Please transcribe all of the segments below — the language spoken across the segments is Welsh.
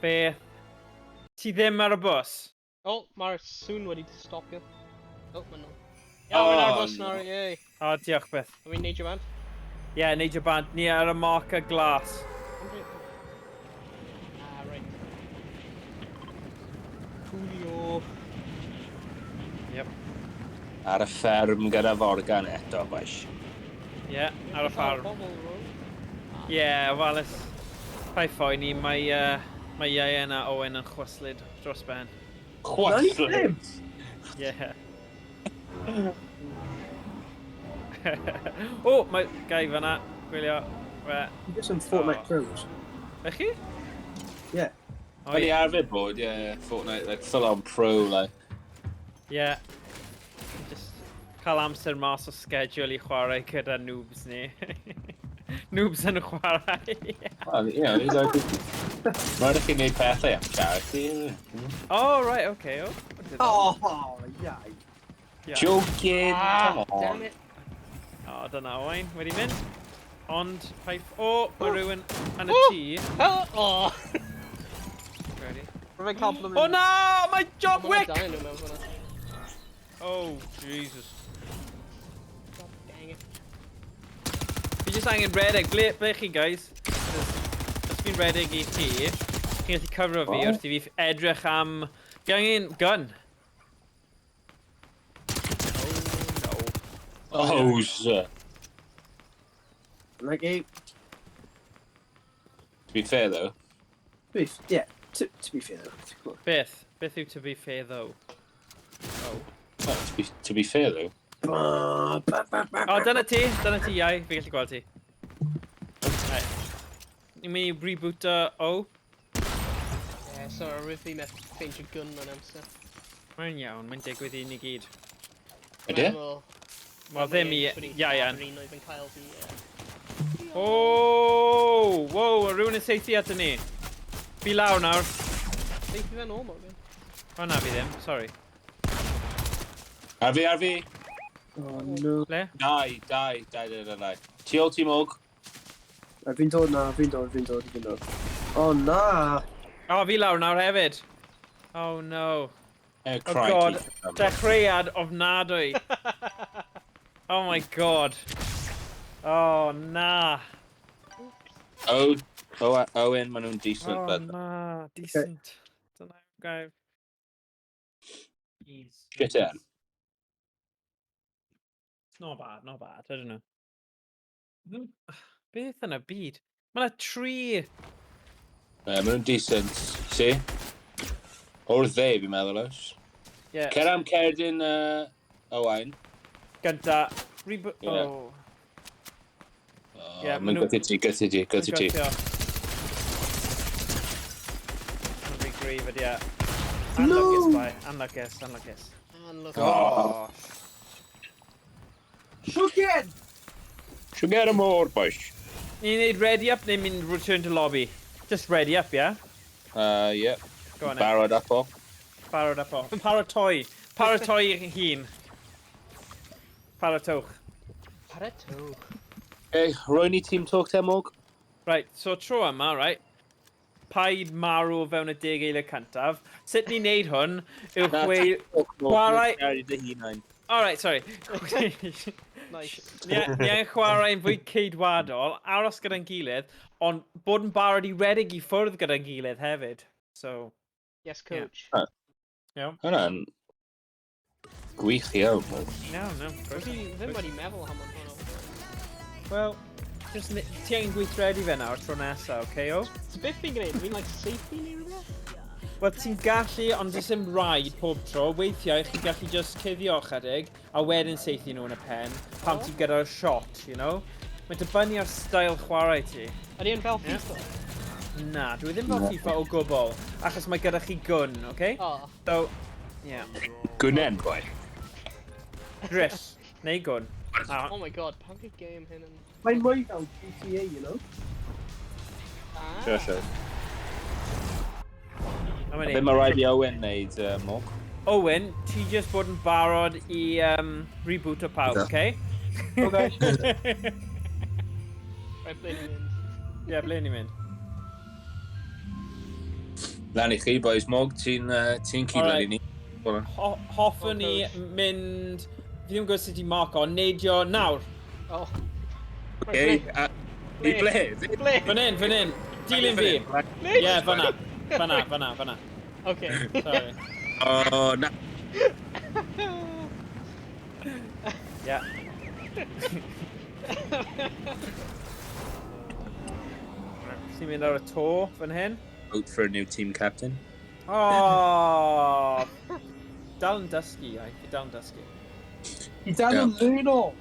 Be? Ti ddim ar y bws? O, mae'r sŵn wedi stopio. O, ma'n nhw. Iawn, mae'n ar bus nawr, yei. O, diolch beth. Are fi'n neud your band? Ie, neud y band. Ni ar y marker glas. Ah, right. Coolio. Yep. Ar y fferm gyda forgan eto, boys. Ie, ar y ffarm. Ie, wel, pai ffoi ni, mae Ieuan a Owain yn chwyslid dros ben. Chwyslid? Ie. O, mae gai fanna, gwylio. You get some Fortnite crews. Ych chi? Yeah. O, Mae'n i ie. arfer bod, Fortnite, like, full on pro, like. Ie. Just cael amser mas o schedule i chwarae gyda noobs ni. Noobs yn chwarae. Well, you know, he's like... Mae'n rhaid i neud pethau am charity. Oh, right, okay. Oh, yeah. Joking, come on. Damn it. O, dyna Owain wedi mynd. Ond, paip... O, mae rhywun yn y tŷ. Oh! Ready? Mae'n compliment. O na! Mae Job Wick! Mae'n dau nhw mewn hwnna. Oh, Jesus. God dang it. Fi jyst angen redeg. Ble chi, guys? Os fi'n redeg i chi, chi'n gallu cyfro fi wrth i fi edrych am... Fi angen gun. Oh, sir. Like, hey, To be fair, though. yeah, to be fair though. Beth? Beth yw to be fair, though? Oh. Oh, to be fair, though. O, dyna ti, iau. Fi gallu gweld ti. Right. Ni'n mynd i reboot O. Yeah, so rwy'n fi met ffeindio gun mewn amser. Mae'n iawn, mae'n digwydd i ni gyd. Ydy? Wel, ddim i Ieuan. Un oedd yn cael fi... O, wow, rhywun yn seithi at ni. Fi lawr nawr. Beth i fe'n ôl, fi? O na, fi ddim, sorry. Ar fi. Oh no. Le? Dai. Ti ôl ti mwg? Fi'n dod. Oh na. O, fi lawr nawr hefyd. Oh no. Oh, Oh god, dechreuad ofnadwy. Oh my god. Oh na. Owain, maen nhw'n decent, Oh but... na, decent. Dyna yw gair. Jeez. Shit in. Not bad, I don't know. Beth yn y byd? Mae yna tri. Maen nhw'n decent. See? O'r dde, fi'n meddwl oes. Yeah. Cer am cerdyn Owain. Gynta. Reboot. Yeah. Oh. Yeah, mae'n gyda ti. Regrievad, yeah. No! Unluckus. And look. Oh. Again! Should get him more, boys. You need ready up, then mean return to lobby. Just ready up, yeah? Yeah. Go on then. Barod up o. Barod up o. Paratoi. Paratoi hun. Paratwch. Pareto. Hey, roi ni team talk te mwg? Right, so tro yma, right? Paid marw fewn y 10 eiliad cyntaf. Sut ni'n neud hwn yw chwarae... Alright, sorry. Nice. Ni angen chwarae yn fwy ceidwadol, aros gyda'n gilydd, ond bod yn barod i redeg i ffwrdd gyda'n gilydd hefyd. So, Yes, coach. iawn. Hwna'n gwych iawn. No. Fi ddim wedi meddwl am hwnna. Well, just ti angen gweithredu fe nawr tro nesa, okay, o? So beth fi'n gwneud? Fi'n like safety neu rhywbeth? Wel, ti'n gallu, ond does dim rhaid pob tro. Weithiau, chi'n gallu just cuddio chydig, a wedyn seithi nhw yn y pen, pam ti'n gyda'r shot, you know? Mae'n dibynnu ar style chwarae ti. Ydy yn fel FIFA? Na, dwi ddim fel FIFA o gwbl, achos mae gyda chi gun, okay? Oh. So, yeah. Gwnen, boi. Drift, neu gun. Oh my god, pan gyda game hyn yn... Mae'n mwy fel GTA, you know? Sure. Be mae rhaid i Owain neud, mwg? Owain, ti just bod yn barod i reboot o pawb, okay? Okay. Right, ble ni'n mynd? Ie, ble ni'n mynd? Lan I chi, boys mog, ti'n cyd lan I ni. Hoffwn ni mynd... Fi ddim yn gwybod sut i marco, neidio nawr. Oh. Ei, I ble? Fan hyn. Dilyn fi. Ie, fanna. Okay. Sorry. O, na. Ie. Ti'n mynd ar y to, fan hyn. Vote for a new team captain. Oh! Dal yn dysgu, ai. Dal yn dysgu. I dal yn lwyno.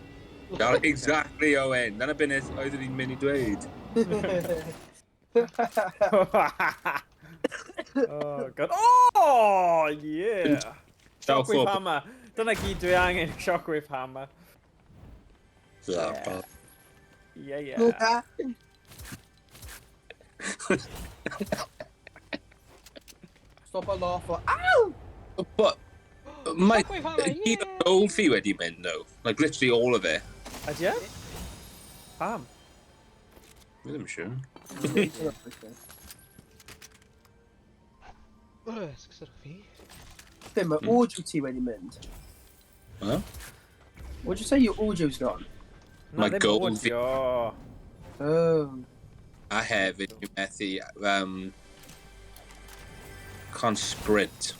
Exactly, Owain. Dyna beth oeddwn i'n mynd I dweud. Oh, God. Oh, yeah! Shockwave Shockwave. hammer. Dyna gyd dwi angen, shockwave hammer. Yeah. Yeah. Stop a laugh for... Ow! But, mae Shockwave hammer, gyd o'r goal fi wedi mynd, though. Like, literally all of it. Ydy e? Pam? Fi ddim siŵr. Sgyswch fi. Dim, mae audio ti wedi mynd. Huh? What did you say your audio's gone? Na, Mae ddim goal audio. Oh. A hefyd, fi methu, can't sprint.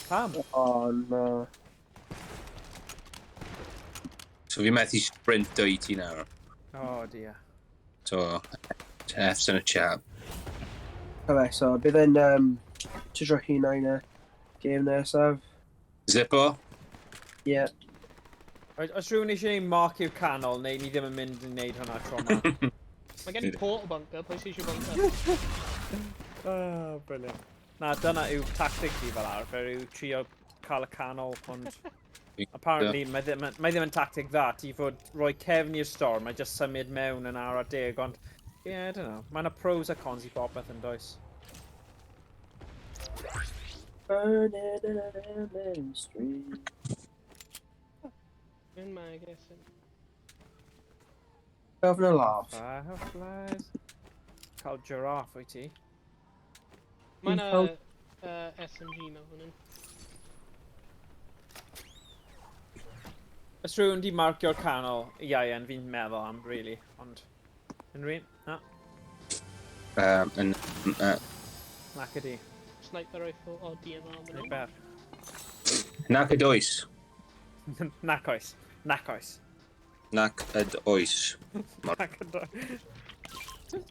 Pam? Oh, no. So fi methu sprint 2 nawr. Oh, dear. So, F's in a chat. Okay, so bydd yn tydro chi na game nesaf. Zippo? Yeah. Os rhywun eisiau ei mark i'w canol, neu ni ddim yn mynd i wneud hwnna tro yma. Mae gen I portal bunker, pwy sy'n eisiau bunker? Oh, brilliant. Na, dyna yw tactic fi fel arfer, yw trio cael y canol, ond... Apparently, mae ddim yn tactic dda, ti fod rhoi cefn i'r storm, mae just symud mewn yn ar a deg, ond... Yeah, I don't know. Mae yna pros a cons I popeth yn does. Burning in the street. Yn mae, I guess. Having a laugh. Fireflies. Cael giraffe wyt ti. Mae yna SMG mewn hwnny. Os rhywun di marcio'r canol, Ian, fi'n meddwl am, really, ond... Yn rhaid? Na, nac ydi. Sniper rifle o DMR Neu hwnny. ber. Nac yd oes. Nac oes. Nac oes. Nac yd oes. Nac ydo.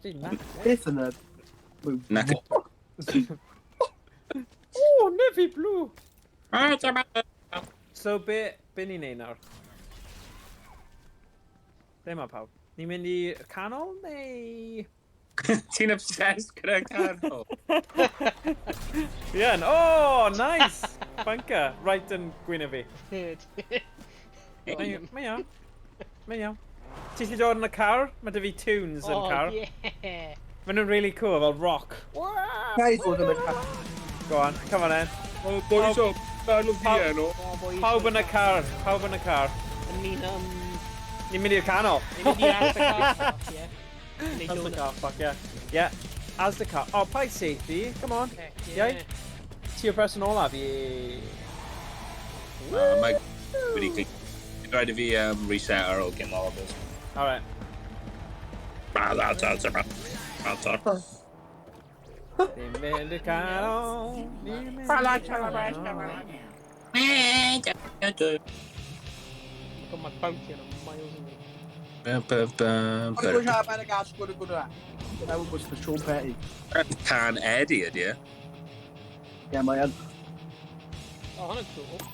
Ti'n nac? Beth yn y... Nac yd... Oh, navy blue! So, be ni'n neud nawr? Ble mae pawb? Ni'n mynd i canol, neu... Ti'n obsessed gyda canol? Ian, oh, nice! Bunker, right yn gwyna fi. Mae iawn. Mae iawn. Ti eisiau dod yn y car? Mae dy fi tunes yn car. Oh, yeah! Mae nhw'n really cool, fel rock. Guys, oedd yn mynd... Go on, come on in. Oh, boys o, canol fi enw. Pawb yn y car, pawb yn y car. Ni'n Ni'n mynd i'r canol. mynd i Asda car park, ie. As the car park, yeah. Yeah, as the car. Oh, paid safety, come on. Yeah. Ti yw'r person olaf i... Mae wedi clic. Rhaid I fi reset ar ôl gym orders. Alright. Ni'n mynd i'r canol. Ni'n mynd i'r canol. Got my bounty on a miles away. Ond dwi'n siarad ben y gas gwrdd y gwrdd. Dyna wy'n gwrs y Sean Petty. Can Eddie ydi e? Ie, mae yn. Oh, hwnna'n cool.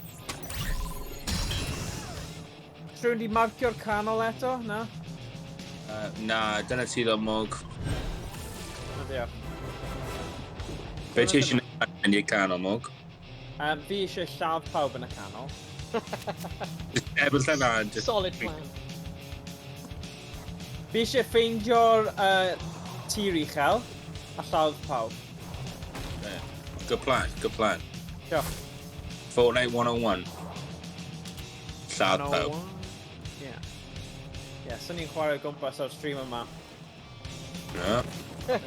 Rwy'n di marcio'r canol eto, na? Na, dyna ti ddo mog. Na diolch. Be ti eisiau gwneud i'r canol mog? Fi eisiau lladd pawb yn y canol. Ebl yna, just... Solid plan. Fi eisiau ffeindio'r tir uchel a lladd pawb. Good plan, good plan. Diolch. Fortnite 101. Lladd pawb. Ie. Ie, sy'n ni'n chwarae o gwmpas o'r stream yma. No.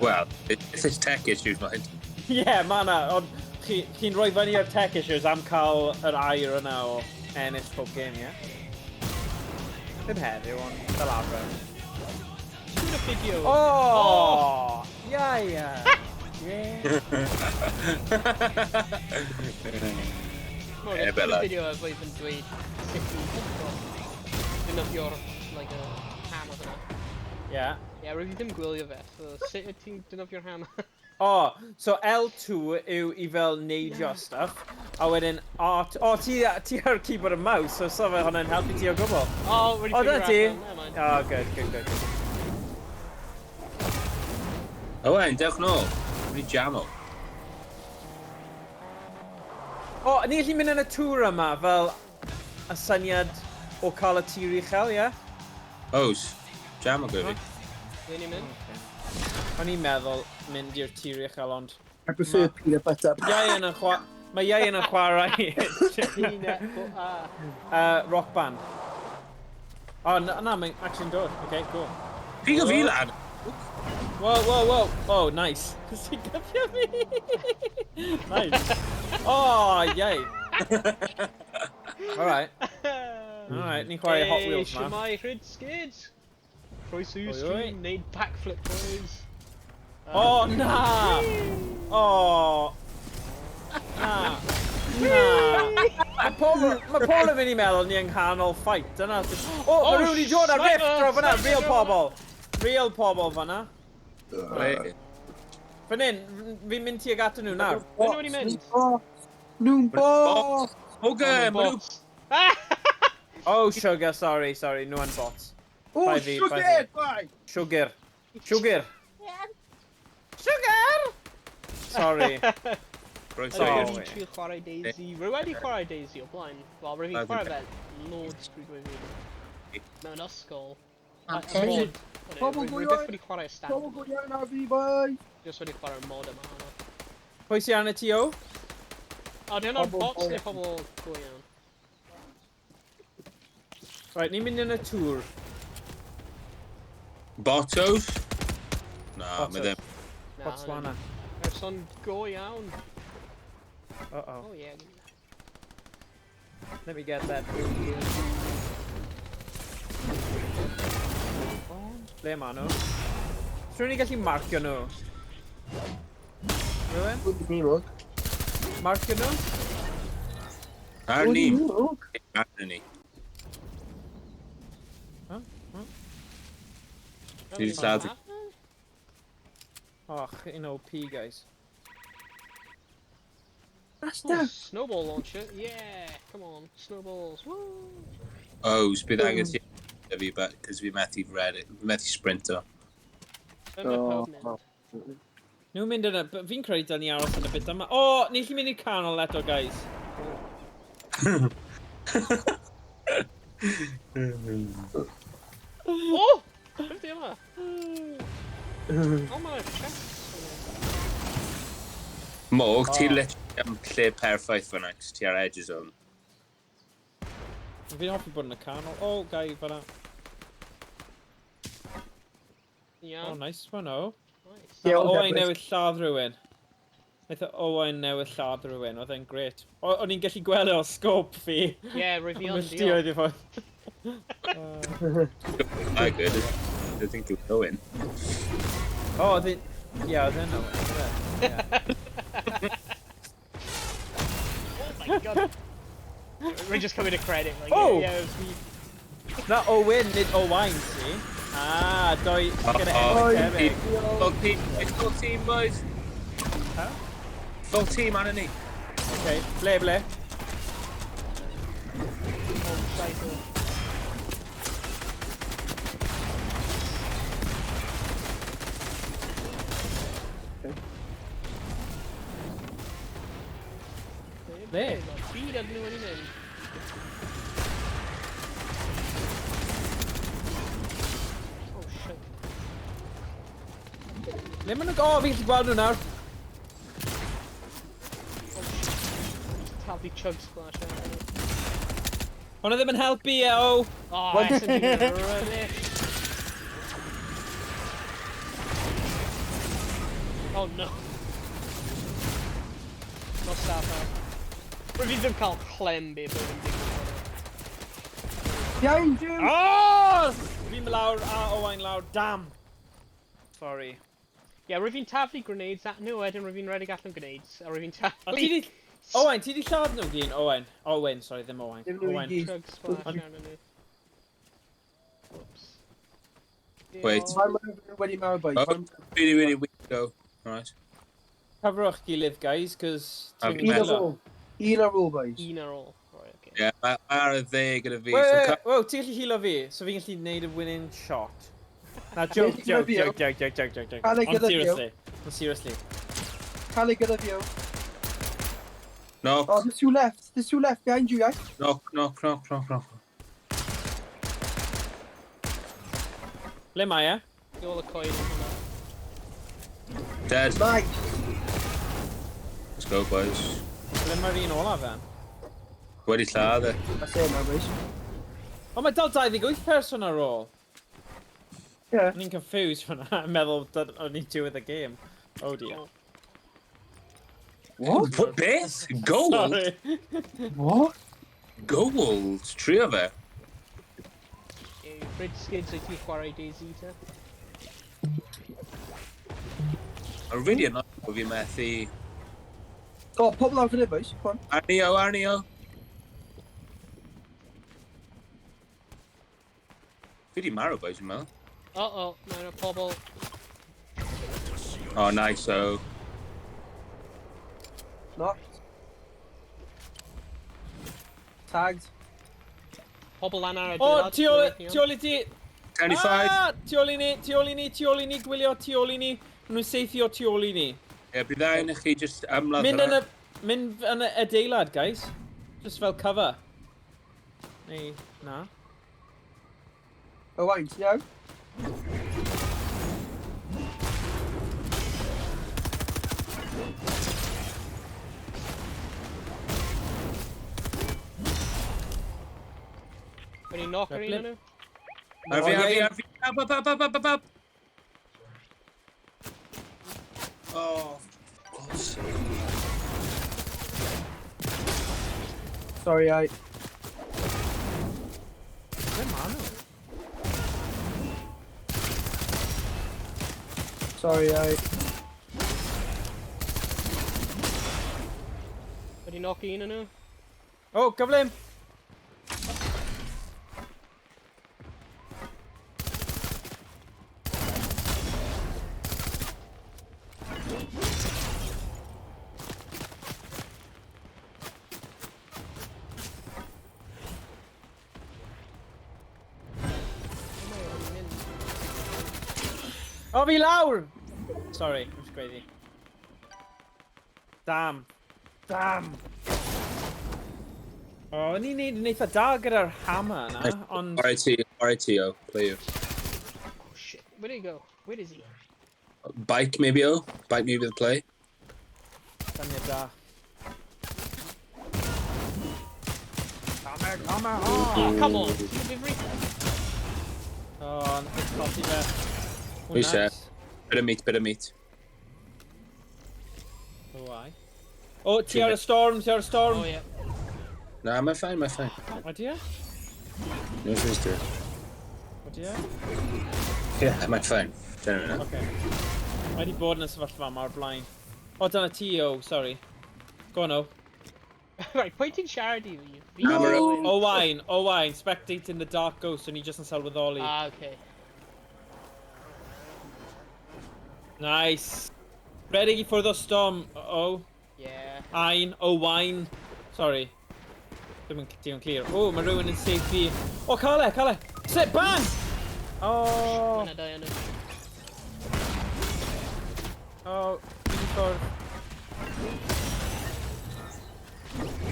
Well, it's his tech issues, mate. Ie, ma' na, ond chi'n rhoi fyny ar tech issues am cael yr air yna o ennill pob game, ie? Ddim heddiw, ond fel arfer. Shoot a fideo. Oh! Yeah. Yeah. More, let's shoot a video of even dweud sut i'n defnyddio'r, like, hammer yna. Yeah. Ie, rwy'n ddim gwylio fe, so sut wyt ti'n defnyddio'r hammer? Oh, so L2 yw I fel neidio stuff, a wedyn, ti ar keyboard and mouse, so fe hwnna'n helpu ti o gwbl. Oh, really dyna ti. Never mind. Oh, good. Owain, dewch nôl. Rwy'n jamo. O, ni gallu mynd yn y tŵr yma fel y syniad o cael y tir uchel, ie? Ows, jamo gyda fi. Ble ni'n mynd? O'n i'n meddwl mynd i'r tir uchel, ond... I prefer peanut butter. Mae Iau yn chwarae Peanut butter. rock band. O, na, mae'n actually'n dod. Okay, cool. Pigo fi, lad! Whoa. Oh, nice. Cos ti'n gyfio fi. Nice. Oh, yay. Alright, ni'n chwarae Hot Wheels Hey, na. Shemai Rhyd Skid. Croeso i'w Oi. stream, neud backflip boys. Oh, na! Oh! Na! Mae pobl yn mynd I meddwl ni yng nghanol fight, dyna. Oh, mae rhywun I dod ar rift dro fyna, real pobl. Real pobl fyna. Right. Fan hyn, fi'n mynd tuag atyn nhw nawr. Ble nhw wedi mynd? Nhw'n bo! Oge, ma' nhw... Oh, sugar, sorry, nhw yn bots. Oh, Bai fi. Sugar. Sugar! Sorry. Croeso Oh, i'r... Rwy'n trio chwarae Daisy. Rwy wedi chwarae Daisy o blaen. Wel, rwy'n chwarae fe loads trwy dweud fi. Mewn ysgol. Okay. Pobl go Rwy'n iawn. byth wedi chwarae stand. Pobl go iawn ar fi, boi! Just wedi chwarae'r mod yma hwnna. Pwy sy'n arna ti o? O, di hwnna'n Pobl bots go neu iawn. pobl go iawn? Right, ni'n mynd yn y tŵr. Botos? Na, Botos. mae ddim. Botswana. Person go iawn. Uh-oh. Oh, yeah. Let me get that. Ble ma nhw? Rwy'n ni gallu marcio nhw? Rwy'n? Pwy ni mwg? Marcio nhw? Ar ni. mwg? Ar ni. Ti di lladd- Och, un OP, guys. Oh, snowball launcher. Yeah, come on, snowballs. Woo! Ows, bydd angen ti... fi, cos fi methu sprinto. Nhw'n mynd yna, fi'n credu dal ni aros yn y bit yma. O, ni chi mynd i'r canol eto, guys. Oh! Beth di yma? Oh, mae'n chest. Mog, ti literally am lle perffaith fyna, cos ti ar edges o'n. Fi'n hoffi bod yn y canol. O, gai fyna. Yeah. O, nice one, o. Nice. Ie, ond Owain Emrys. newid lladd rhywun. Nath Owain newid lladd rhywun, oedd e'n gret. O'n i'n gallu gweld o scope fi. Yeah, reveal Millti deal. oedd I fod. My good. I think you'll go in. O, oedd e'n... Ie, oedd e'n Owain. Oh my god. We're just coming to credit. Like, Oh! yeah, it was me. Na Owain, nid Owain, si. Ah, doi... Gonna Oh, end Cymraeg. Full team, boys. Huh? Full team, Anthony. Okay, ble. Oh, scheiße. Ble? Byd ydyn nhw wedi mynd. Oh shit. Le maen nhw... O, fi'n gallu gweld nhw nawr. Taflu chug splash out. Hwna ddim yn helpu, o. Oh, SMG rubbish. Oh no. staff now. Rwy'n ddim cael clem be bod yn digwydd. Behind you! Oh! Fi'n lawr a Owain lawr. Damn. Sorry. Ie, rwy'n taflu grenades at nhw, wedyn rwy'n redig allan grenades, a rwy'n O, taflu... ti di... Owain, ti di lladd nhw gyn? Owain. Owain, sorry, ddim Owain. Dim nhw i Owain. gyd. Chug splash arnyn nhw. Whoops. Wait. Faint mae wedi marw boys? Oh, really weak go. Alright. Coverwch gilydd, guys, cos... Un Un ar ôl. Un ar ôl boys. Un ar ôl. Right, okay. Yeah, mae'r ddeg gyda fi. Wow, ti'n gallu healo fi, so fi'n gallu neud y winning shot. Na, joke. Cael ei Ond gyda fi. seriously. Ond seriously. Cael ei gyda fi. Knock, Oh, there's two left. There's two left behind you, guys. knock. Le mae e? Di ôl y coed yn hwnna. Dead. Nice. Let's go, boys. Le mae'r un ola fe? Wedi lladd e. That's it now, boys. O, mae dal 28 person ar ôl. Yeah. O'n i'n confused fyna, yn meddwl that o'n i'n do with the game. Oh dear. What? Beth? Gold? Sorry. What? Gold? Tri o fe? Red skids o'i ti chwarae Daisy ta. Mae'n really annoying bod fi methu... Oh, pobl lawr fyny, boys. Come on. Arnio. Fi di marw, boys, yn meddwl. Uh-oh, mae'n y pobl. Oh, nice, so... Knocked. Tagged. Pobl lan ar y O, dyrad. tu ôl i ti. 25. Ah, tu ôl i ni, gwylio tu ôl i ni. Maen nhw'n seithio tu ôl i ni. Ie, bydd ein i chi just ymladd Mynd yn y adeilad, guys. Just fel cover. Neu, na. Owain, ti'n iawn? When you knock ar un nhw? Ar fi. Up. Oh, God's sake. Sorry, I... Le ma nhw? Sorry, I... When you knock un nhw? O, gyflym. O, fi lawr! Sorry, I'm just crazy. Damn. O, o'n i'n neud yn eitha da gyda'r hammer na, ond... RIT, play you. Oh shit, where did he go? Where is he? Bike maybe, Bike maybe the play. Dyniad da. Hammer, Oh, come on! Delivery? O, nath i'n colli fe. We said. Bit of meat. O, ai. O, ti ar y storm. Oh yeah. Nah, mae'n fine. O, di e? No offense to it. O, di e? Yeah, mae'n fine. Dyna Oce. Mae di bod yn y sefyllfa yma o'r blaen. O, dyna ti, o, sorry. Go on, o. Right, pwy ti'n siarad I fi? Owain, spectate in the dark ghost, o'n i just yn sylweddoli. Ah, okay. Nice. Redig I ffwrdd o storm, o. Yeah. Owain. Sorry. Dim yn clear. O, mae rhywun yn safe fi. O, cael e. Sit, bang! O. Mae'n dau yn y... O, fi ffwrdd.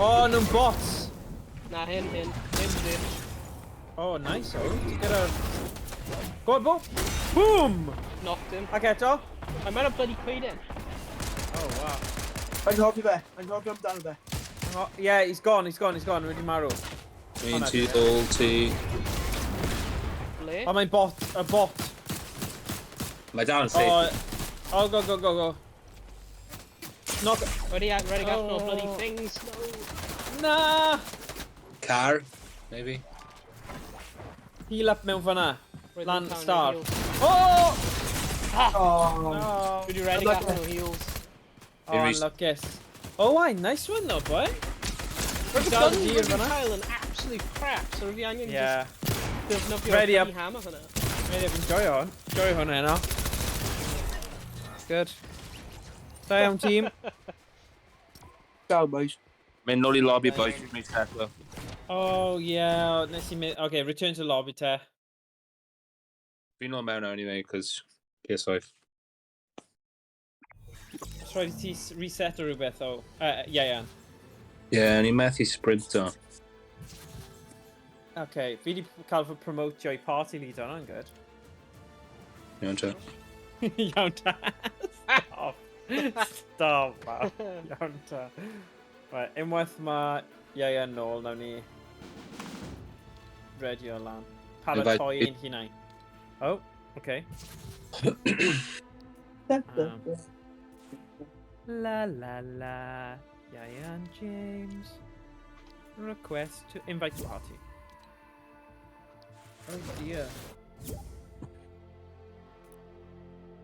O, nhw'n bots. Na, hyn. Ddim. O, nice, o. Ti gyda'r... Go on, bo. Boom! Knocked him. Ac eto. Mae'n bloody quaid in. Oh, wow. Anghofio fe. Anghofio amdano fe. Yeah, he's gone. Wedi marw. Un, two, all, two. Ble? O, mae'n bot. Mae down safe. O, go. Knock. Ready got no Oh. bloody things. No. Nah! Car, maybe. Heal up mewn fanna. Right, Land down star. your heels. Oh! Oh, No. Really ready got no heels. Oh, Emrys. unlucky. Owain, nice one though, boy. Rwy'n Dal done dir rwy'n fanna. cael yn absolute crap, so rwy'n angen Yeah. just dyfnod Ready bloody up. hammer hwnna. Maybe enjoy hwn. Enjoy hwn heno. Good. Da iawn, team. down, boys. Mynd nôl I lobby, boys. Just make settle. Oh, yeah. Nes i mynd... Okay, return to lobby te. Fi'n nôl mewn now anyway, cos... Piss off. Try to reset o rhywbeth o... Ie. Yeah, ni methu sprinto. Okay, fi wedi cael fy promotio I party leader, hwnna'n good. Iawn ta. Iawn ta. Stop. Stop, man. Iawn ta. Right, unwaith mae Ie nôl, nawn ni... redio lan. Paratoi ein hunain. Oh, okay. La la la. Ie and James. Request to invite party. Oh dear.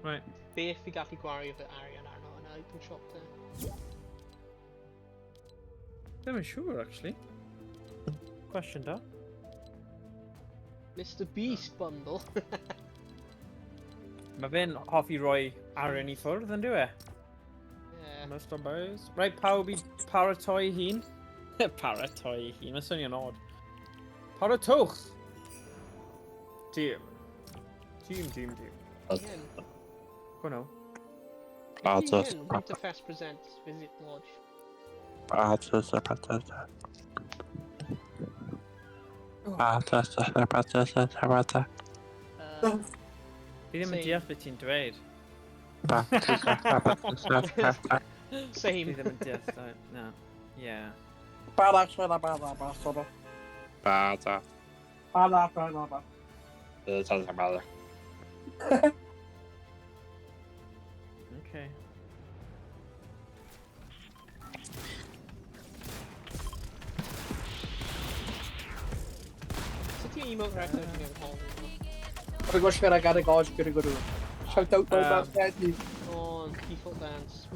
Right. Beth fi gallu gwario fy arian arno yn item shop te. I'm sure actually. Question da. Mr Beast bundle. Mae fe'n hoffi roi arian I ffwrdd yn dyw e? Yeah. Mr Bows. Right, pawb I paratoi hun. Paratoi hun, mae'n swnio'n od. Paratwch! Team. Team. Again. Go no. Again, Winterfest presents Visit Lodge. Fi ddim yn Same. deall beth ti'n dweud. Same. Fi ddim yn deall, no. Yeah. Okay. Sut ti'n emote record ti'n gael hol? I've got shit I gotta go, shout out to Heddiw. Oh, default dance.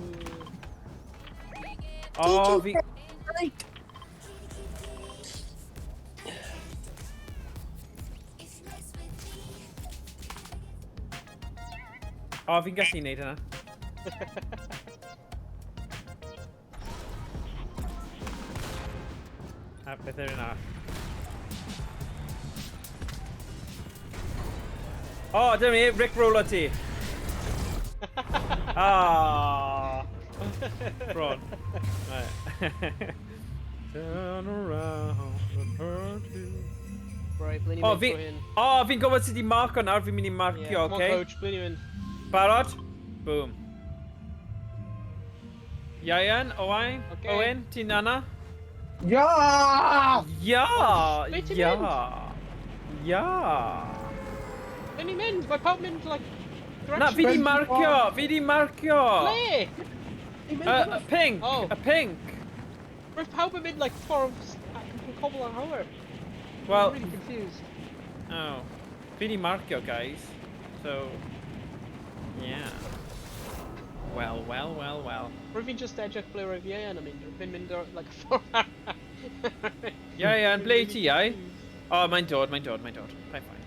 Oh, fi... Oh, fi'n gallu neud hynna. Beth yw'n yna? Oh, dyna ni, Rick Roller ti. Ah. Bron. Right. Turn around and hurt you. Right, ble ni Oh, mynd trwy hyn? fi'n gwybod sut I marco nawr, fi'n mynd I marcio, Yeah, come on, okay? coach, ble ni mynd? Barod? Boom. Ian, Owain? Okay. Owain, ti'n nana? Yeah! Ja! Ble ti'n Ja! Ja! Ble ni mynd? Mae pawb mynd, like, Na, fi di marcio! Fi di marcio! Ble? A pink! Oh. A pink! Roedd pawb yn mynd, like, ffordd yn cobl ar hawr. Well, I'm really confused. oh. Fi di marcio, guys. So, yeah. Well. Roedd fi'n just edrych ble roedd ie yn mynd. Roedd fi'n mynd o'r, like, ffordd ar. Ian, ble ti, Iau? Oh, mae'n dod. Fine.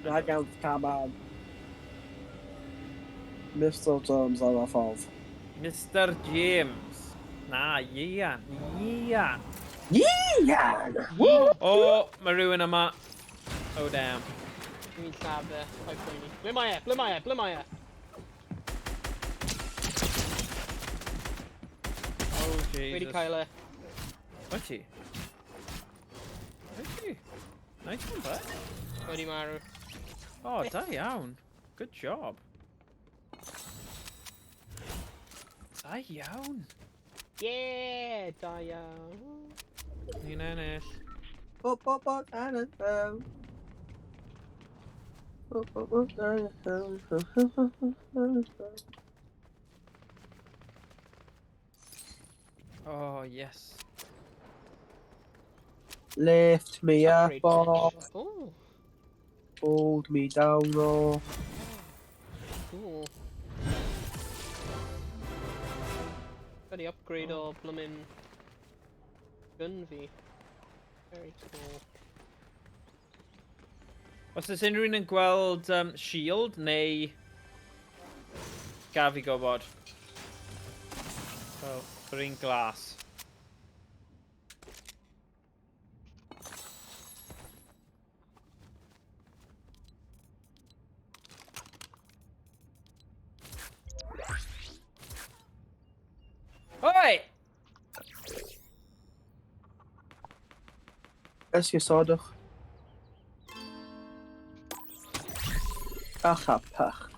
I can't come on. Mr. Jones on the phone. Mr. James. Na, Ian. Yeah! Oh, mae rhywun yma. Oh, damn. Fi'n llaf e. Pa'i poeni. Ble mae e? Oh, Wedi Jesus. cael e. Wyt ti? Nice one, bud. Wedi marw. Oh, da iawn. Good job. Da iawn. Yeah! Da iawn. Ni'n ennill. Up, and it down. Up, and it down. Oh, yes. Lift me up, Upgrade oh. bench. Oh, Hold me down, oh. cool. Got the upgrade or bloomin' gun V. Very cool. Os oes unrhyw un yn gweld shield neu gaf i gobod? Wel, yr un glas. Oi! Esgusodwch. Ach a pach.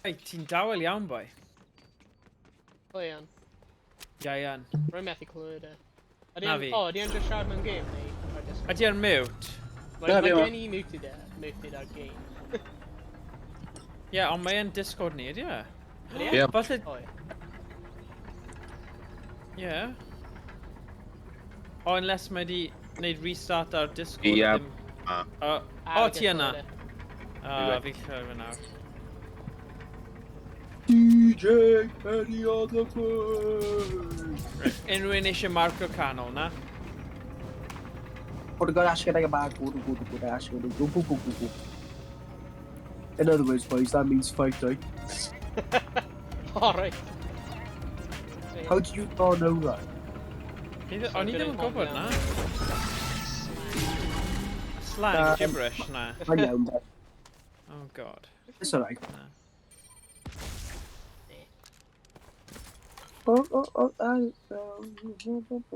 Ei, ti'n dawel iawn, boi. O iawn. Ia, iawn. Rwy'n methu clywed e. Na fi. O, ydy e'n just siarad mewn game neu? Ydy ar mute? Mae fi o. gen i muted ar game. Ie, ond mae yn Discord ni, ydy e? Ydy Ie. e? Falle... O ie. Ie. O, unless mae di wneud restart ar Discord. Ie. ddim- O, ti yna. O, fi clywed fe nawr. DJ Penny on the play. Unrhyw un eisiau marco canol, na? Put a good ash getting a bag. Good ash getting go. In other words, boys, that means fight, right? Alright. How did you not know that? O'n i ddim yn gwybod na. Slang, Na. gibberish, na. I know, but Oh, god. it's alright. Na.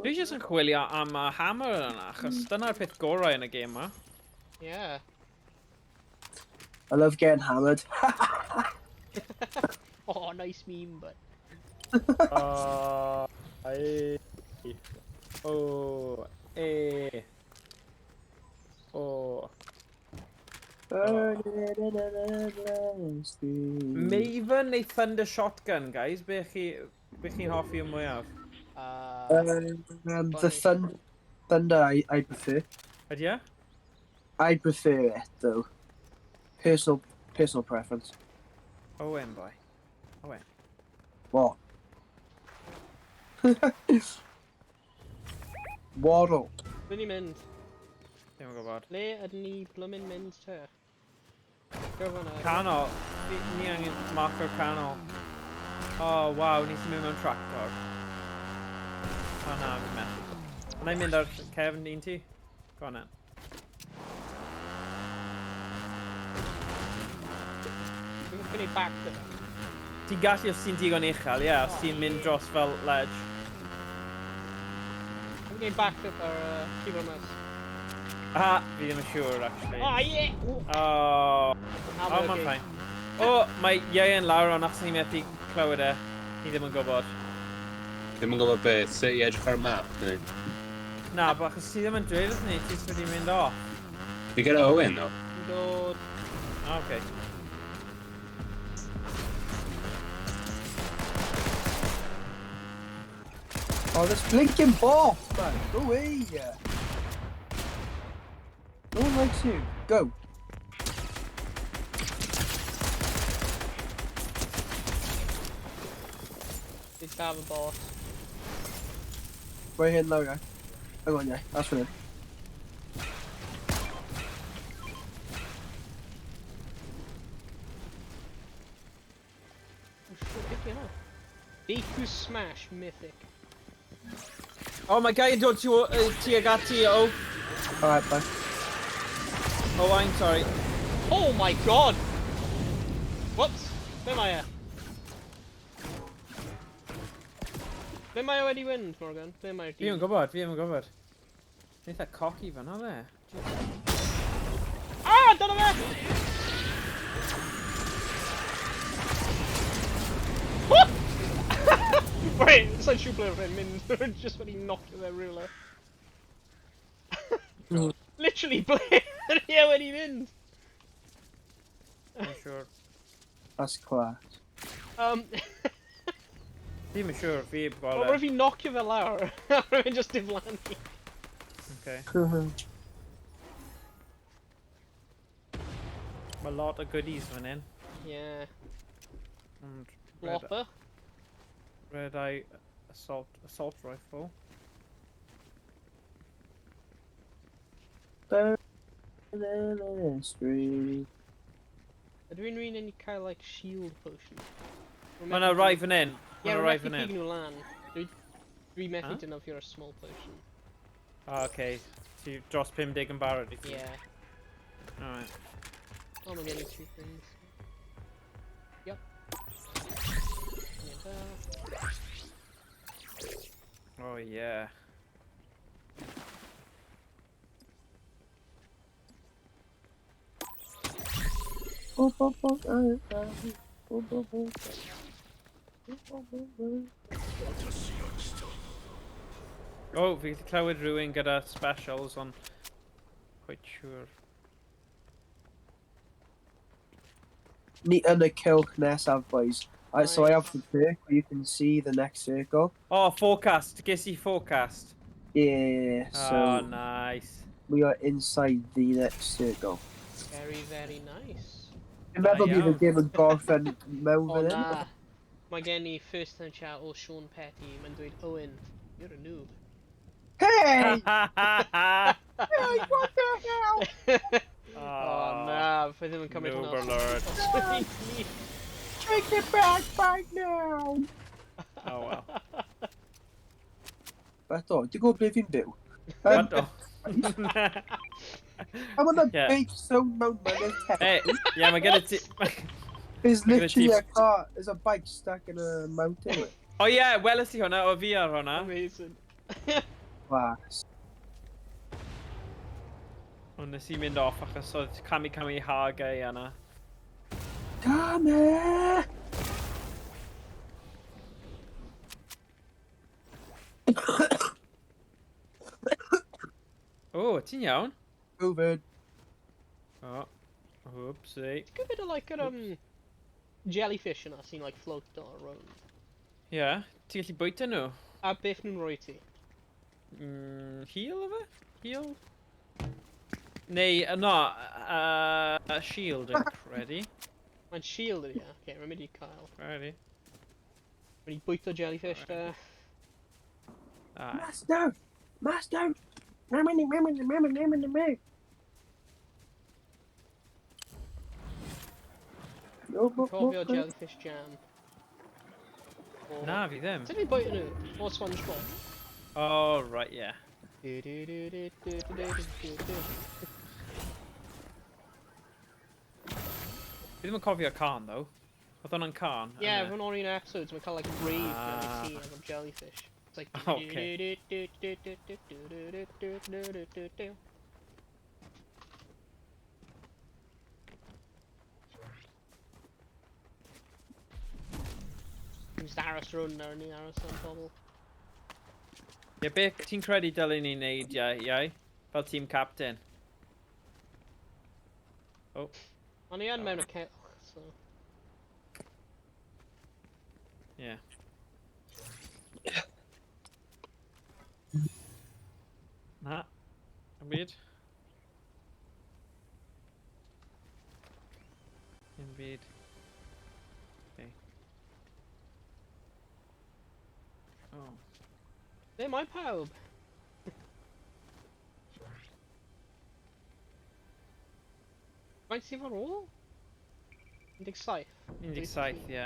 Dwi jyst yn chwilio am y hammer yna, achos dyna'r peth gorau yn y game ma. Yeah. I love getting hammered. Oh, nice meme, but... Maven neu Thunder Shotgun, guys? Be chi'n hoffi yn mwyaf? The thunder I prefer. Ydy e? I prefer it though. Personal preference. Owain, boy. Owain. What? Waddle. Ble ni mynd? Ddim yn gwybod. Le ydyn ni blwmin mynd te? Go fanna. Canol. Ni angen marco canol. Oh, waw, ni sy'n mynd mewn tractor. O na, fi'n methu. Ond i'n mynd ar cefn un ti? Go on then. Fi'n ei back to Ti'n gallu os ti'n digon uchel, ie, os ti'n mynd dros fel ledge. Fi'n ei back up ar keyboard mouse. Ah, fi ddim yn siŵr, actually. Oh, yeah! Oh, mae'n ffain. O, mae Ieuan lawr ond achos ni methu clywed e. Ni ddim yn gwybod. Ddim yn gwybod beth, sut i edrych ar y map, neu? Na, bo achos ti ddim yn dweud wrth ni, ti'n wedi mynd off. Fi gyda Owain, no? Fi'n dod... Ah, okay. Oh, this blinking ball, man. Go away. No one likes you. Go. Fi'n lladd y boss. Right here now, guy. Hang on, yeah. That's for him. Oh shit, beth yna? Deku Smash Mythic. O, mae gai yn dod ti ag ati, o. Alright, bye. Owain, sorry. Oh my god! Whoops! Ble mae e? Ble mae e wedi wynd, Morgan? Ble mae'r Fi ddim yn gwybod, fi ddim yn gwybod. Eitha coci fan o dde. Ah! Dyna fe! What? Wait, sa'n siŵr ble fe'n mynd. Just when he knocked with their ruler. literally playing here when he wins. I'm sure. That's class. Ddim yn siŵr, fi heb What gweld if he knock you fel lawr? A rhywun just diflannu. Okay. Mae lot o goodies fan hyn. Yeah. Ond Lopper. red eye assault rifle. Banana Street. Ydw i'n rhaid i ni cael, like, shield potion? Mae yna rai fan hyn. Ie, Mae rwy'n rai methu fan pig hyn. nhw lan. Dwi methu Huh? dynofio'r a small potion. Oh, okay. Ti dros 50 yn barod i chi. Yeah. Alright. Oh, I'm getting 2 things. Yep. Oh, yeah. Oh, fi wedi clywed rhywun gyda specials, ond quite sure. Ni yn y cylch nesaf, boys. So I Nice. have the perk where you can see the next circle. Oh, forecast. Ges i forecast. Yeah, so Oh, nice. we are inside the next circle. Very, very nice. Dwi'n meddwl bydd y iawn. dim yn gorffen mewn Oh, fan na. hyn. Mae gen i first time chat o Sean Petty. Mae'n dweud, Owain, you're a noob. Hey! Oh, Hey, what the hell? Oh, na. Fe ddim yn cymryd hwnna. Noob alert. Sweetly. Take it back right now! Oh, well. Beto, ti'n gwybod ble fi'n byw? What the? I'm on the Yeah. big stone mountain in Hey, yeah, mae gyda ti... There's gonna literally teach- a car, there's a bike stuck in a mountain. Oh, yeah, weles i hwnna, o fi ar hwnna. Amazing. Class. Ond nes i mynd off achos oedd cami hagau yna. Come here! O, ti'n iawn? Covid. O, whoopsie. It's good bit of like jellyfish yna sy'n like float around. Yeah, ti'n gallu bwyta nhw? A beth nhw'n rhoi ti? Heal o fe? Heal? Neu, no, shield yn credu. Mae'n shield ydi, ie. Okay, rhaid i cael. Credu. Rhaid i bwyta jellyfish da. Ah, Master! Master! Cofio jellyfish jam. O- na fi ddim. Sut ni'n bwyta nhw? O SpongeBob. Oh, right, yeah. Fi ddim yn cofio can, though. Oedd hwnna'n can? Yeah, from all in episodes, we call like rave Ah. jelly of jellyfish. It's like. Okay. Just aros run ar ni aros am pobl. Ie, beth ti'n credu dylwn ni wneud, iau? Fel team captain? Oh, O'n i yn mewn y celch, so. yeah. Na, yn byd. Yn byd. Okay. Oh. Be mae pawb? Faint sydd ar ôl? 17? 17, ie.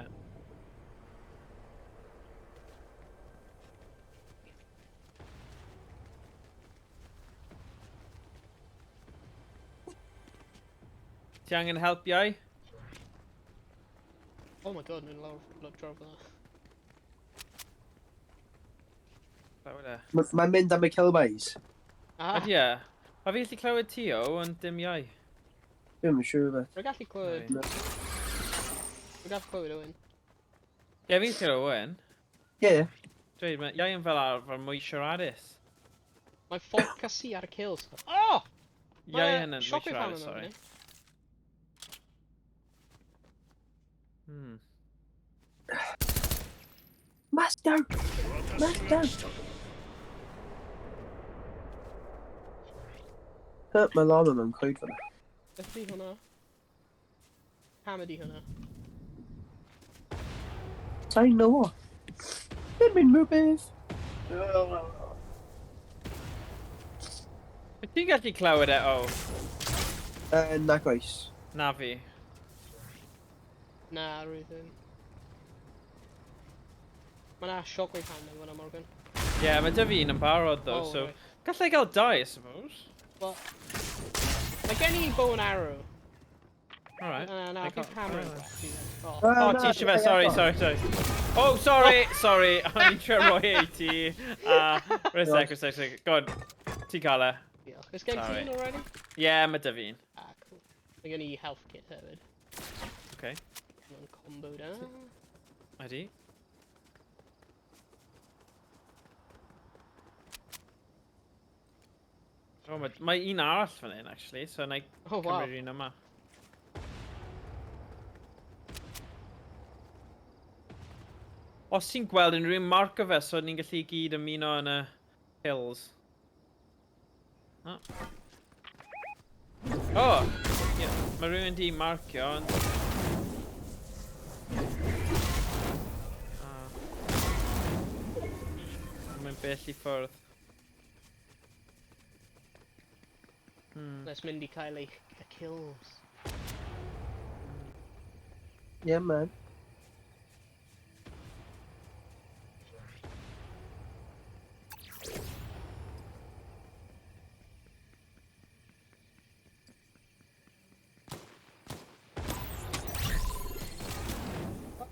Ti angen help, iau? Oh my god, nhw'n lawr draw fyna. Clywed e. Mae'n mynd am y celbais. Ah, Ydy e. A fi gallu clywed ti o, ond dim iau. Dwi'n yn siŵr fe. rwy'n gallu clywed. Right. Rwy'n gallu clywed Owain. Ie, fi'n clywed Owain. Ie. Dweud, mae iau yn fel arfer mwy siaradus. Mae ffocasu ar y kills. Oh! Iain yn Shockwave siarad, hammer sorry. mewn Hmm. Master! Master! Mae llama mewn coed fan'na. beth di hwnna? Hammer di hwnna. Sa'n know. Dim yn rhywbeth. Wyt ti'n gallu clywed e, o? Nag oes. Na fi. Na, rwy'n. Mae na shockwave hammer fan'na, Morgan. Ie, yeah, mae dy fi un yn barod, though, Oh, so... right. Gallai gael dau, I suppose. Well, mae gen i bow and arrow. Alright. Na, fi'n hammer yn Alright. gwell. Oh. Oh, ti eisiau fe, sorry. Oh, sorry. O'n i'n trio roi e i ti. Rhys. Go on. Ti cael e. Diolch. Ys gen ti un already? Ie, mae dy fi un. Cool. Mae gen i health kit hefyd. Okay. Mae'n combo da. Ydi. Oh, mae un arall fan hyn, actually, so na i Oh, wow. cymryd un yma. Os ti'n gweld unrhyw un marco fe, so ni'n gallu gyd ymuno yn y hills. Oh. Oh! Yeah, mae rhywun di marcio, ond... Mae'n bell i ffwrdd. Let's mynd i cael y kills. Yeah, man.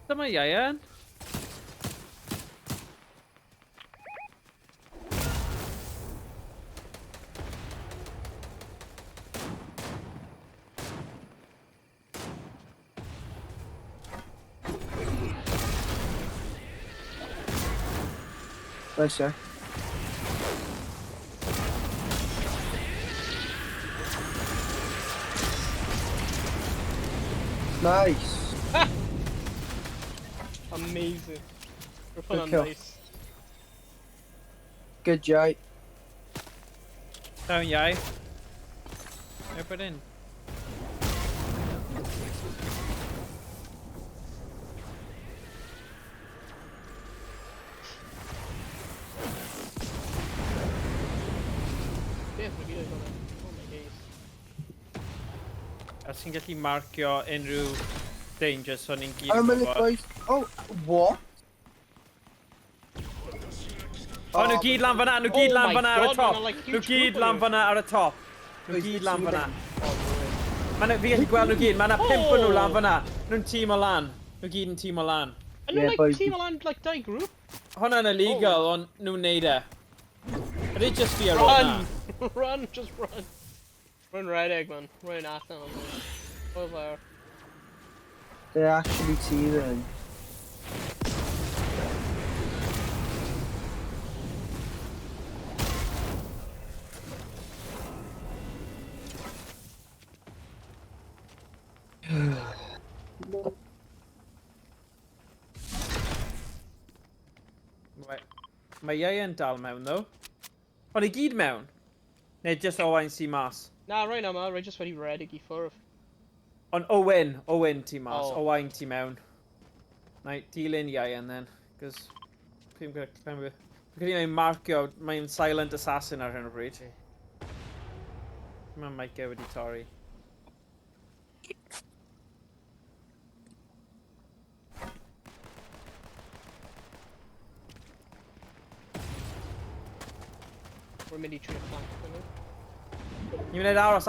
Dyma Iain. Nice, yeah. Nice. Amazing. We're put on kill. nice. Good job. Down Iain. Open in. Beth mae gyd o'n oh my days. A ti'n gallu marcio unrhyw danger, so ni'n gyd I'm yn gonna gwybod. go. Oh, what? O, nhw gyd lan fan'na, nhw gyd Oh lan my fan'na ar y God, top. ma' 'na, like, Nhw huge gyd group o lan nhw. fan'na ar y top. Nhw Wait, gyd lan see fan'na. them. Fi gallu gweld nhw gyd, mae yna 5 o nhw Oh! lan fan'na. Nhw'n tîm o lan. Nhw gyd yn tîm o lan. And yeah, Yeah, like boys. team land like die group. Hwnna'n illegal, ond nhw'n neud e. Ydy just fi ar ôl na. Run! Run, just run. Run right egg man. Run after them. Over. They're actually teaming. Mae Iain dal mewn, ddo. Ond i gyd mewn? Neu just Owain sy mas? Nah, right now, man. Right, just very ready i ffwrdd. Ond Owain ti mas, Oh. Owain ti mewn. Na i dilyn Iain then, cos... Fi'n gwneud marcio, mae'n silent assassin ar hyn o bryd. Mae Mike wedi torri. We're mynd i trio flank nhw. Ni'n mynd aros.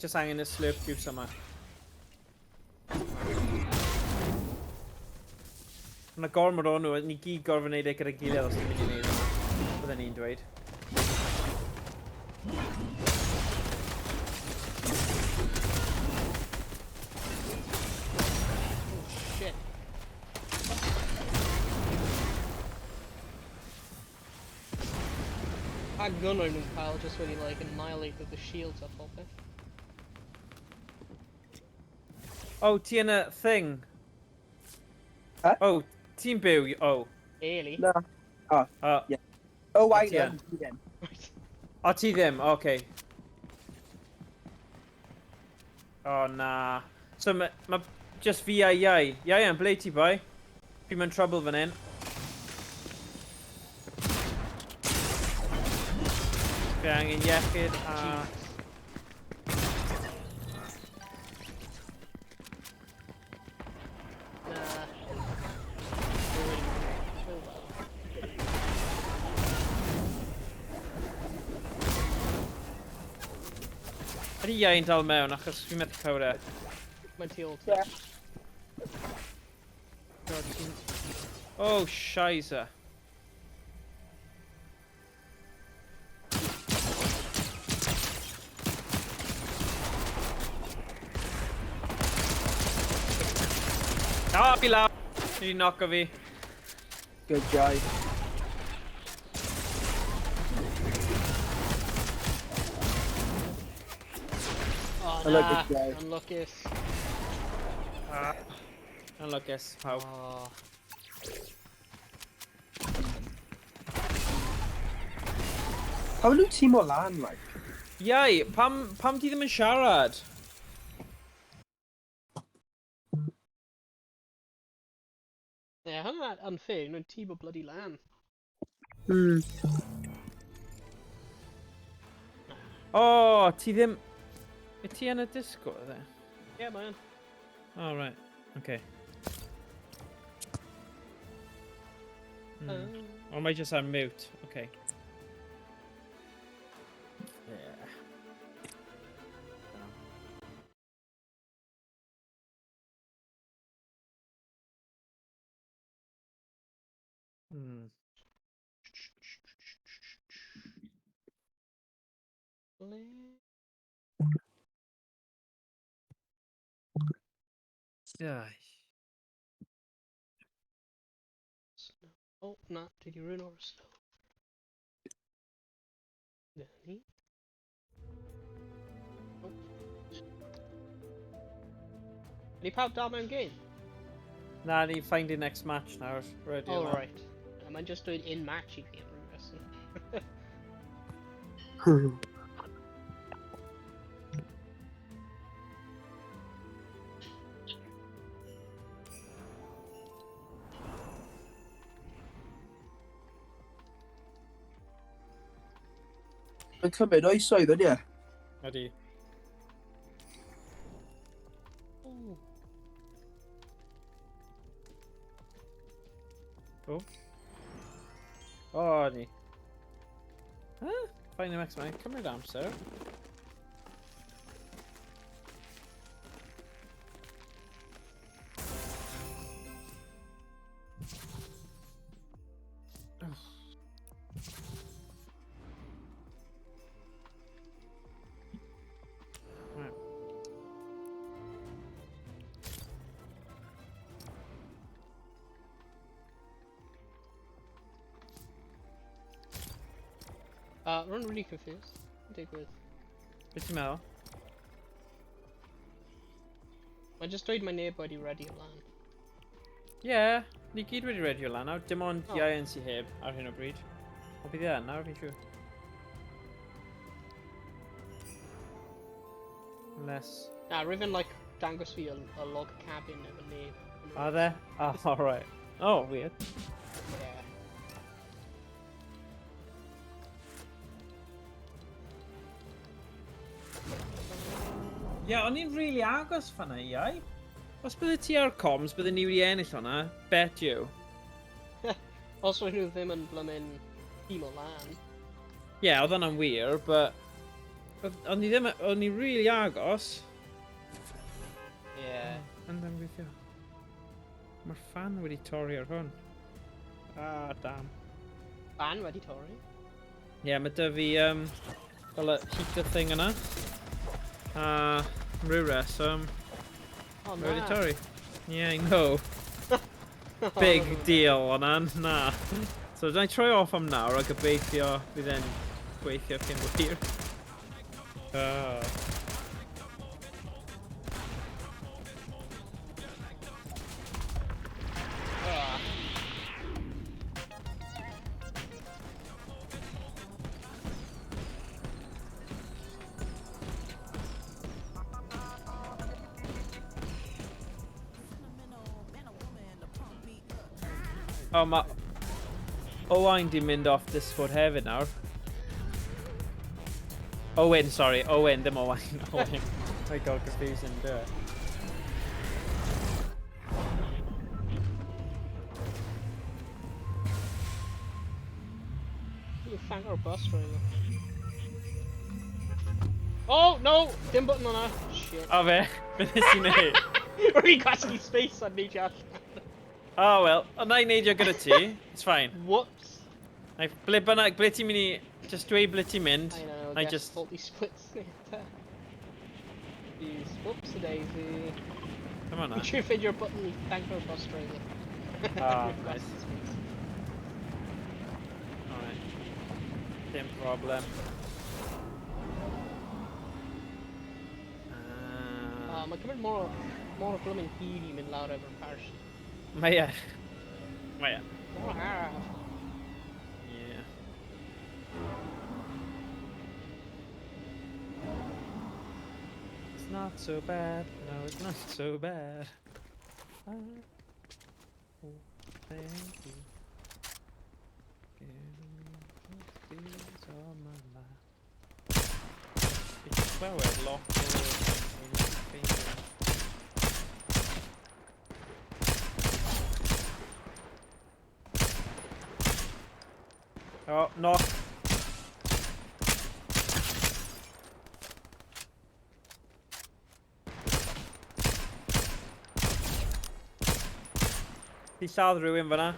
Just angen y slurp juice yma. Yna gormod o nhw, ni gyd gorfod wneud e gyda gilydd os ni'n mynd i wneud e. Bydden ni'n dweud. Oh shit. had gun on him, pal, just when he like annihilated the shields up off it. Oh, ti yn y thing. Huh? Oh, ti'n byw? Oh. Really? No. Oh, Uh, yeah. Oh, I yeah. know. Yeah. O, ti ddim? Okay. Oh, na. So, ma just fi a Iau. Iau, ble ti, boi? Fi mewn trouble fan hyn. Fi angen iechyd a... Nah. Ydy Iau'n dal mewn achos fi methu cawr e. Mae'n tu ôl. Yeah. Oh, scheisse. Ah, fi lawr. Ni wedi knock o fi. Good job. Oh, I like nah. this guy. Unlucky. Unlwcus, pawb. Oh. How nhw tîm o lan, like? Iau, pam ti ddim yn siarad? Yeah, hwnna'n unfair. Nhw'n tîm o bloody lan. Hmm. Oh, ti ddim... Ydy ti yn y disco, dde? Yeah, man. Oh, right. Okay. Or am I just on mute? Okay. Yeah. Hmm. Yeah. Oh, nah. Did you ruin our snow? Danny? Oh. Any pawb dal mewn game? Na, ni find the next match now. Ready. Oh, right. Mae'n just doing in-match i fi, Emrys. Mae'n cymryd oesoedd, yn ie? Ydy. Oh. Oh. Oh, ni. Huh? Find the next one. Cymryd amser. Run really confused. Digwydd. Beth ti'n meddwl? Mae'n just dweud mae neb wedi ready o lan. Yeah, ni gyd wedi redio lan nawr. Dim ond Oh. Iau yn si heb ar hyn o bryd. O bydd e nawr, fi'n siŵr. Unless... Na, Riven like dangos fi a log cabin efo neb. Are there? Oh, alright. Oh, weird. Yeah. Yeah, o'n i'n really agos fanna, Iau. Os bydde ti ar coms, bydde ni wedi ennill hwnna. Bet you. Os oedd nhw ddim yn blymyn tîm o lan. Yeah, oedd hwnna'n wir, but... O'n i ddim... O'n i really agos. Yeah. Yn ddim gweithio. Mae'r fan wedi torri ar hwn. Ah, damn. Ban wedi torri. Yeah, mae dy fi, fel y heater thing yna. A... rhyw reswm. Oh, Mae wedi na. torri. Yeah, I know. Big deal hwnna, na. So, dwi'n troi off am nawr a gobeithio bydd e'n gweithio cyn wir. O, mae Owain di mynd off Discord hefyd nawr. Owain, sorry. Owain, ddim Owain. Owain. I got confusing, do it. You thank our bus driver. Oh, no! Dim button on that. Shit. O fe, beth nes i neud? Rwy'n gwasgu space on neidio allan. Oh well, na I neidio gyda ti. It's fine. Whoops. Ble ti'n mynd i... Just dweud ble ti'n mynd. I know, I guess just... faulty splits. Jeez, whoops a daisy. Come on now. You should find your button, you thank our bus driver. Ah, nice. Alright. Dim problem. Mae'n cymryd mor o glwmyn hyd i mynd lawr efo'r parish. Mae e. Mae e. Mor haraf. Yeah. It's not so bad. No, it's not so bad. Oh, thank you. Giving me these all my life. It's well, we're locked. Oh, knock. Di lladd rhywun fyna.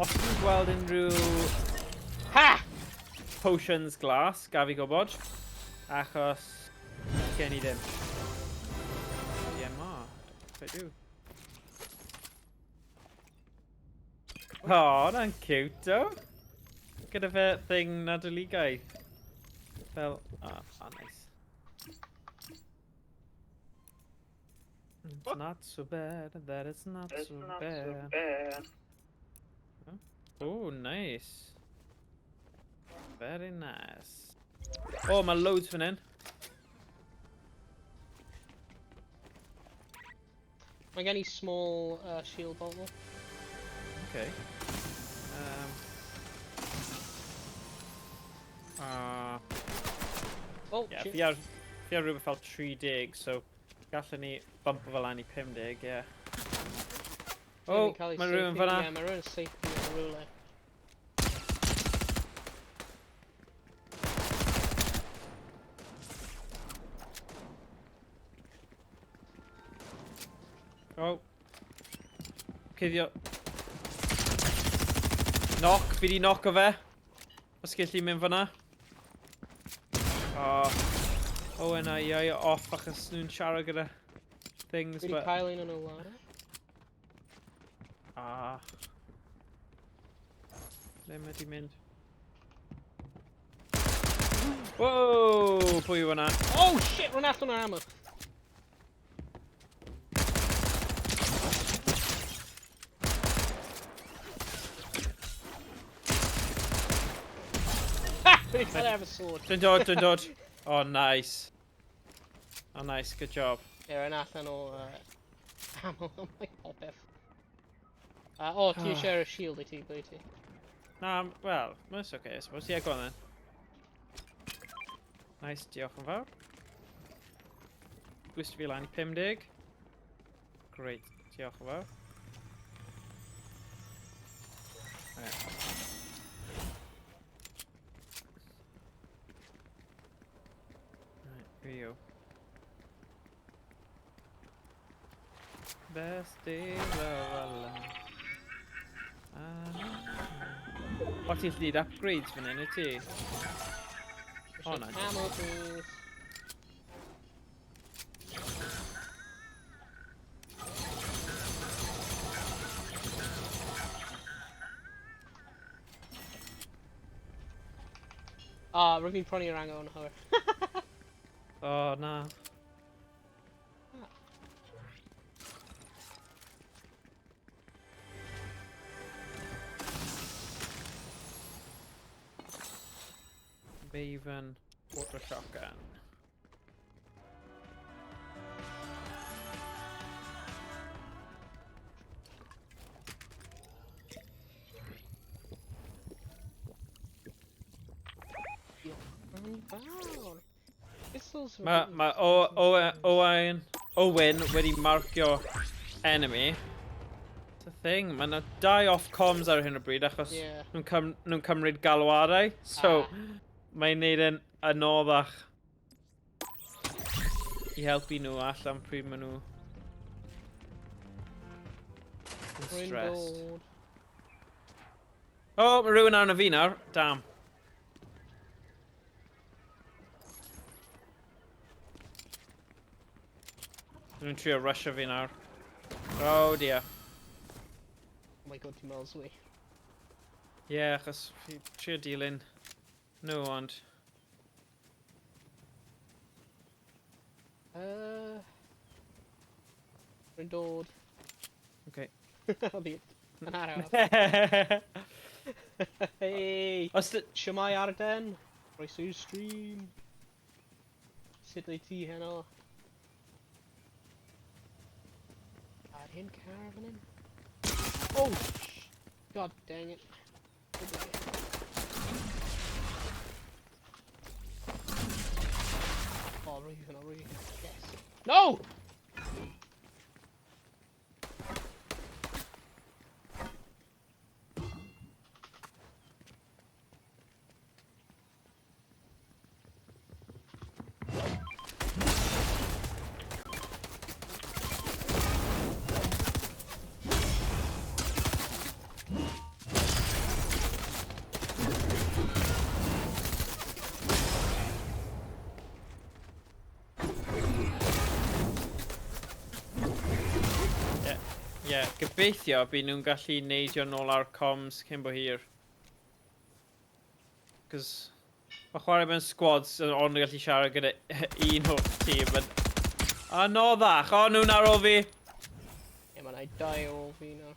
Os ti'n gweld unrhyw Ha! potions glas, gaf i gwybod, achos gen i ddim. Heddiw. O, na'n cute o. Gyda fe thing nadoligaidd. Fel, nice. It's not so bad, that it's not so bad. Oh, nice. Very nice. Oh, mae loads fan hyn. Mae gen I small shield bottle. Okay. Oh, Yeah, shit. fi ar rhywbeth fel 30, so gallwn ni bump o fel ani 50, yeah. Oh, mae rhywun fyna. Yeah, mae rhywun yn safe yn rhywle. Oh. Cuddio. Knock, fi di knock o fe. Os gellu mynd fyna. Oh, yna i off achos nhw'n siarad gyda things, Fi di but... cael un yn y lan. Le mae di mynd? Whoa! Pwy yw hwnna? Oh shit, run after my ammo. Ha! Fi di cael efo sword. Dwi'n dod. Oh, nice. Oh, nice, good job. Yeah, run allan o ammo am my popeth. Ti'n share a shield I ti, ble ti? Nah, well, that's okay, I suppose. Yeah, go on then. Nice, diolch yn fawr. Gwist fi lan I 50. Great, diolch yn fawr. Right. Right, here you go. Best days of our life. O, ti'n lyd upgrades fan hyn, wyt ti? O, na. Ammo, please. Rwy'n fi'n prynu rango yn hwyr. O, na. Maven water shotgun. Mae Owain wedi marcio enemy. It's a thing, mae yna 2 off-coms ar hyn o bryd achos nhw'n cymryd galwadau. So, mae'n neud yn anoddach i helpu nhw allan pryd maen nhw yn stressed. O, mae rhywun arno fi nawr. Damn. Dwi'n trio rusho fi nawr. Oh dear. Oh my god, ti'n miles away. Yeah, achos fi trio dilyn nhw ond... Rwy'n dod. Okay. I'll be an arrow. Hey! Siamai Arden! Croeso i'r stream! Sut wyt ti heno? Ar hyn car fan hyn? Oh! God dang it. Oh, really. Yes. No! Yeah, gobeithio bydd nhw'n gallu neidio nôl ar comms cyn bo hir. Cos mae chwarae mewn squads ond yn gallu siarad gyda un o'r tîm yn anoddach. O, nhw'n ar ôl fi. Yeah, man, I die all fi now.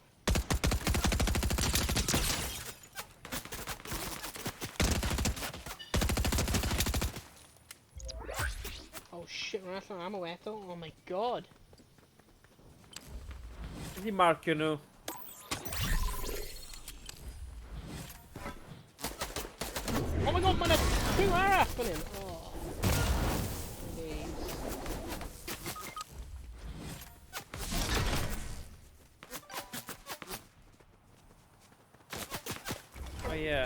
Oh shit, rwy'n allan ammo eto. Oh my god. Ydy marcio nhw. Oh my god, mae'n criw arall fan hyn. Oh. Please. O ie.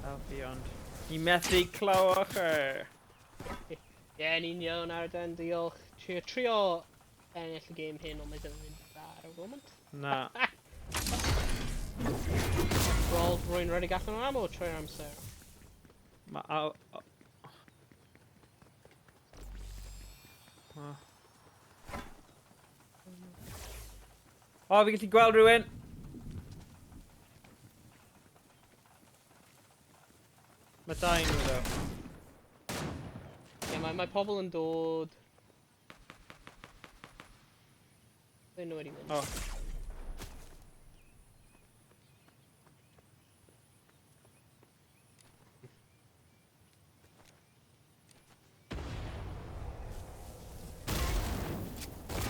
Helpu ond. Ni methu clywach e. Ie, ni'n iawn Arden, diolch. Trio ennill y game hyn, ond mae ddim yn mynd dda ar y moment. Na. Wel, rwy'n redig allan o ammo trwy'r amser. O, fi gallu gweld rhywun. Mae 2 nhw ddo. Ie, mae pobl yn dod. Dwi'n nhw wedi mynd. O.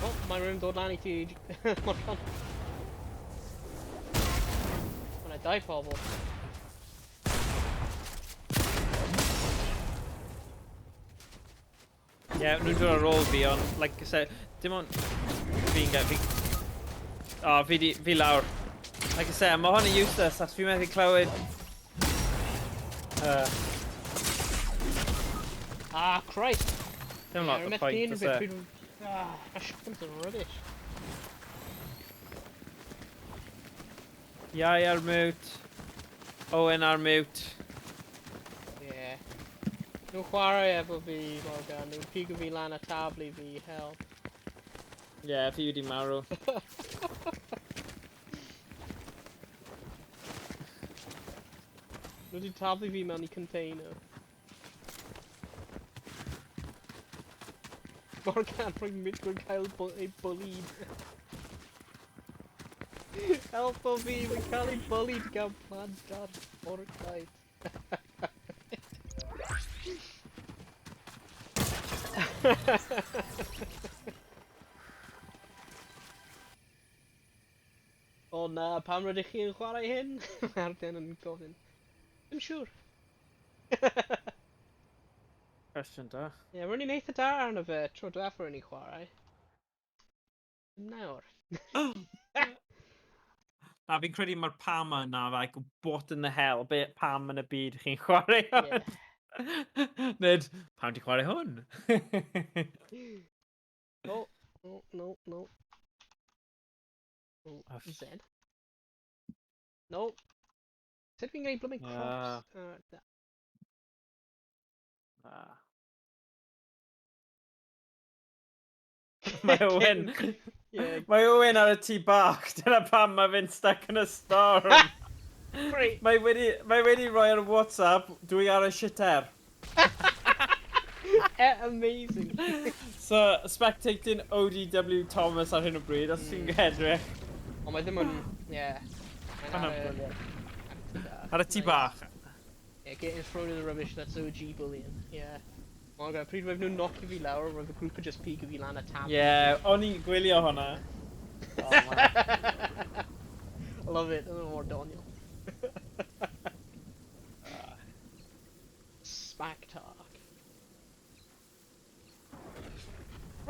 O, mae rhywun dod lan I ti. Mae 2 pobl. Ie, nhw'n dod ar ôl fi, ond, like I said, dim ond fi'n gael, O, fi lawr. Like I said, mae hwn yn useless, as fi methu clywed... Ah, Christ! Dim lot o point, oes e? Ah, my shotguns are rubbish. Iau ar mute. Owen ar mute. Yeah. No chwarae efo fi, Morgan. Nhw'n pigo fi lan a tablu fi, hell. Yeah, fi wedi marw. Nhw wedi tablu fi mewn I container. Morgan, rwy'n mynd rwy'n cael ei bullied. Helpo fi, rwy'n cael ei bullied gan plant ar Fortnite. O na, pam rydych chi'n chwarae hyn? Mae'r den yn gofyn. Dim siŵr. Cwestiwn da. Ie, rwy'n i'n eitha da arno fe tro diwethaf rwy'n I chwarae. Dim nawr. Na, fi'n credu mae'r pam yna, like, what in the hell, be pam yn y byd chi'n chwarae hwn? Yeah. Nid, pam ti'n chwarae hwn? No, no, no, no. Oh, Uff. Z. No. Sut fi'n gwneud blooming crops? Da. Mae Owen... Yeah. Mae Owen ar y tŷ bach, dyna pam mae fe'n stuck yn y storm. Great. Mae wedi rhoi ar WhatsApp, dwi ar y shitter. Amazing. So, spectating ODW Thomas ar hyn o bryd, os ti'n edrych. Ond mae ddim yn... Yeah. Hwnna'n brilliant. Ar y tŷ bach. Yeah, getting thrown in the rubbish, that's OG bullying. Yeah. Ond pryd roedd nhw'n nocio fi lawr, roedd y grŵp yn just pigo fi lan a tab. Yeah, o'n i'n gwylio hwnna. Oh, man. I love it, yn mor doniol. Smack talk.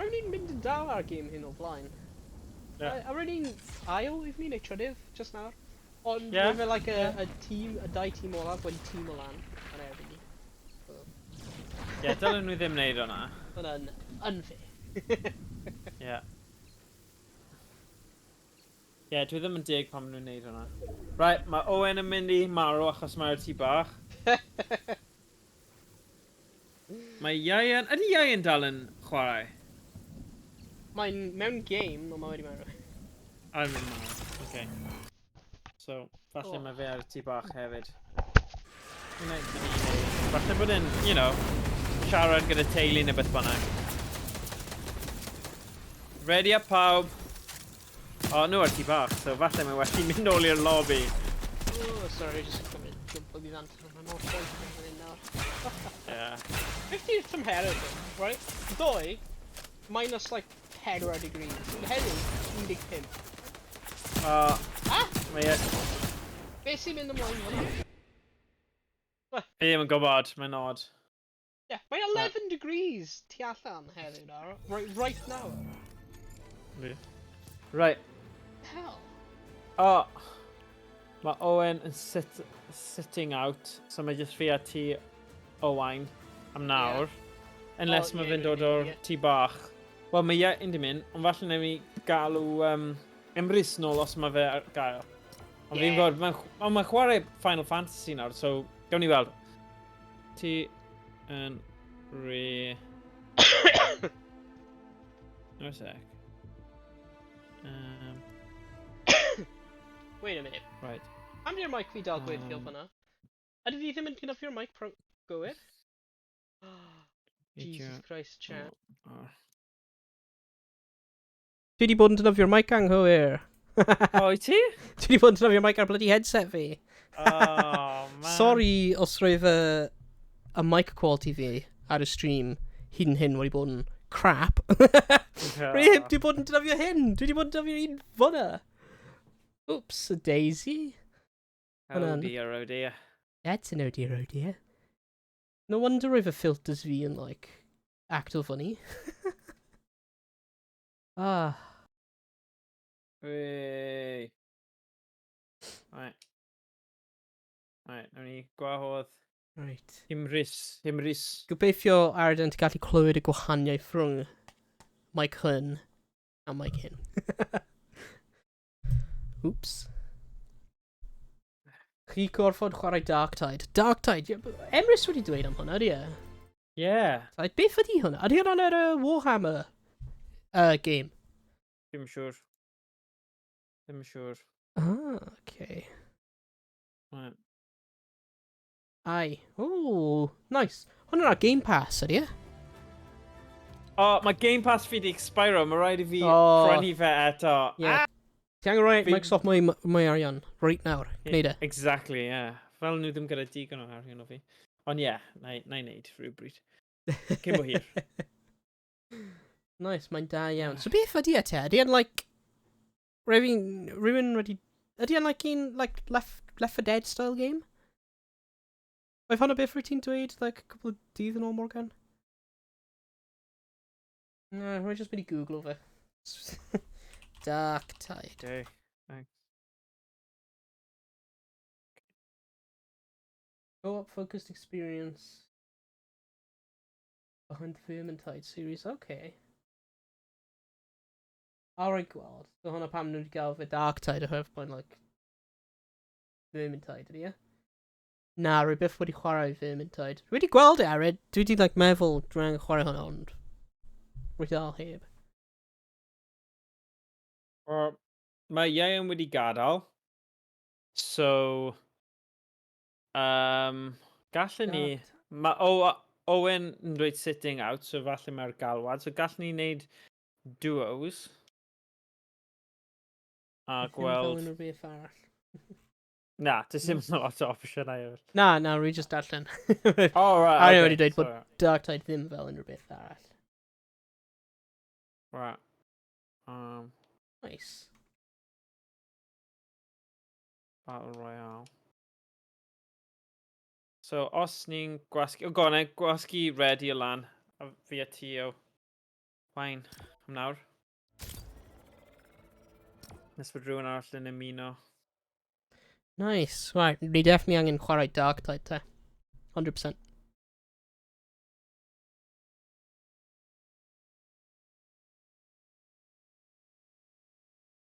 Roedd ni'n mynd yn dal ar gêm hyn o blaen. Yeah. A roedd ni'n ail if ni'n ei trydydd, just nawr. Ond Yeah. roedd like a team, a dau team olaf wedi team o lan yn erbyn ni. Yeah, dylen nhw ddim wneud hwnna. Hwna'n unfair. Yeah. Yeah, dwi ddim yn deg pam nhw'n wneud hwnna. Right, mae Owen yn mynd I marw achos mae'r tŷ bach. Mae Iau ydy Iau yn dal yn chwarae? Mae'n mewn game, ond mae wedi marw. A'n mynd marw, okay. So, falle mae fe ar y tŷ bach hefyd. Falle bod yn, you know, siarad gyda teulu neu beth bynnag. Ready up pawb. O, nhw ar tŷ bach, so falle mae well I mynd nôl i'r lobby. Oh, sorry, just cymryd jump o ddant. Mae'n mor ffoeth yn hyn nawr. Yeah. 50 tymheredd, right? Doi, minus like 4 degrees. Heddiw, 15. Ah! Mae e... Be sy'n mynd ymlaen hwnna? Fi ddim yn gwybod, mae'n odd. Yeah, mae 11 degrees tu allan heddiw nawr. Right now. Right. Hell. O, mae Owen yn sitting out, so mae jyst fi a ti Owain am nawr. Unless mae fe'n dod o'r tŷ bach. Wel, mae ie yn dim mynd, ond falle newn ni galw Emrys nôl os mae fe ar gael. Ond fi'n gwybod, mae'n chwarae Final Fantasy nawr, so gawn ni weld. Ti yn No sec. Wait a minute. Right. Am di'r mic fi dal gweithio fyna? Ydy fi ddim yn cynnwys mic gywir? Jesus Christ, chat. Dwi wedi bod yn defnyddio'r mic anghywir. O, I ti? Dwi wedi bod yn defnyddio'r mic ar bloody headset fi. Oh, man. Sorry os roedd y mic quality fi ar y stream hyn wedi bod yn crap. Dwi wedi bod yn defnyddio hyn. Dwi wedi bod yn defnyddio un fyna. Oops, a daisy. Oh dear, oh dear. That's an oh dear, oh dear. No wonder roedd y filters fi yn, like, actol funny. Ah. Whey. Right. Right, nawn ni gwahodd Right. Emrys. Gobeithio Arden ti'n gallu clywed y gwahaniaeth rhwng mic hyn a mic hyn. Oops. Chi gorfod chwarae Dark Tide. Dark Tide, Emrys wedi dweud am hwnna, ydy e? Yeah. Beth ydy hwnna? Ydy hwnna'n yr Warhammer game? Dim yn siŵr. Dim yn siŵr. Ah, okay. Right. Ai. Ooh, nice. Hwnna'n ar Game Pass, ydy e? O, mae Game Pass fi di expiro, mae rhaid i fi Oh. prynu fe eto. Yeah. Ti angen rhoi Fi- Microsoft mwy arian, right nawr. Neud e. Exactly, yeah. Fel nhw ddim gyda digon o arian o fi. Ond ie, na i neud rhywbryd. Cyn bo hir. Nice, mae'n da iawn. So beth ydy e te? Ydy e'n like... Rhywun wedi... Ydy e'n like un like Left 4 Dead style game? Oedd hwnna beth rwy'n ti'n dweud like a couple of dydd yn ôl Morgan? No, rwy'n just mynd i Google fe. Dark Tide. Okay, thanks. Co-op focused experience behind the Vermintide series. Okay. Alright, gweld. So hwnna pam nhw wedi gael fe Dark Tide oherwydd bod like Vermintide, ydy e? Na, rwy byth wedi chwarae Vermintide. Rwy wedi gweld e ared. Dwi wedi like meddwl dwi'n chwarae hwnna ond rwy dal heb. Mae Ieuan wedi gadael. So... gallwn ni... Mae Owain yn dweud sitting out, so falle mae'r galwad. So gallwn ni wneud duos. A gweld... Ddim fel unrhyw beth arall. Na, does dim lot o opsiynau. Na, rwy just darllen. Oh, right. Arian okay, wedi dweud bod sorry. Dark Tide ddim fel unrhyw beth arall. Right. Nice. Battle Royale. So, os ni'n gwasgu... O, go on, gwasgu ready o lan. A fi a ti o... Wain. Am nawr. Nes bod rhywun arall yn ymuno. Nice. Right, ni definitely angen chwarae Dark Tide te. 100%.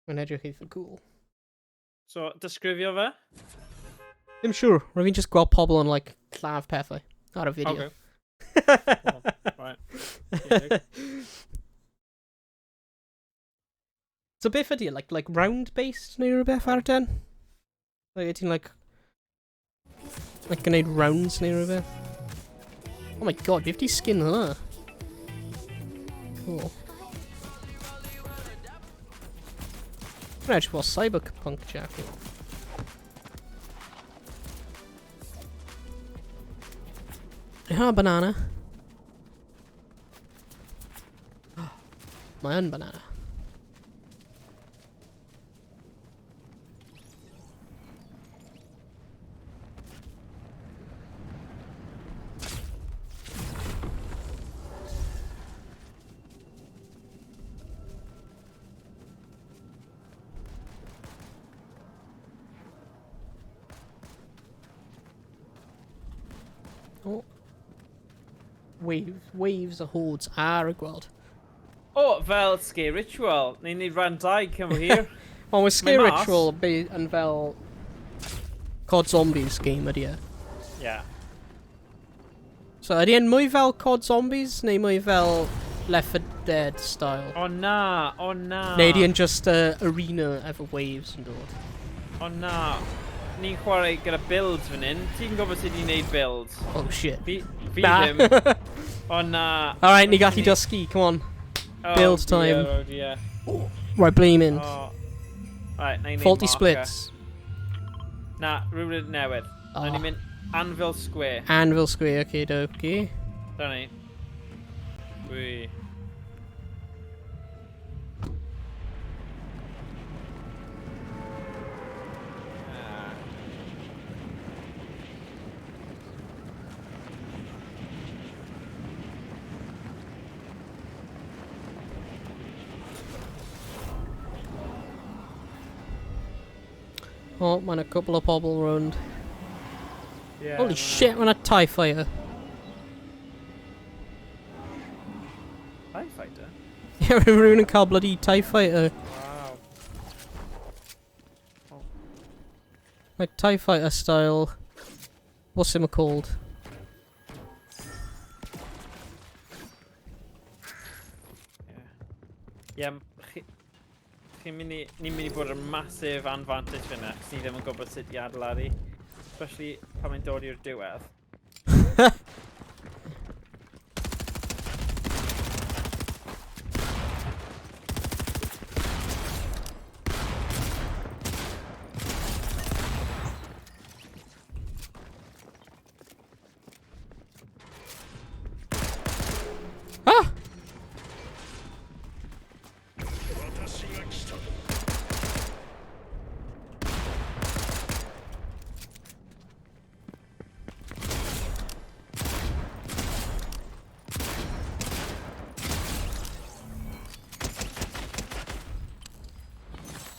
Mae'n edrych eitha cool. So, disgrifio fe? Ddim siŵr, rwy'n fi'n just gweld pobl yn like lladd pethau ar y fideo. Okay. Right. So beth ydy, like round based neu rhywbeth ar den? Like ti'n like gwneud rounds neu rhywbeth? Oh my god, beth di skin hwnna? Cool. Mae'n edrych fel cyberpunk jacket. Ha, banana. Mae yn banana. Oh. Waves o hordes ar y gweld. O, fel Scare Ritual. Ni'n neud rhan 2 cyn fo hir. Ond mae Scare Mae mas. Ritual yn fel COD Zombies game ydy e. Yeah. So ydy e'n mwy fel COD Zombies neu mwy fel Left 4 Dead style? O na, o na. Neu ydy e'n just arena efo waves yn dod? O na. Ni'n chwarae gyda builds fan hyn. Ti'n gwybod sut ni'n neud builds? Oh shit. Fi Na. ddim. O na. Alright, ni gallu dysgu, come on. Build time. Oh dear. Right, ble i'n mynd? Oh. Right, na i neud Faulty marker. splits. Na, rhywun newydd. Na ni'n mynd Anvil Square. Anvil Square, okay, dokie. Dyna ni. Wee. Oh, mae'n a couple of pobl round. Yeah, Holy shit, mae'n a TIE fighter. TIE Fighter? Yeah, mae rhywun yn cael bloody TIE Fighter. Wow. Like TIE Fighter style. What's it called? Ie, ni'n mynd i bod yn massive advantage fyna, chos ni ddim yn gwybod sut i adeiladu. Especially pan mae'n dod i'r diwedd. Ah!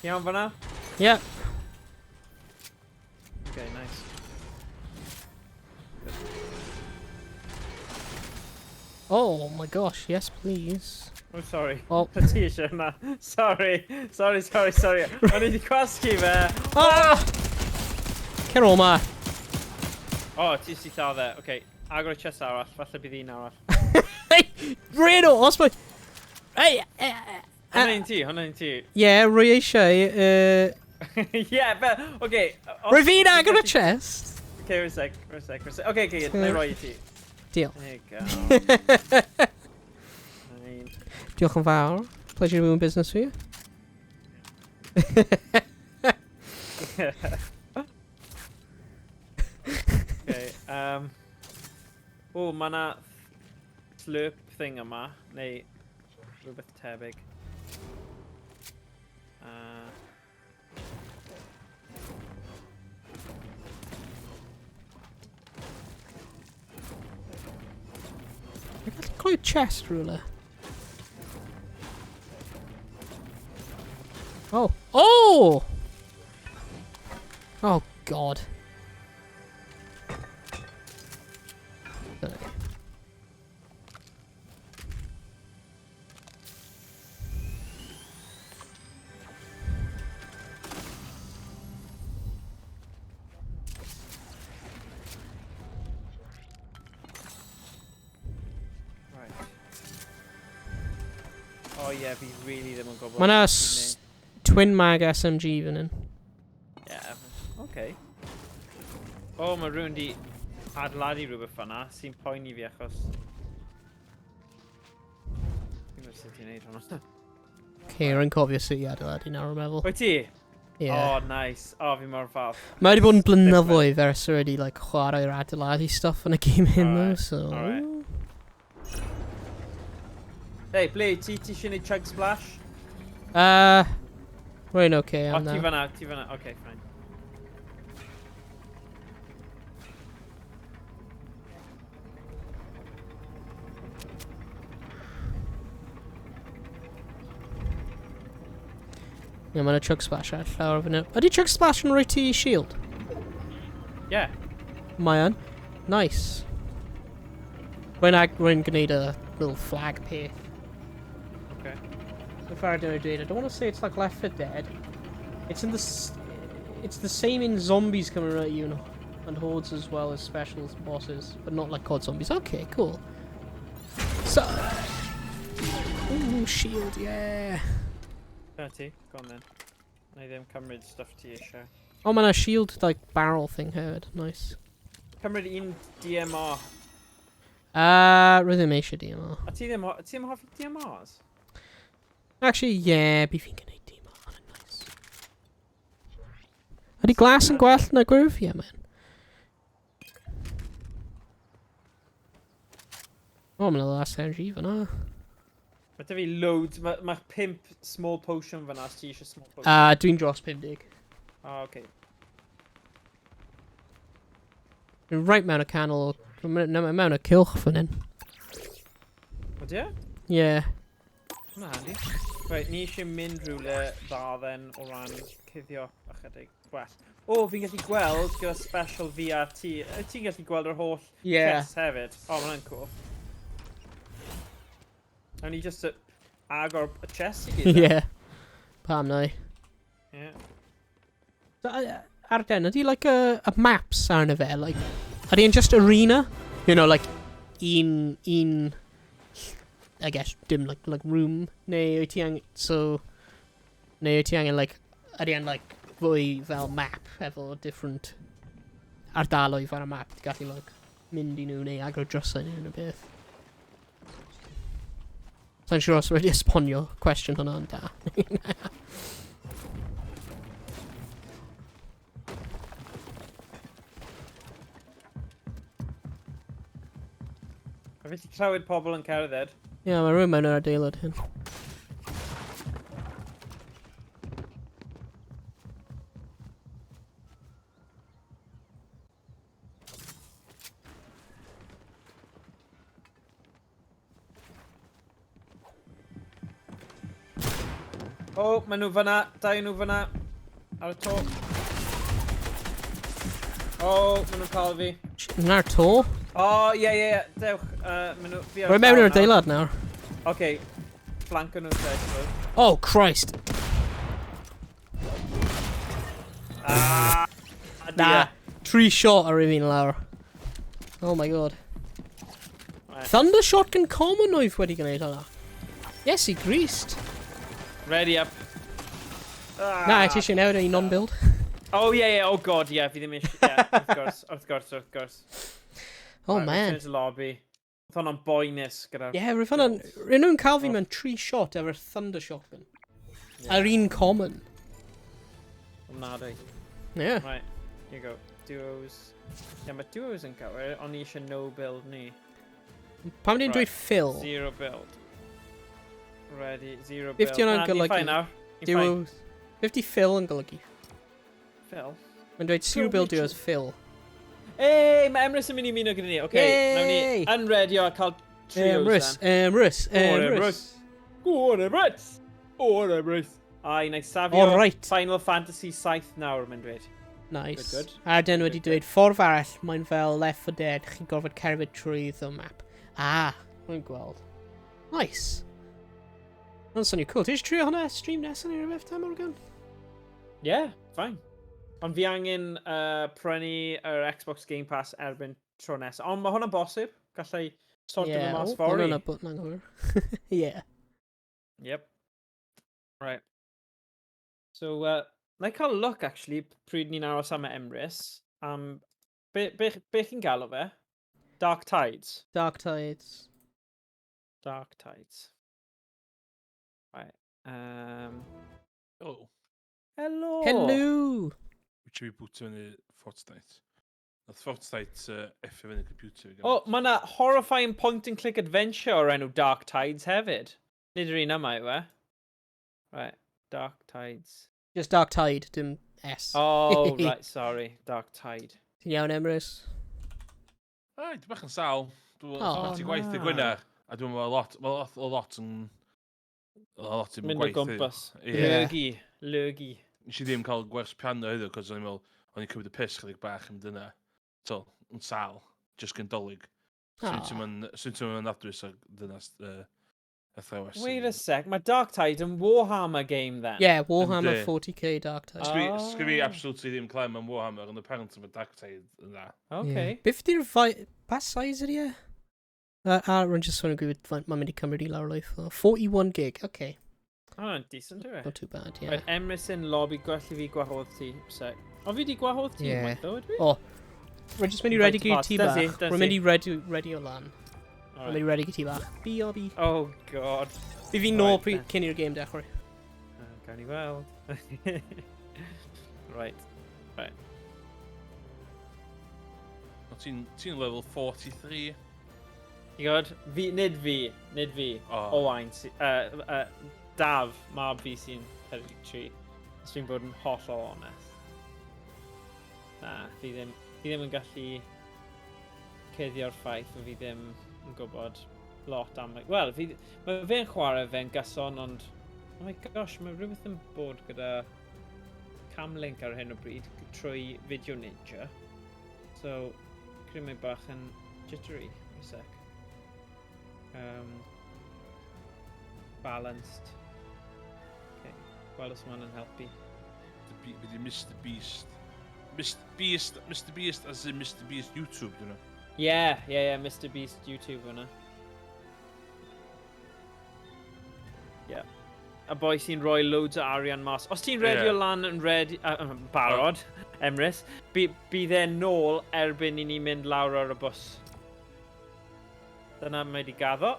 Iawn fyna? Yeah. Okay, nice. Oh my gosh, yes please. Oh, sorry. Oh. Ti eisiau hwnna. Sorry. Sorry. O'n i wedi gwasgu fe. Ah! Cer o ma. O, ti si llaw dde. Okay, agor y chest arall. Falle bydd un arall. Hey! Reno, os mae... Hey! Hwna un ti. Yeah, rwy eisiau... Yeah, but, okay. Rwy fi'n agor y chest. Okay, one sec. Okay, na i roi i ti. Deal. There you go. Fine. Diolch yn fawr. Pleasure doing business for you. Okay, o, ma' na slurp thing yma, neu rhywbeth tebyg. Dwi'n gallu clywed chest rhywle. Oh. Oh! Oh, God. Right. Oh yeah, fi really ddim yn gwybod. Mae na sut i twin mag SMG fan hyn. neud. Yeah, okay. O, mae rhywun di adeiladu rhywbeth fanna, sy'n poeni fi achos... Dwi'n gwybod sut i'n neud hwnna. Okay, rwy'n cofio sut i adeiladu nawr o meddwl. Wyt ti? Yeah. Oh, nice. Oh, fi mor falch. Mae wedi bod yn blynyddoedd ers wedi like, chwarae'r adeiladu stuff yn y game hyn though, Alright, so... alright. Hey, ble, ti eisiau neud chug splash? Rwy'n okay O, am ti now. fanna. Okay, fine. Ie, mae'n chug splash ar llawer o fyny. Ydy chug splash yn rhoi ti shield? Yeah. Mae yn. Nice. Rwy'n gwneud a little flag peth. Okay. So far doing it, I don't want to say it's like Left 4 Dead. It's in the it's the same in zombies coming at you, and hordes as well as special bosses, but not like COD zombies. Okay, cool. So, ooh, shield, yeah. Dyna ti, go on then. Na i ddim cymryd stuff ti eisiau. Oh man, a shield like barrel thing hefyd, nice. Cymryd un DMR. Rydym eisiau DMR. A ti ddim hoffi DMRs? Actually, yeah, bydd fi'n gwneud DMR, nice. Ydy glas yn gwell na groove? Yeah, man. Oh, mae'n last energy fan'na. Mae dy fi loads, mae 5 small potion fan'na os ti eisiau small potion. Dwi'n dros 50. Oh, okay. Dwi'n right mewn y canol, mewn y cilch fan hyn. O di e? Yeah. Hwna handy. Right, ni eisiau mynd rhywle dda then o ran cuddio ychydig gwell. O, fi'n gallu gweld gyda special VRT. Ti'n gallu gweld yr holl Yeah. chests hefyd. O, mae'n cool. Awn ni just agor y chest i gyd. Yeah. Pam na. Yeah. So, ar den, ydy like a maps arno fe? Like, ydy yn just arena? You know, like, un I guess, dim like room, neu wyt ti angen, so, neu wyt ti angen, like, ydy yn, like, fwy fel map, efo different ardaloedd ar y map, ti gallu, like, mynd i nhw neu agor drosau nhw yn y beth. Sa'n siŵr os wedi esbonio cwestiwn hwnna yn da. A fi ti clywed pobl yn cerdded. Ie, mae rhywun mewn yr adeilad hyn. O, maen nhw fyna, dau nhw fyna. Ar y to. O, maen nhw'n cael fi. Na'r to? O, ie, dewch. Maen nhw... Rwy'n mewn yr adeilad nawr. Okay, flanco nhw'n lle, suppose. Oh, Christ! Nah, 3 shot ar un lawr. Oh my god. Right. Thunder shot gan common oedd wedi gwneud hwnna. Yes, he greased. Ready up. Na, ti eisiau newid i non-build. Oh, yeah, oh god, yeah, fi ddim eisiau... Yeah, of course. Oh, Right, man. Let's finish the lobby. Oedd hwnna'n boenus gyda... Yeah, rwy'n nhw'n cael fi mewn 3 shot efo'r thunder shotgun. Ar un common. Nadi. Yeah. Right, here you go. Duos. Yeah, mae duos yn cywir, ond ni eisiau no build ni. Pam ni'n dweud fill? 0 build. Ready, 0 build. 50 hwnna'n golygu. Ni'n fine nawr. Duos. 50 fill yn golygu. Phil? Mae'n dweud 0 build duos fill. Hey, mae Emrys yn mynd i muno gyda ni. Okay, nawn ni unredio a cael trios Emrys. Go on, Emrys. Ai, na i safio Alright. Final Fantasy 7 nawr, mae'n dweud. Nice. Good. A den wedi dweud ffordd arall, mae'n fel Left 4 Dead, chi'n gorfod cerfyd trwy'r map. Mae'n gweld. Nice. Mae'n swnio cool. Ti'n trio hwnna stream nesaf neu rhywbeth tam o'r gan? Yeah, fine. Ond fi angen prynu yr Xbox Game Pass erbyn tro nesaf. Ond mae hwnna'n bosib. Gallai sortio fo mas fori. Hwnna'n bwtn anghywir. Yeah. Yep. Right. So, na i cael look, actually, pryd ni'n aros am y Emrys. Be chi'n galw fe? Dark Tides. Dark Tides. Dark Tides. Right. Hello. Hello. Hello. Which we put on the Fortnite. The Fortnite effe yn y computer. Oh, mae yna horrifying point-and-click adventure o'r enw Dark Tides hefyd. Nid yr un yma yw e. Right. Dark Tides. Just Dark Tide, dim S. Oh, right, sorry. Dark Tide. Ti'n iawn, Emrys? Ai, dwi'n bach yn sal. Dwi'n Oh, ti gwaith y Gwynar. A dwi'n meddwl lot yn... Lot yn Mynd o gwaith. gwmpas. Ie. Lygu. Nes i ddim cael gwers piano iddo, cos o'n i'n meddwl, o'n i'n cymryd y piss chydig bach am dyna. So, yn sal, just gyndolig. Swn ti'n mynd adwys o dyna athrawes. Wait a sec, mae Dark Tide yn Warhammer game then? Yeah, Warhammer Yndi. 40k Dark Tide. Sgri fi absolutely ddim clem am Warhammer, ond apparently mae Dark Tide yn dda. Okay. Beth ydy'r ba size ydy e? Rwy'n just sôn yn gwybod mae'n mynd i cymryd i lawr laeth. 41 gig, okay. Oh, decent, do it. Not too bad, yeah. Right, Emrys yn lobby gwell i fi gwahodd ti. Sec. O, fi di gwahodd ti Yeah. unwaith, though, ydw i? O, rwy'n just mynd i ready gyda ti bach. Does Rwy'n he? mynd i ready o lan. Rwy'n Alright. mynd i ready gyda ti bach. B.O.B. Oh, god. Fi fi nôl Alright, cyn i'r game dechrau. Gawn ni weld. Right. Ti'n level 43? You god, nid fi. Oh. Owain, Daf, mab fi sy'n 33. Os fi'n bod yn hollol honest. Na, fi ddim yn gallu cuddio'r ffaith o fi ddim yn gwybod lot am... Wel, mae fe'n chwarae fe'n gyson, ond... Oh my gosh, mae rhywbeth yn bod gyda camlink ar hyn o bryd trwy Video Ninja. So, creu mae bach yn jittery, a sec. balanced. Okay, gweld os ma'n yn helpu. Fydd Mr Beast. Mr Beast as in Mr Beast YouTube, dyn nhw. Yeah, Mr Beast YouTube hwnna. Yeah. A boi sy'n rhoi loads o arian mas. Os ti'n redio lan yn barod, Emrys, bydd e'n nôl erbyn i ni mynd lawr ar y bws. Dyna mae di gaddo.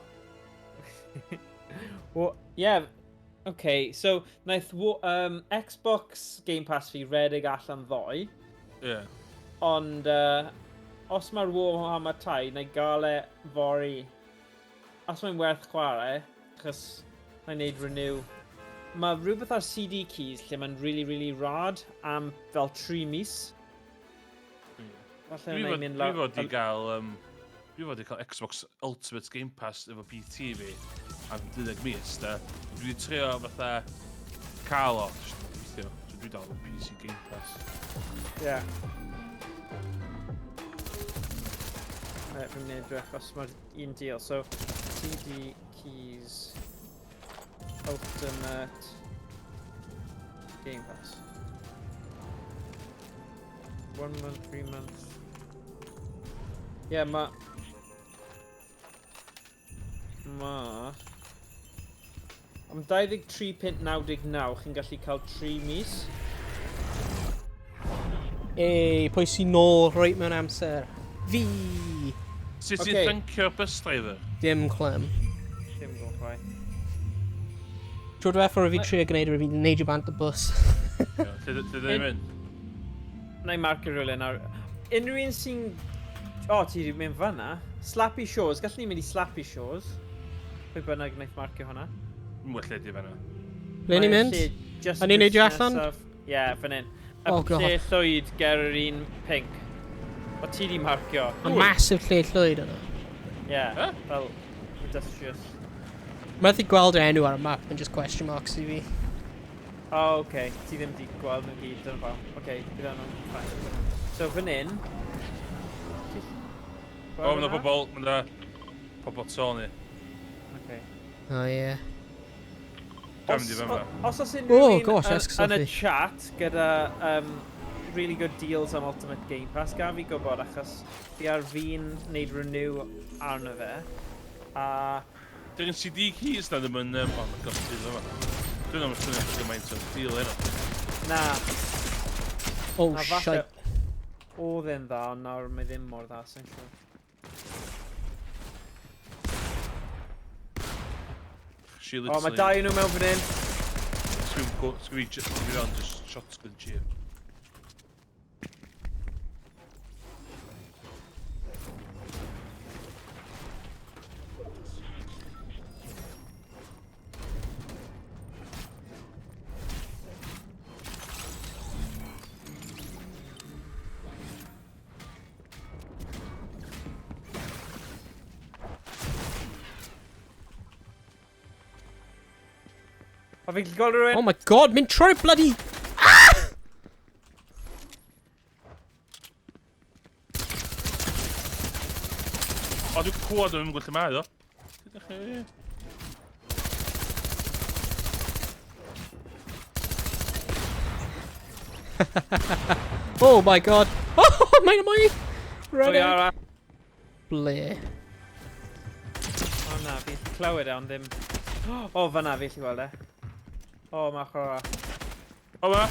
Well, yeah, okay, so naeth Xbox Game Pass fi redeg allan ddoe. Yeah. Ond os mae'r Warhammer tai, neu gael e fori. Os mae'n werth chwarae, achos mae'n neud renew. Mae rhywbeth ar CD keys lle mae'n really rad am fel 3 mis. Dwi fod i gael Xbox Ultimate Game Pass efo PT fi am 12 mis, da. Dwi wedi trio fatha cael o, so dwi dal efo PC Game Pass. Yeah. Fi'n edrych os mae'r un deal. So, CD keys, Ultimate Game Pass. 1 month, 3 months. Yeah, ma... Am 23.99 chi'n gallu cael 3 mis. Ei, pwy sy'n nôl reit mewn amser? Fi! Sut ti'n thankio'r bus driver? Dim clem. Dim go chwai. Trwy'r diwethaf o fi trio gwneud o fi wneud i bant y bus. Lle dyn mynd? Na i marcio rhywle nawr. Unrhyw un sy'n... O, ti wedi mynd fanna. Slappy Shores. Gallwn ni mynd i Slappy Shores. Pwy bynnag wnaeth marcio hwnna. Mwy lle di fanna. Le ni'n mynd? A ni'n neud i allan? Ie, fan hyn. Oh, God. Lle llwyd ger yr un pink. O ti di marcio. A massive lle llwyd yna. Ie, fel industrious. Mae'n ddi gweld yr enw ar y map, mae'n just question marks i fi. O, oce. Ti ddim di gweld nhw'n gyd, dyna faw. Oce, bydd nhw'n fine. So, fan hyn... O, mae'n pobol, pobol Tony. Oce. O, ie. Dwi'n mynd i fan Os oes unrhyw gosh, un yn y chat gyda really good deals am Ultimate Game Pass, gan fi gwybod achos fi ar fi'n neud renew arno fe. Dwi'n CD keys na ddim yn... O, mae'n gosod yma. Dwi'n am ysgrifennu gymaint o'r deal yna. Na. Oh, falle shite. oedd e'n dda, ond nawr mae ddim mor dda, sy'n siŵr. O, mae dau nhw mewn fan hyn. Sgwyd just shots gyda cheer. O, fi'n gallu gweld rhywun. Oh my god, mynd trwy'r bloody... O, dwi'n cwad o'n gweld lle mae, o. Oh my god. Oh, mae'n mwy! Pwy ara? Ble? O na, fi'n clywed e, ond ddim... O, fanna, fi allu gweld e. O, mae chwarae. O, ma?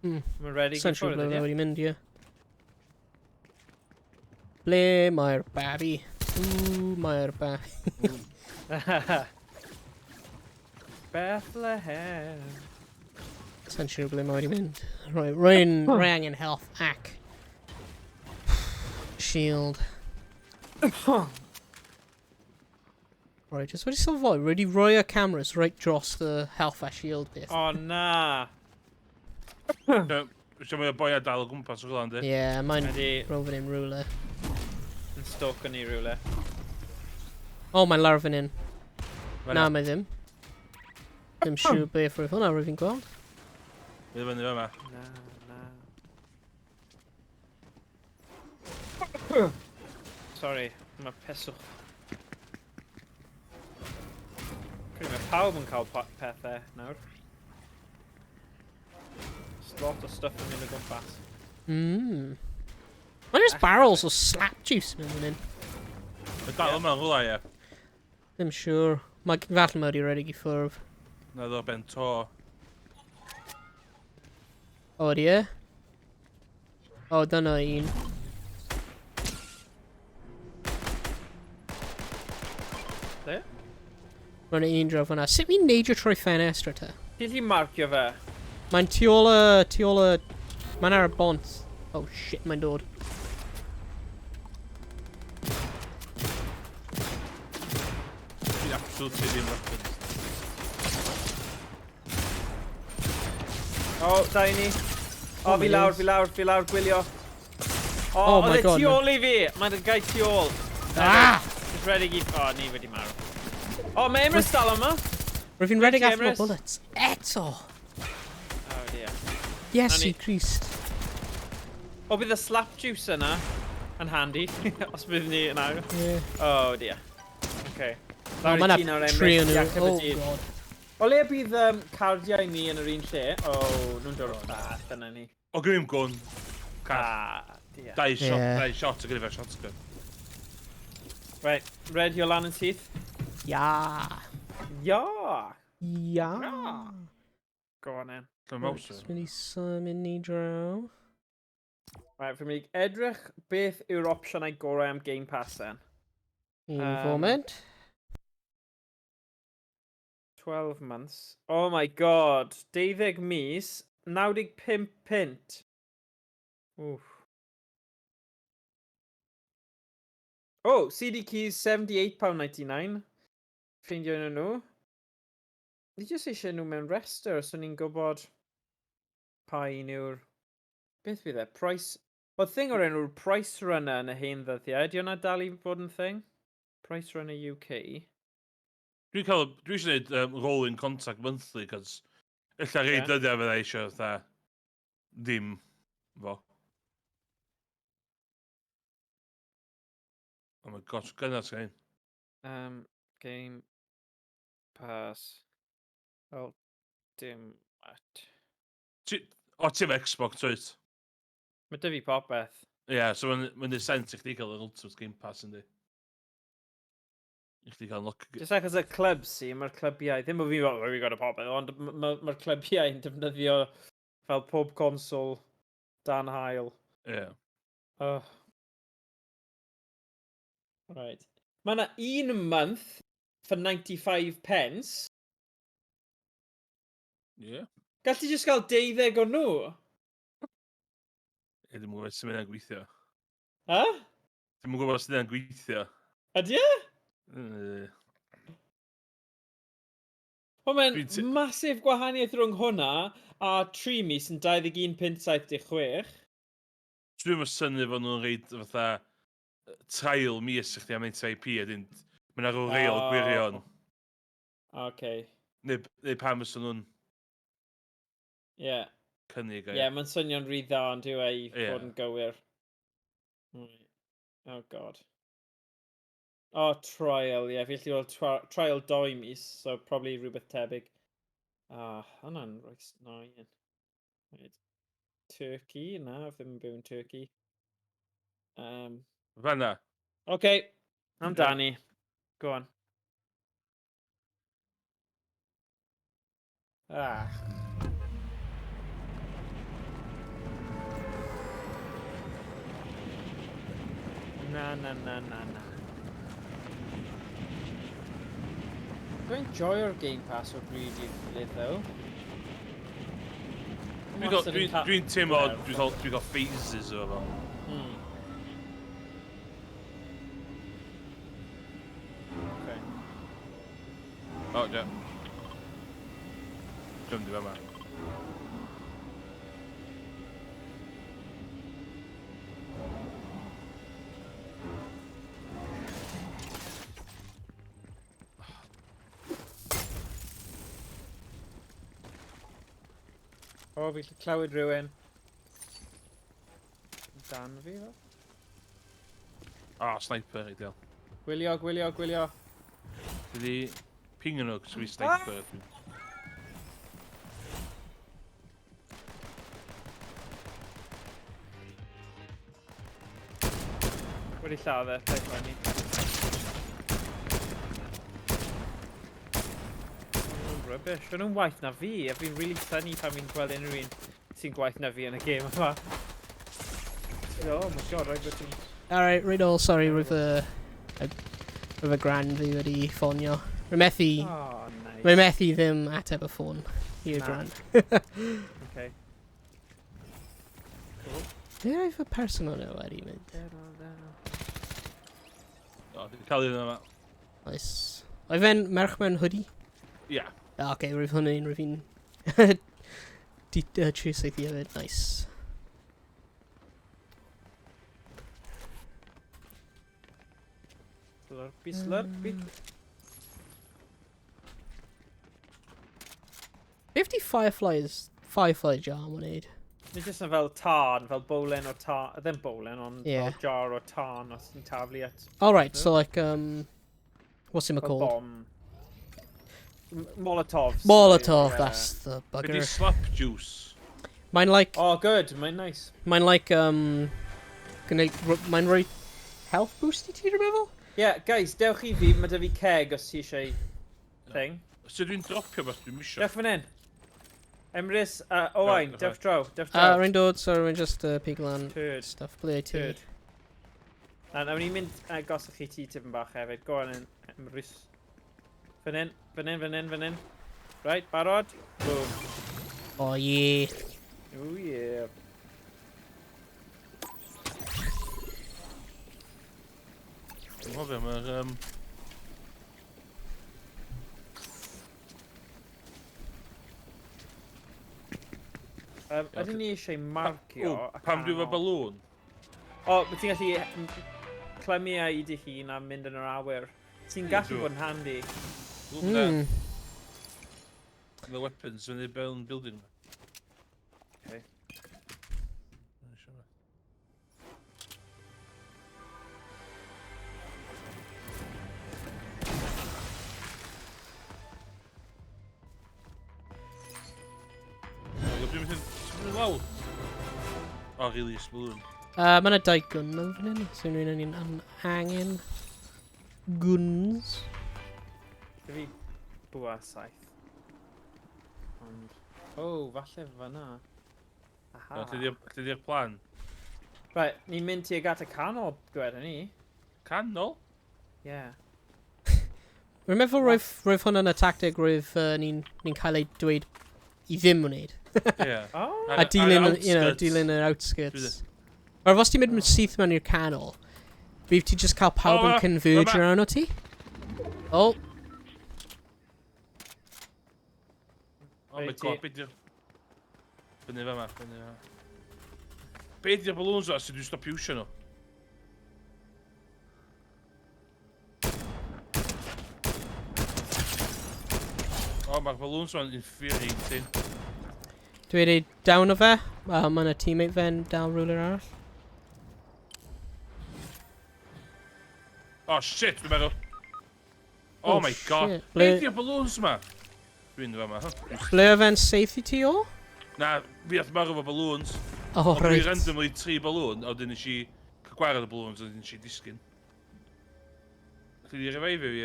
Mae'n ready Sa'n siŵr ble wedi mynd, ie. Ble mae'r babi? Mae'r babi. Bethlehem. Sa'n siŵr ble mae wedi mynd. Rwy'n angen health ac. Shield. Right, just wedi sylfoi, wedi rhoi y cameras right dros the health a shield beth. O na. Ysio mae o boi a dal o gwmpas o glan, di? Ie, mae'n Ydi. rhoi fan hyn rhywle. Yn stoc yn ei rhywle. O, mae'n lawr fan hyn. Fan'na. Na, mae ddim. Ddim siŵr beth rwy'n hwnna rwy'n gweld. Bydd fyny fe yma. Na. Sorry. Mae peswch. Mae pawb yn cael pethau nawr. Lot o stuff yn mynd o gwmpas. Mae'n just barrels o slap juice mewn fan hyn. Mae dal yma yn rhywle, ie. Ddim siŵr. Mae falle mae wedi redig i ffwrdd. Na ddo ben to. O, di e? O, dyna un. Lle? Mae'n un draw fan'na. Sut mi'n neidio trwy ffenestr te? Ti'n lli marcio fe? Mae'n tu ôl y... Mae'n ar y bont. Oh shit, mae'n dod. Dwi'n absolutely ddim weapons. O, da i ni. O, fi lawr, gwylio. O, Oh my oedd e God, tu ôl i fi. Mae'n gai tu ôl. Ah! Just redig i... O, ni wedi marw. O, mae Emrys dal yma. Rwy'n fi'n redig Ti, allan o Emrys? bullets. Eto! O, dear. Iesu ni- Christ. O, bydd y slap juice yna yn handy, os bydd ni yna. Yeah. O, dear. Okay. O, Lawr i mae'n ti nawr, tri Emrys. o nhw. Iacw y Oh dydd. god. O le bydd cardiau ni yn yr un lle? O, nhw'n dod o'r bath yna ni. O, gym gwn. Dear. Dau shot, Ie. dau shot o gyda fe shotgun. Right, red your lan yn syth. Ja. Ja! Ja. Go on then. Dwi'n mouse. Just mynd i symud ni draw. Right, fi'n mynd i edrych beth yw'r opsiynau gorau am Game Pass then. Un foment. 12 months. Oh my god. 12 mis. 95 pint. Oof. Oh, CD keys £78.99. Ffeindio nhw. Ni jyst eisiau nhw mewn rester, so ni'n gwybod pa un yw'r... Beth fydd e? Price... Oedd thing o'r enw'r Price Runner yn y hen ddyddiau. Di hwnna dal i fod yn thing? Price Runner UK. Dwi eisiau gwneud rolling contact monthly, cos illa rei dyddiau fydda eisiau fatha ddim fo. Oh my god, gyda sgain. Game Pass Ultimate. O, ti'n Xbox, oes? Mae dy fi popeth. Ie, so mae'n neud sens i chdi cael yr Ultimate Game Pass, yndi? I chdi cael look... Just achos y clwb si, mae'r clwbiau, ddim o fi fel, we got a popeth, ond mae'r clwbiau yn defnyddio fel pob console dan hael. Ie. Right. Mae yna un month for 95 pence. Ie. Gall ti just gael 12 o nhw? Ddim yn gwybod sy'n mynd gweithio. Ha? Ddim yn gwybod sy'n mynd gweithio. Ydy e? Yy, O, mae'n Dwi'n masif gwahaniaeth rhwng hwnna a 3 mis yn 21.76. Dwi'n mynd syni fod nhw'n reid fatha trial mis i chdi am 95p, a dyn mae'n ar o reol gwirion. Okay. Neu pam ys nhw'n Ie. cynnig. Ie, mae'n swnio'n rhy dda ond yw e i Ie. fod yn gywir. Right. Oh god. Oh, trial, ie. Fi allu weld trial 2 mis, so probably rhywbeth tebyg. Hwna'n rhoi snoen. Right. Turkey, na, f ddim yn byw yn Turkey. Fanna. Okay, amdani. Go on. Na. Dwi'n enjoyo'r Game Pass o bryd i gilydd, though. Dwi'n teimlo, dwi'n cael phases o fo. Okay. O, ie. Dwi'n di fe yma. O, fi gallu clywed rhywun. Dan fi, fo? O, sniper, ideal. Gwylio, gwylio, gwylio. Dwi ping yn og, so fi sniper. Wedi lladd e, peth fan ni. Rubbish. Fe nhw'n waith na fi, a fi'n really synnu pan fi'n gweld unrhyw un sy'n gwaith na fi yn y gêm yma. Oh my god, rhaid bod ti'n... Alright, right all, sorry, roedd y gran fi wedi ffonio. Rwy methu... Oh, nice. Rwy methu ddim ateb y ffôn i'r Na. gran. Okay. Cool. Be oedd y person o'n wedi mynd? O, dwi'n cael un yma. Nice. Oedd fe'n merch mewn hoodie? Ia. Oce, rwyf hwnny'n rwyf fi'n... Trio seithi hefyd, nice. Slurpy, slurpy. 50 Firefly jar yn wneud. Ni jyst yn fel tân, fel bowlen o tân. Ddim bowlen, ond Yeah. fel jar o tân os ti'n taflu at Alright, so like, what's it fel called? bomb. Molotovs. Molotov, Yeah. that's the Be di bugger. slap juice. Mae'n like, Oh, good. Mae'n nice. mae'n like, mae'n rhoi health boost I ti, rwy'n meddwl? Yeah, guys, dewch i fi. Mae 'da fi keg os ti eisiau thing. Os ydw i'n dropio beth dwi'n misio. Dewch fan hyn. Emrys, Owain, Right, dewch draw, dewch draw. Rwy'n dod, so rwy'n just pig lan Turd. stuff. Ble ti? Turd. A nawn ni'n mynd gosach chi ti tipyn bach hefyd. Go on in, Emrys. Fan hyn, fan hyn, fan hyn, fan hyn. Right, barod? Boom. Oh yeah. Oh yeah. Dwi'n hofio, mae'r... Ydyn ni eisiau marcio y Pam dwi'n fo canol. balŵn? O, mae ti'n gallu clymu i dy hun a mynd yn yr awyr. Ti'n gallu Dwi'n bod yn handy. Hmm. The weapons when they're building. Okay. Dwi'n mynd lawr. Oh, release balloon. Mae yna dau gun mewn fan hyn, so rwy'n yn angen guns. Dy fi bwa saith. Ond... O, falle fanna. Aha. Lle di'r plan? Right, ni'n mynd tuag at y canol, gweda ni. Canol? Yeah. Rwy'n meddwl roedd hwn yn y tactig roedd ni'n cael ei dweud I ddim wneud. Ie. Oh. A dilyn, you know, outskirts. dilyn yr outskirts. Or os ti'n mynd syth mewn i'r canol, bydd ti just cael pawb yn converge around o ti? Oh. Oh my Reit, god, be di'r... Fyny fe ma, fyny fe ma. Be di'r balloons o, sydd dwi'n stopio iwsio nhw? Oh, mae'r balloons o'n infuriating. Dwi wedi down o fe. Mae yna teammate fe'n down ruler arall. Oh shit, dwi'n meddwl. Oh my god. shit. Be di'r balloons ma? Dwi'n fe ma, Ble o fe'n safe I ti o? Na, fi at marw fo balloons. Oh, Ond dwi right. randomly 3 balloon, a wedyn nes i cael gwared y balloons, a wedyn nes i disgyn. Chdi di revive fi,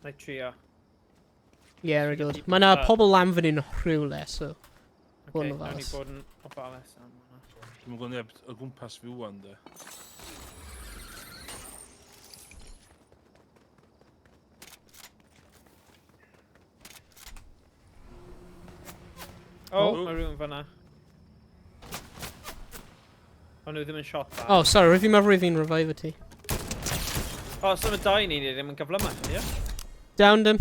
Na I trio. Yeah, very good. Mae yna pobl lam fan hyn rhywle, so... Hwn Okay, o nawn ni falas. bod yn ofalus am hwnna. Dwi'n gwybod neb o gwmpas fi wwan, de. Oh, Oh. mae rhywun fanna. O'n nhw ddim yn shot da. Oh, sorry, rwyf fi'n meddwl rwyf fi'n revive ti. Oh, so mae dau ni ddim yn gyflymach, ie? Down them.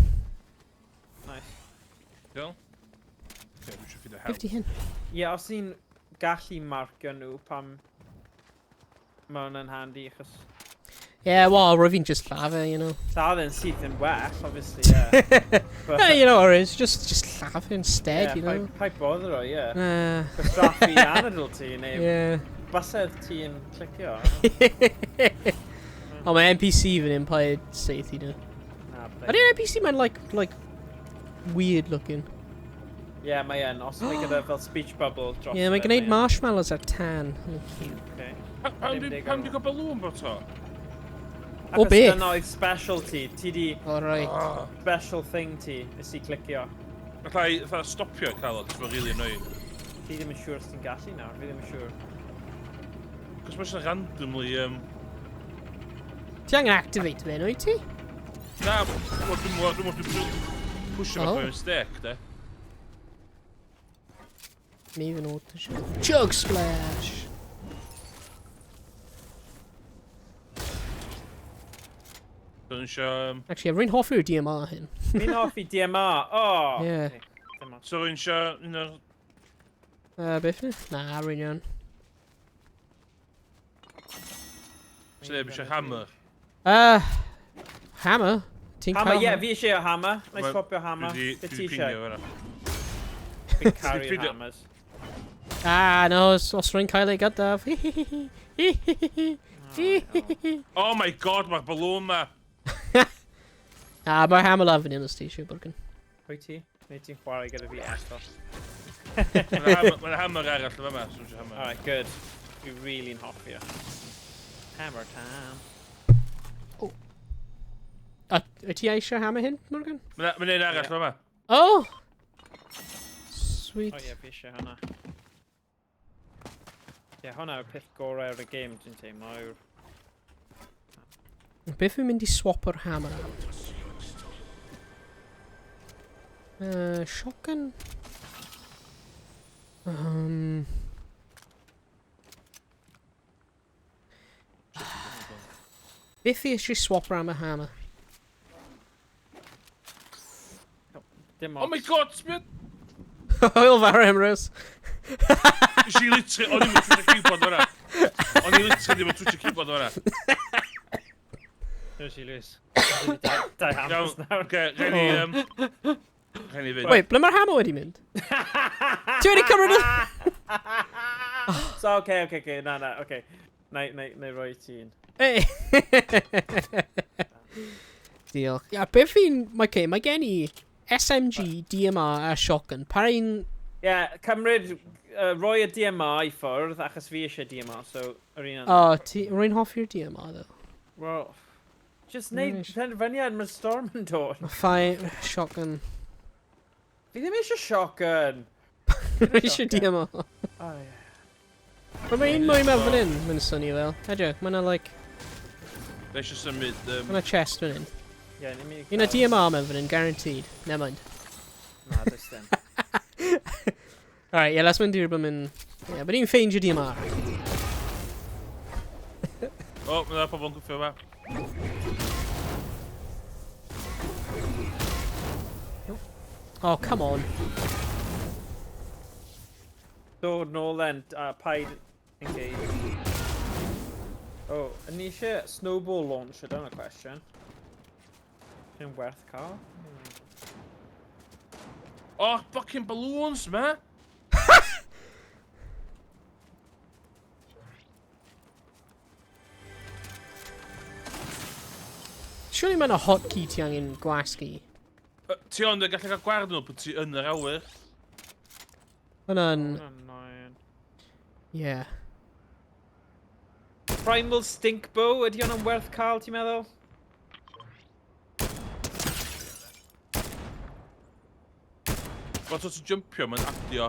Nice. Iawn? Okay, dwi'n siŵr ffyd o help. 50 hyn. Ie, os ni'n gallu marcio nhw pam mae hwnna'n handy, achos... Yeah, well, rwyf fi'n just llafe, you know. Lladd yn syth yn well, obviously, yeah. Yeah, you know, or it's just llafe instead, you know. Paid bother o, ie. Uh, Bystraffu anadl ti, neu yeah. bysedd ti yn clicio. O, mae NPC fan hyn, pa seith i nhw. Ydy'r NPC mae'n like weird looking. Ie, mae yn. Os mae gyda fel speech bubble dros. Ie, mae'n gwneud marshmallows ar tan. Okay. Pam di gael balloon bod o? O, beth? Achos dyna oedd specialty. Ti di O, rai. special thing ti. Nes i clicio. Fatha stopio cael o, ti'n fawr really annoying. Ti ddim yn siŵr os ti'n gallu nawr. Fi ddim yn siŵr. Cos mae'n randomly... Ti angen activate fe, no i ti? Na, dwi'n mwyn pwysio fe by mistake, de. Ni fy'n auto shot. Chug splash! Dwi'n eisiau... Actually, rwy'n hoffi'r DMR hyn. Fi'n hoffi DMR. Oh! Ie. Okay. So rwy'n eisiau... un o'r... Beth ni? Na, rwy'n iawn. So neb eisiau hammer. Hammer? Ti'n cael Hammer, ie, fi eisiau hammer. Na i swapio hammer. Dwi Beth di ti pingio eisiau? fyna. Fi'n caru hammers. No, os rwy'n cael ei gadaf. Oh my god, mae'r balloon ma. Mae'r hammer lafyn yn ystisio, Borgan. Pwy ti? Neu ti'n chwarae gyda fi eto? Mae'n hammer arall o yma, so eisiau hammer. Alright, good. Fi'n really'n hoffi o. Hammer time. Wyt ti eisiau hammer hyn, Morgan? Mae'n un arall o yma. Oh! Sweet. O ie, fi eisiau hwnna. Ie, hwnna yw'r peth gorau o'r game, dwi'n teimlo. Beth fi'n mynd i swap o'r hammer out? Shotgun? Beth fi eisiau swap am y hammer? Dim Oh my ots. god, smith! Hwyl fawr, Emrys. Nes i literally, o'n i'n mynd trwy'r keyboard o'na. O'n i literally ddim yn trwy'r keyboard o'na. Dwi'n si, Lewis. Dau hammers nawr. Oce, rhaid ni fynd. Wait, ble mae'r hammer wedi mynd? Ti wedi cymryd o? So, oce, na, oce. Na roi ti un. Hey. Diolch. Ia, beth fi'n... Mae gen i SMG, DMR a shotgun. Pa un... Ie, cymryd, roi y DMR i ffwrdd, achos fi eisiau DMR, so, yr un O, rwy'n hoffi'r DMR, ddo. Well, just neud penderfyniad mae'r storm yn dod. Fine, shotgun. Fi ddim eisiau shotgun. Rwy eisiau DMR. O, ie. Mae un mwy mewn fan hyn, mae'n syni fel. Heddiw, mae'na, like... Fe eisiau symud... Mae'na chest fan hyn. Ie, ni'n mynd i Un o DMR mewn fan hyn, guaranteed. Never mind. Na, dys dim. Alright, let's mynd i'r bym yn... Ie, bydd ni'n ffeindio DMR. O, mae'na pobl yn gwffio yma. Oh, come on. Dod nôl then, paid engage. Oh, yn ni eisiau snowball launcher, dyna question. Sy'n werth cael? Oh, fucking balloons, ma! Surely mae'n a hotkey ti angen gwasgu. Ti ond yn gallu cael gwared nhw bod ti yn yr awyr. Hwna'n... Annoying. Yeah. Primal stink bow, ydy hwnna'n werth cael, ti'n meddwl? Faint o ti'n jumpio, mae'n adio.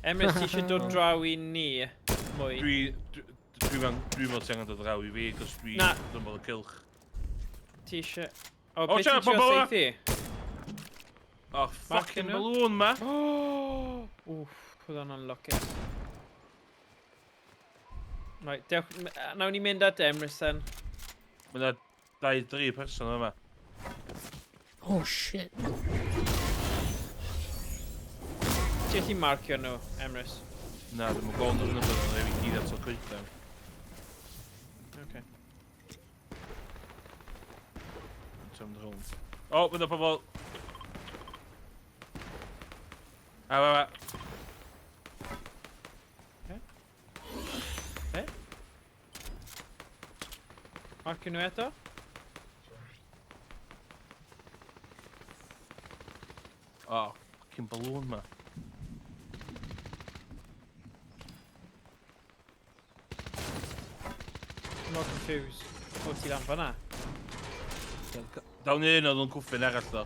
Emrys, ti eisiau dod draw i ni mwy? Dwi'n meddwl ti angen dod draw i fi, cos dwi Na. ddim bod y cilch. Ti eisiau... O, O, beth tia, ti'n pobol trio yma. seithi? Oh, fucking nhw. balloon, ma! Wff, oedd hwnna'n lwcus. Right, dewch... Nawn ni mynd at Emrys then. Mae yna 2-3 person yma. Oh, shit. Ti allu marcio nhw, Emrys? Na, ddim yn gold yn y bydd yn rhaid i gyd at o coeden. Okay. O, bydd y pobol... A. Marcio nhw eto? O, cyn balloon ma. I'm not confused. O, ti lan fan'na? Dawn un oedd yn cwffin arall do.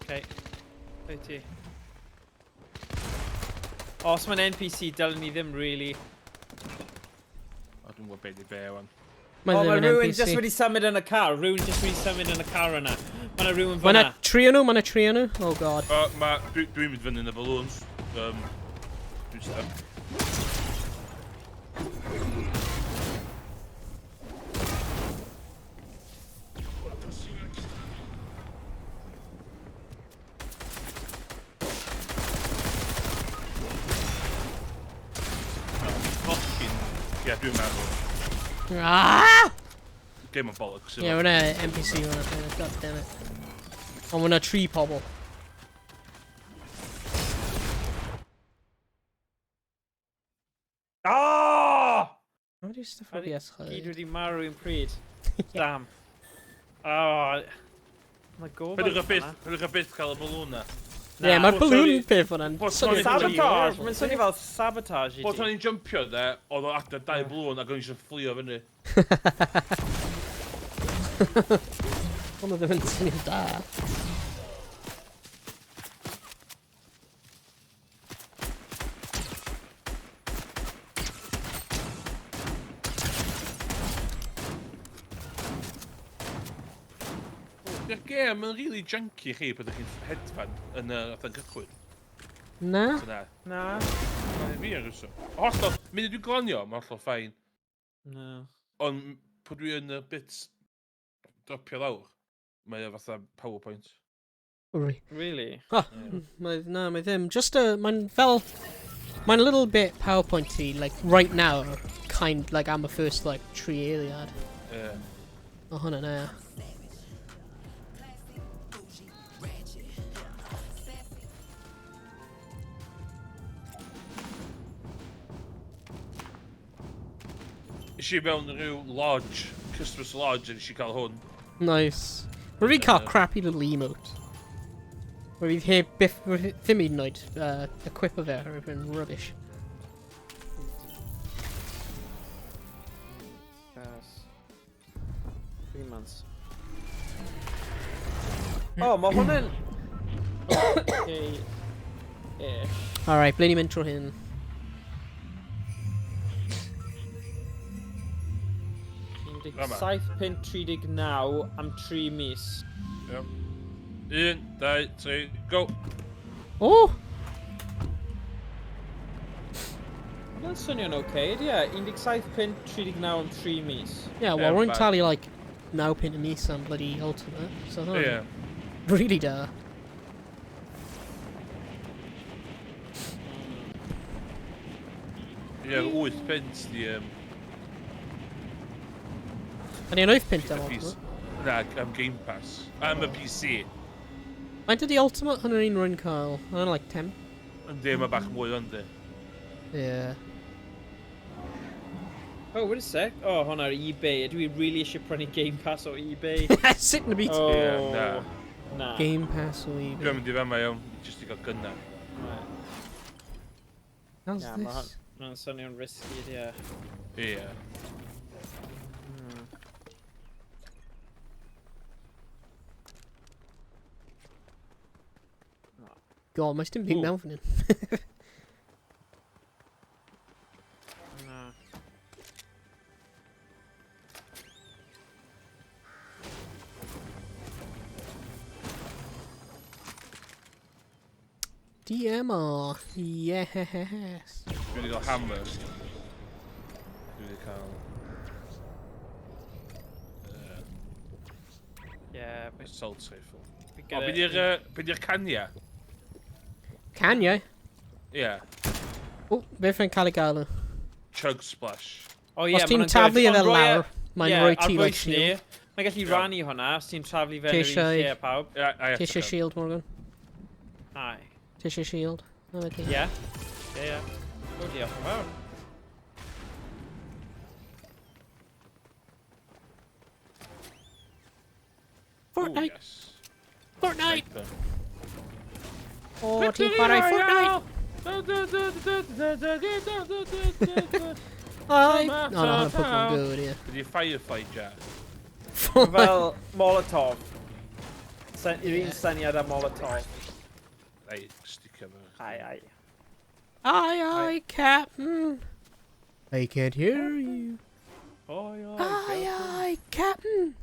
Okay. Be ti? O, os mae'n NPC, dylen ni ddim really. O, dwi'n gwybod beth i be wan. Mae O, ddim mae yn rhywun NPC. just wedi symud yn y car. Rhywun just wedi symud yn y car yna. Mae yna rhywun Mae 'na fan'na. tri o nhw, mae 'na tri o nhw. Oh god. Dwi'n mynd fyny yn y balloons. Dwi'n stuck. Ie, dwi'n meddwl. Ah! Game of bollocks. Ie, mae 'na NPC fan'na. God damn it. Ond mae 'na tri pobl. Oh! How do you stuff up yes? Gyd wedi marw i'n pryd. Damn. Oh. Mae gofod Rydych chi byth cael y balloon na. Ie, mae'r Wel, balloon sorry. peth hwnna'n Wel, swnio sorry. really Sabotage! horrible. Mae'n swnio fel sabotage i Bod ti. o'n i'n jumpio de, oedd o adar dau balloon ac o'n i eisiau fflio fyny. Hwnnw ddim yn swnio da. Di'r gêm yn really junky chi pan ydych chi'n headband yn athan cychwyn. Na? So na. Na. Fi yn rysio. Hollol, mynd dwi'n glanio, mae hollol ffain. No. Ond pwy dwi yn y bits dropio lawr, mae o fatha PowerPoint. Uri. Really? Oh, mae ddim. Just mae'n fel... Mae'n a little bit PowerPointy, like, right now, like, am y first, like, tri eiliad. Yeah. O hwnna na. Is i mewn rhyw lodge, Christmas lodge, a nes i cael hwn. Nice. Mae fi cael crappy little emote. Mae fi heb ddim hyd yn oed equipo fe, ar yn rubbish. Yes. 3 months. Oh, mae hwnna'n... Okay. Alright, ble ni'n mynd tro hyn? Rama. 7.39 am 3 mis. Yep. 1, 2, 3, go! O! Mae'n swnio'n oce, ie. 17.39 am 3 mis. Yeah, well, rwy'n talu, like, 9 pint y mis am bloody Ultimate, so that's Yeah. really da. Yeah, 8 pence di... A ni'n 8 pint am y piece. Ultimate. Na, am Game Pass. Am y PC. Faint ydi Ultimate? Hwnnw un rwy'n cael. Hwnnw like 10. Yndi, mae bach mwy ond di. Yeah. Oh, wait a sec. Oh, hwnna ar eBay. Ydw i really eisiau prynu Game Pass o eBay? Sit in the beat. Oh, Ie, na. Na. Game Pass o eBay. Dwi'n mynd i fe mae iawn, jyst i gael gynna. How's Yeah, this? mae'n swnio'n risky, ie. Ie. God, mae dim byd Ooh. mewn fan hyn. Na. DMR. Yes. Dwi wedi cael hammer. Dwi wedi cael... Ie, assault rifle. fi O, gyda... be di'r cania? Can you? Ie. O, beth fe'n cael ei galw? Chug splash. O ie, Os ti'n ma' nhw'n taflu good. e Ond fel rhoi e- lawr, mae'n ie, rhoi ar ti like bwys ni, shield. Mae'n gallu Ie. rannu hwnna os ti'n traflu fe yn yr un Tisio- lle pawb. Ie, a Ti eisiau shield, Morgan? Ai. Ti eisiau shield? No, I Ie. Ie, ie. O, diolch yn fawr. Fortnite. yes. Fortnite. Sniper. Oh, team chwarae Fortnite. Hi. No, no, I'm Pokemon Go, yeah. Did you firefight, Jack? Fel Molotov. Yw'r un Yeah. syniad a Molotov. Right, stick him. Aye. Aye, Captain. I can't hear you. Aye, Captain.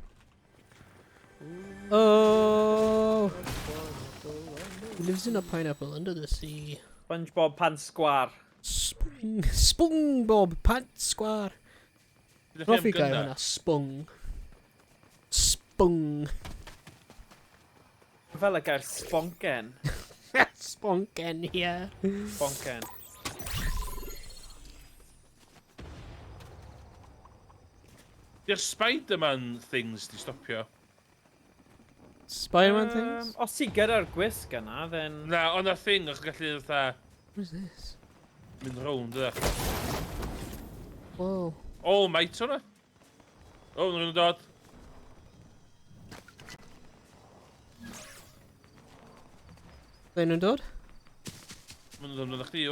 Oh. He lives in a pineapple under the sea. SpongeBob Pants Sgwar. SpongeBob Pants Square. Roffi gael hwnna. Spung. Fel y gair sponken. Sponken, yeah. Sponken. Di'r Spider-Man things di stopio. Spider-Man things? Os ti gyda'r gwisg yna, then... Na, ond y thing, o'ch gallu fatha What is this? mynd rownd yna. Whoa. O, mate hwnna. O, nhw'n dod. Ble nhw'n dod? Mae'n dod yn chdi,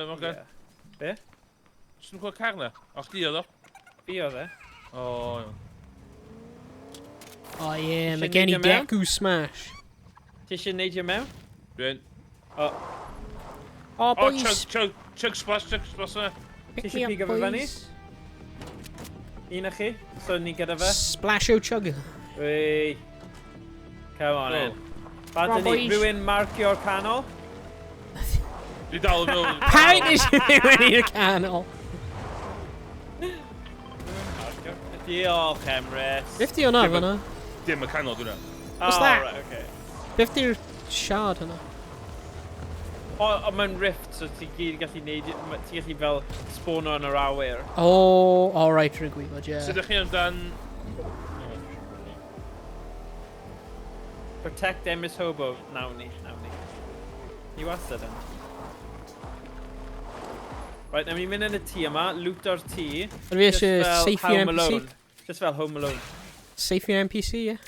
Morgan. Be? Os nhw'n gweld car na? O, chdi oedd o. Fi oedd e. O, iawn. Oh yeah, Should McGenny need him out. Deku smash. Ti eisiau neud i mewn? Dwi'n. O, Oh, O, boys. chug splash yna. Pick Ti me eisiau up, pigo fe fyny? boys. Un o chi? So ni gyda fe? Splash o chug. Wei. Come on in. Ba Come on, dyn ni boys. rhywun marcio'r canol? Di dal yn mewn. Paid is rhywun i'r canol. Diolch, Emrys. 50 hwnna Dim- fanna. Dim y canol dwi'n. What's Oh, that? right, okay. 50 shard hwnna. O, mae'n rift, so ti gyd gallu neud... Ti gallu fel spawno yn yr awyr. Oh, alright, rwy'n gwybod, yeah. Sut ydych chi amdan... Protect Emrys Hobo. Nawn ni. Ni wastad yn. Right, nawn ni mynd yn y tŷ yma, loot o'r tŷ. Ond fi eisiau safe i'r Home NPC? Alone. Just fel Home Alone. Safe i'r NPC, yeah?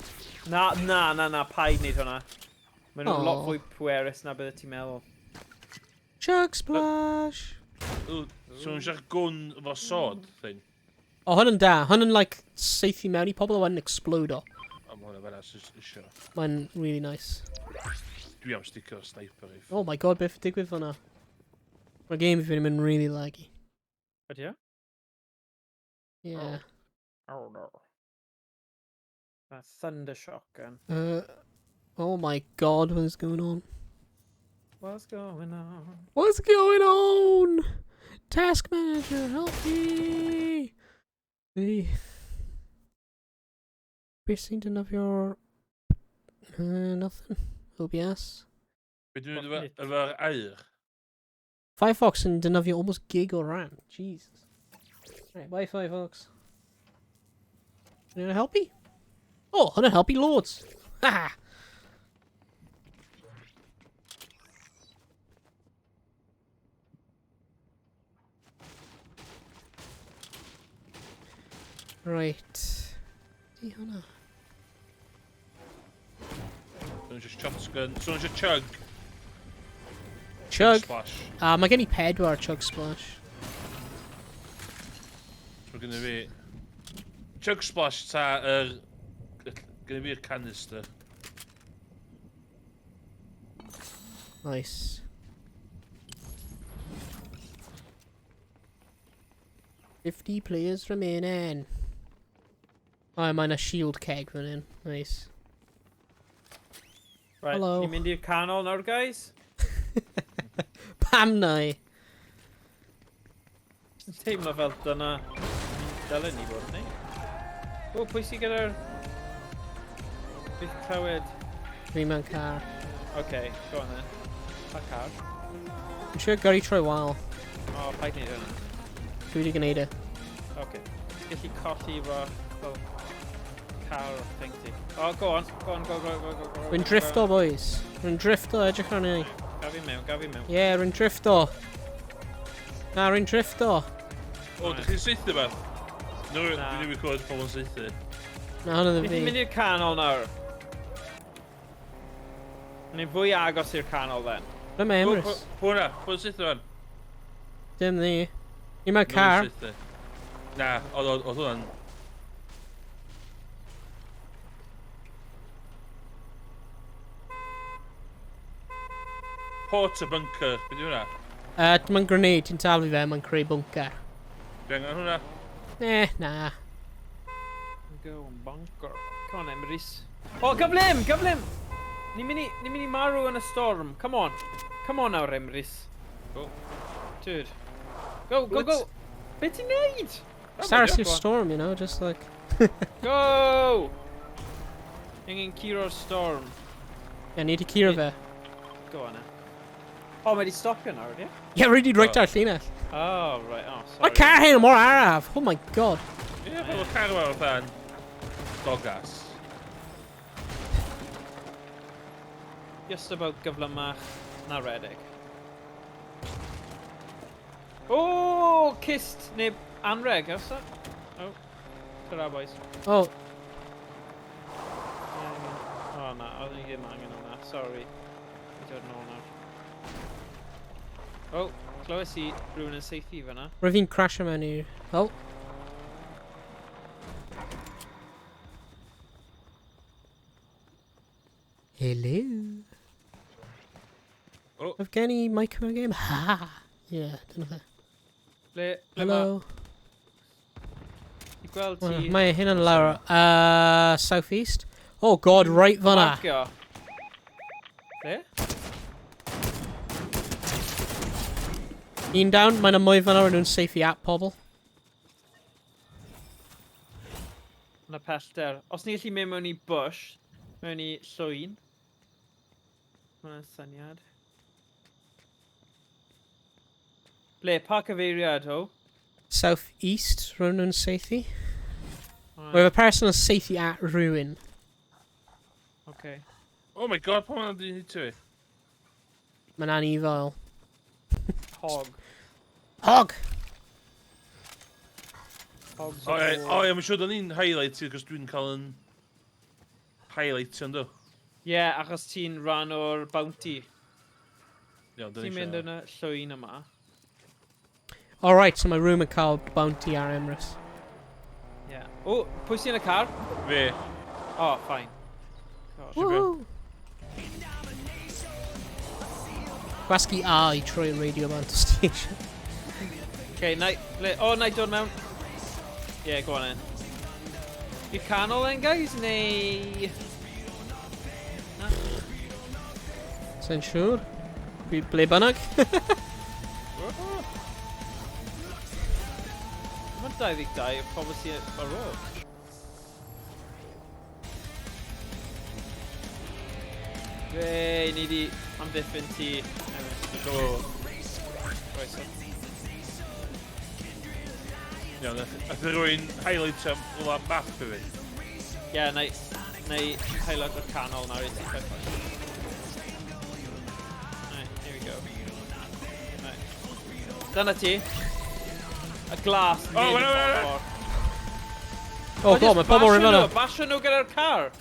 Na, paid neud hwnna. Mae nhw'n lot Aw. fwy pwerus na bydde ti'n meddwl. Chug splash. So nhw'n siarad gwn efo sword, thing. O, hwn yn da. Hwn yn, like, seithi mewn i pobl a wedyn explodo. O, mae hwnna fanna, isio. Mae'n really nice. Dwi am sticio sniper if. Oh my god, beth digwydd fanna? Mae'r game fi mynd really laggy. Ydy o? Yeah. Oh no. That thunder shotgun. Oh my god, what is going on? What's going on? What's going on? Task manager, help me! The Piercing didn't have your nothing. OBS. Be dwi'n efo'r air? Firefox and didn't have your almost gig or RAM. Jesus. Right, bye Firefox. You gonna help me? Oh, I'm gonna help you loads. Ha! Right. Di hwnna. So nhw'n just shotgun. So nhw'n just chug. Chug. Splash. Mae gen i pedwar chug splash. So mae gynnu fi... Chug splash ta gynnu fi'r canister. Nice. 50 players remaining. Oh, mae'n a shield keg fan hyn. Nice. Right, Hello. ti'n mynd i'r canol nawr, guys? Pam na i? Teimlo fel dyna dylen ni fod, ni? O, pwy sy'n gyda'r... Bydd clywed... Fi mewn car. Okay, go on then. Pa car? Dwi'n siŵr gyrru troi wal. O, paid neud hwnna. Dwi wedi gwneud e. Okay. Gallu colli fo... fel... car o thing ti. Oh, go on, go. Rwy'n drifto, boys. Rwy'n drifto, edrych arni. Gaf i mewn. Yeah, rwy'n drifto. Na, rwy'n drifto. O, dych chi'n seithi beth? No, Na. dwi'n ei clywed pobl yn seithi. Na, hwnna ddim Ni'n mynd fi. i'r canol nawr. Ni'n fwy agos i'r canol then. Ble mae Emrys? Hwna, pwy'n syth o'n? Dim ni. Ni mewn car. Na, oedd hwnna'n... Porta bunker, beth yw hwnna? Mae'n grenade, ti'n talu fe, mae'n creu bunker. Be angen hwnna? Na. Go on bunker. Come on, Emrys. O, gyflym! Gyflym! Ni'n mynd i marw yn y storm. Come on. Come on nawr, Emrys. Go. Dude. Go, go, go! Be ti'n neud? Stars your storm, you know, just like... Go! Angen curo'r storm. Yeah, ni di curo fe. Go on, O, mae di stopio nawr, ie? Yeah, really right ar llinell. Oh, right. Oh, sorry. Mae car hyn yn mor araf. Oh my god. Ie, fel car yma fatha'n dogas. Just about gyflymach na redig. Oh, kissed neu anreg, oes that? Oh, tyra boys. Oh, Oh, na, oedd ni ddim angen hwnna, sorry. I don't know now. Oh, clywes i rhywun yn seithi fyna. rwy'n fi'n crasio mewn i'r... Oh. Hello. Oh. Oedd gen i mic mewn game? Ha! Yeah, dyna fe. Ble Hello. I gweld Wel, ti... mae hyn yn lawr. South east. Oh god, right fanna. Marcio. Ble? Un down, mae'n y mwy fanna rydyn nhw'n seithi at pobl. Yna pellter. Os ni'n gallu mynd mewn i bush, mewn i llwyn. Mae'n syniad. Ble, pa cyfeiriad ho? South east, rydyn nhw'n seithi. Alright, We have a person yn seithi at rhywun. okay. Oh my god, pa mae'n dwi'n hyd ti? Mae'n anifail. Hog. Hog! Hogs O of ie, war. mae'n siŵr da ni'n highlight cos dwi'n cael yn highlight yn do. Ie, achos ti'n rhan o'r bounty. Iawn, Ti'n mynd yn y llwyn yma. Alright, so mae rhywun yn cael bounty ar Emrys. Ie. O, pwy sy'n y car? Fe. Oh, fine. Gosh. Woo! Gwasgu A i troi radio man to station. Okay, na i dod mewn. Yeah, go on in. I'r canol then, guys, neu... Na? Sa'n siŵr? Ble bynnag? Mae'n 22 o pobl sy'n ar ôl. Fe, ni di amddiffyn ti. Do. Croeso. Iawn, nath rwy'n highlight am hwnna map i fi. Ie, neu highlight o'r canol nawr i ti pethau. Right, here we go. Right. Dyna ti. Y glas. O, wena. Oh god, mae pobl rhywun yna. Basio nhw gyda'r car.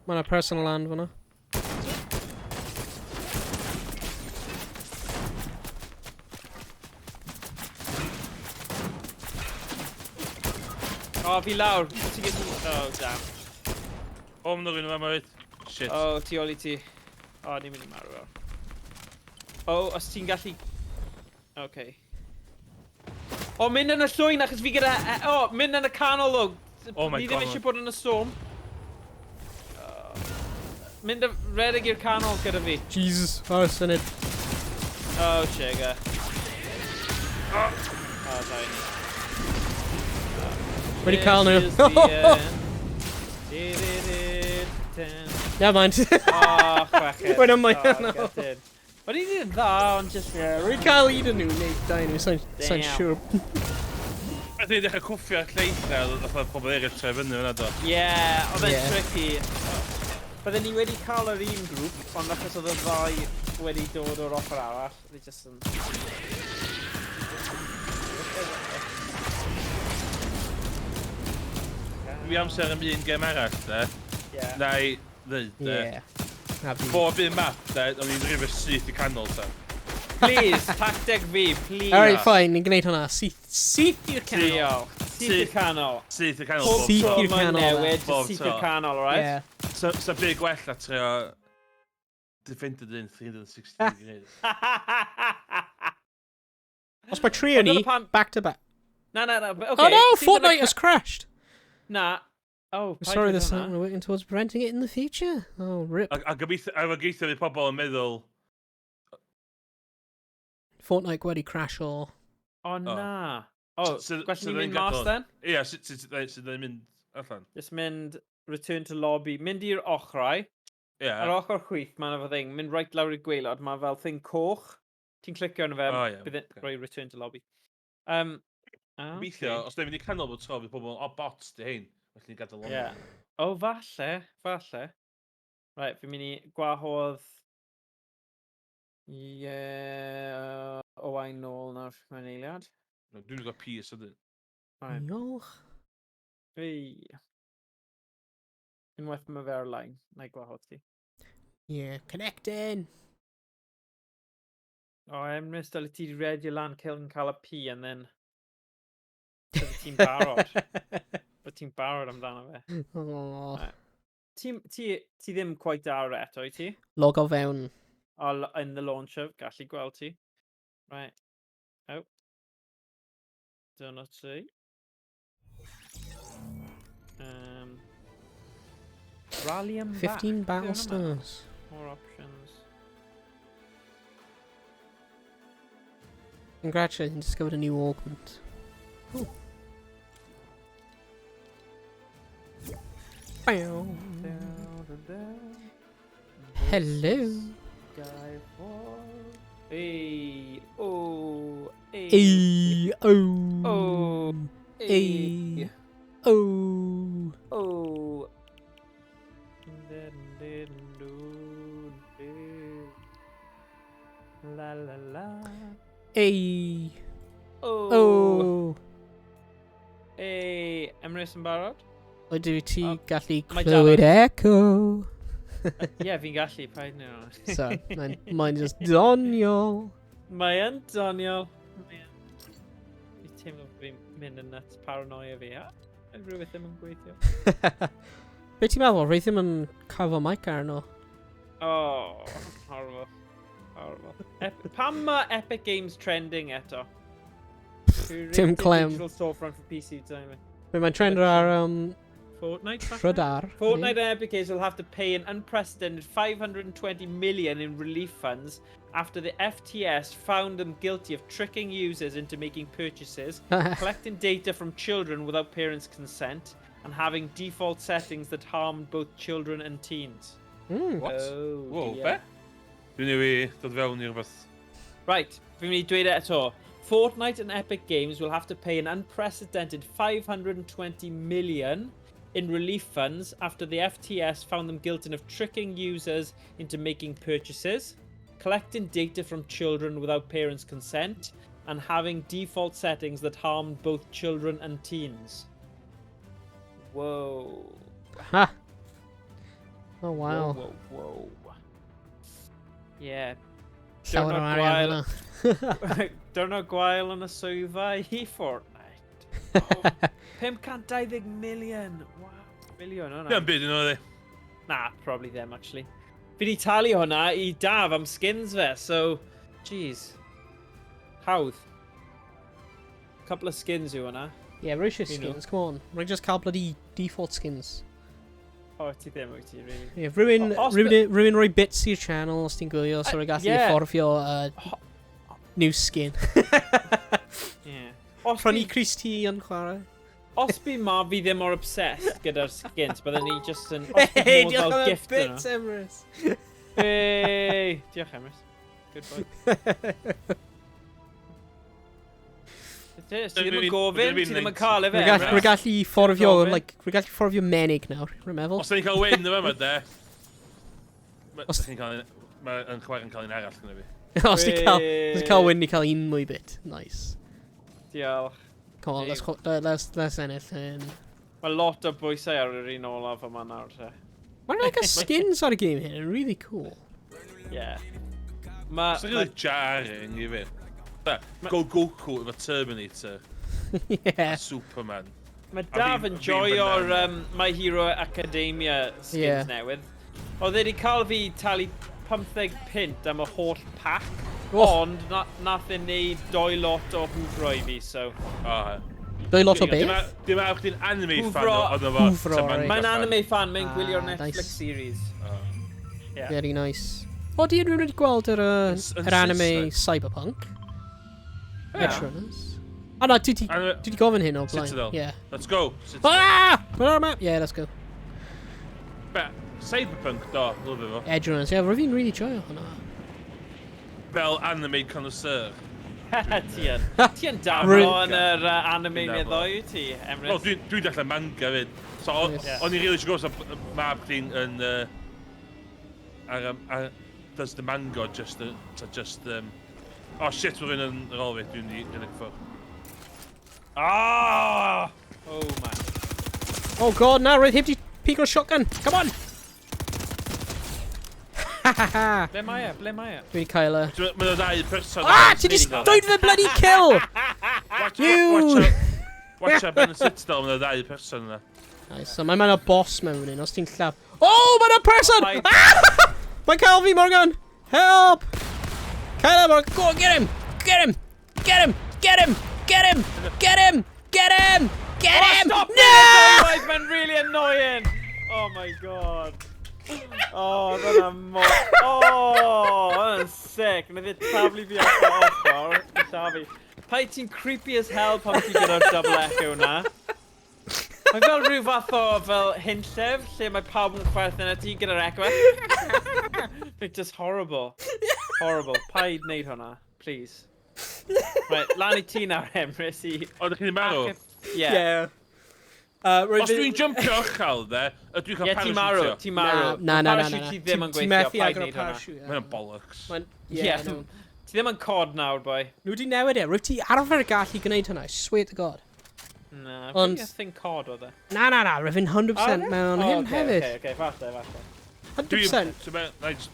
Mae yna person o land fanna. O, fi lawr. Ti gyd... Oh, damn. O, mae'n rwy'n yma mywyd. Shit. O, tu ôl i ti. O, ni'n mynd i marw o. O, os ti'n gallu... Okay. O, mynd yn y llwyn achos fi gyda... O, mynd yn y canol o. Oh my Ni God, ddim eisiau bod yn y storm. Mynd y redig i'r canol gyda fi. Jesus, ar y syniad. Oh, sugar. Oh, sorry. Wedi cael nhw. Never mind. Oh, chweched. Wait, am I- Oh, no. gutted. What are you doing dda, ond just... Wedi cael un yn nhw, neu dau nhw, sa'n Damn. siŵr. A dwi'n dechrau cwffio lleithau, oedd pobl eraill tref fyny fyna do. Yeah, oedd e'n Yeah. tricky. Bydden ni wedi cael yr un grŵp, ond achos oedd y ddau wedi dod o'r ochr arall, they just yn... fi amser am un gem arall, de. Ie. Na i ddweud, de. Ie. Na fi. Bob un map, de, o'n i'n rhywbeth syth i canol, de. Please, tacteg fi, please. Alright, fine, ni'n gwneud hwnna. Syth i'r canol. Diolch. Syth i'r canol. Syth i canol Pob bob Syth tro. i'r tro ma'n canol, newid, bob syth tro. i'r canol, right? Ie. So big gwell a trio defended in 360 degrees. Os mae tri o ni, Dyna pam- back to back. Na, okay. Oh no, syth yn y Fortnite ca- has crashed. Na. Oh, We're sorry, paid this with time hwnna. we're working towards preventing it in the future. Oh, rip. A gobeithio fydd pobl yn meddwl, Fortnite wedi crash o. Oh, na. Oh, Sydd- gwestiwn sydd i yn mynd mas gadal. then? Ie, sydd yn mynd allan. Just mynd, return to lobby. Mynd i'r ochrau. Ie. Ar ochr chwith, mae'n efo thing. Mynd right lawr i'r gwaelod, mae fel thing coch. Ti'n clicio arno fe, O, ie, bydd ocê. rhoi return to lobby. Gobeithio, os da ni'n mynd i canol bod tro, bydd pobl, o bots di hyn. Felly ni'n gadael Ie. o'n. O, falle. Right, fi'n mynd i gwahodd... Ie... Owain nôl nawr mewn eiliad. Dwi'n gwybod pys ydyn. Right. Diolch. Ei. Unwaith mae fe ar-lein, na i gwahodd ti. Yeah, connecting. O, Emrys, dyle ti redio lan cyn cael y P, and then... Bydde ti'n barod. Bydde ti'n barod amdano fe. Oh. Right. Ti ddim quite ar eto, i ti? Logo fewn. In the launcher, gallu gweld ti. Right. Oh. Dyna ti. Rally and 15 back. battle Be hwnna mewn? stars. More options. Congratulations, discovered a new augment. Ooh. Bow. Hello. Hey. Oh. Hey. Hey. Oh. Oh. Hey. Oh. Oh. La la la. Hey. Oh. Oh. Hey. Emrys yn barod? O dwi ti Oh, gallu mae clywed echo. Ie, fi'n gallu, paid nhw. So, mae'n just doniol. Mae yn doniol. Fi'n teimlo bod fi'n mynd yn nuts paranoia fi. Rhywbeth ddim yn gweithio. Be ti'n meddwl? Rwy'n ddim yn cofio mic arno. Oh, horrible. Pam mae Epic Games trending eto? Tim Clem. Digital storefront for PC time. Mae'n trend ar Fortnite? falle? Trydar. Fortnite and Epic Games will have to pay an unprecedented 520 million in relief funds after the FTS found them guilty of tricking users into making purchases, collecting data from children without parents' consent, and having default settings that harmed both children and teens. What? Oh, Whoa, dear. be? Dwi'n i dod fewn i rhywbeth. Right, fi'n mynd i dweud e eto. Fortnite and Epic Games will have to pay an unprecedented 520 million in relief funds after the FTS found them guilty of tricking users into making purchases, collecting data from children without parents' consent, and having default settings that harmed both children and teens. Whoa. Ha! Oh, wow. Whoa. Yeah. Llawer o arian yna. Diwrnod gwael yn y swyddfa i Fortnite. Oh, 520 million. Wow. Million hwnna. Dwi'n byd yn oedd e. Nah, probably them actually. Fi di talu hwnna i Daf am skins fe, so... Jeez. Hawdd. Couple of skins yw hwnna. Yeah, rwy'n eisiau You know. skins, come on. Rwy'n just cael bloody default skins. O, ti ddim wyt ti, really. Yeah, rwy'n rhoi bits i'r channel os ti'n gwylio, so rwy'n gallu yeah. fforddio new skin. Yeah. Os Prynu fi- Chris T yn chwarae. Os fi ma fi ddim mor obsessed gyda'r skins, bydden ni just yn... Os fi Hey, modd diolch fel am y gift bits, yno. Emrys. Hey, diolch Emrys. Good boy. Ti ddim yn gofyn, ti ddim yn cael efe. Rwy'n gallu fforddio, Gofyn. rwy'n gallu fforddio menig nawr, rwy'n meddwl. Os da ni'n cael win yma, de. Os da ni'n cael un... Mae YnChwarae yn cael un arall gyda fi. Os ti'n cael win, ni cael un mwy bit. Nice. Diolch. Come on, let's ennill then. Mae lot o bwysau ar yr un olaf yma nawr, te. Mae'n like a skins ar y game hyn, yn really cool. Yeah. It's really jarring i fi. Go Goku efo Terminator. Yeah. Superman. Mae Daf yn joio'r My Hero Academia skins newydd. Oedd wedi cael fi talu 15 pint am y holl pack, ond nath ei wneud 2 lot o hwfro i fi, so... 2 lot o beth? Dim awch chdi'n anime fan o fo. Mae'n anime fan, mae'n gwylio'r Netflix series. Very nice. O, di rhywun wedi gweld yr anime Cyberpunk? Edgerunners. O na, dwi di gofyn hyn o blaen. Citadel. Yeah. Let's go. Ah! Put on map. Yeah, let's go. Cyberpunk, do, lyfio fo. Edgerunners, yeah, rwy'n really joio hwnna. Fel anime connoisseur. Ti'n daflo yn yr anime meddoi ti, Emrys? O, dwi'n dechrau manga fyd. So, o'n i really eisiau gwrs mab chdi'n yn... Does the manga just... Oh shit, we're in an ôl fi, dwi'n gynnig ffwrdd. Ah! Oh man. Oh god, na, roedd heb di pigo'r shotgun. Come on! Ble mae e? Dwi'n cael y... Mae'n ddau person... Ah! Ti di dweud fe bloody kill! You! Watcha Ben Citadel, mae'n ddau person yna. Nice, so mae'n y boss mewn hyn, os ti'n llaf... Oh, mae'n y person! Ah! Mae'n cael fi, Morgan! Help! Kyla, Morgan, go on, get him! Get him! Get him! Get him! Get him! Get him! Get him! Get him! Stop No! It's been really annoying! Oh my god. Oh, dyna mor... Oh, dyna'n sick. Wnaeth ei taflu fi off Tafi. Pai ti'n creepy as hell pan ti gyda'r double echo na. Mae fel rhyw fath o fel hinllef, lle mae pawb yn chwerthin a ti gyda'r echo. It's just horrible. Horrible. Paid wneud hwnna, please. Right, lan i ti nawr, Emrys, i... O, ydych chi'n marw? Yeah. Os dwi'n jumpio uchel, ydw i'n cael parachute? Ti marw. Na. Parachute ti ddim yn Ti gweithio, methu paid agor wneud hwnna. parachute. Mae'n bollocks. Yeah, no. Ti ddim yn cod nawr, boi. Nhw di newid e, rwyf ti arfer gallu gwneud hwnna, I swear to god. Na, Ond- fi'n think cod oedd e. Na, rwyf yn 100% mewn hyn hefyd. Okay, falle. 100%.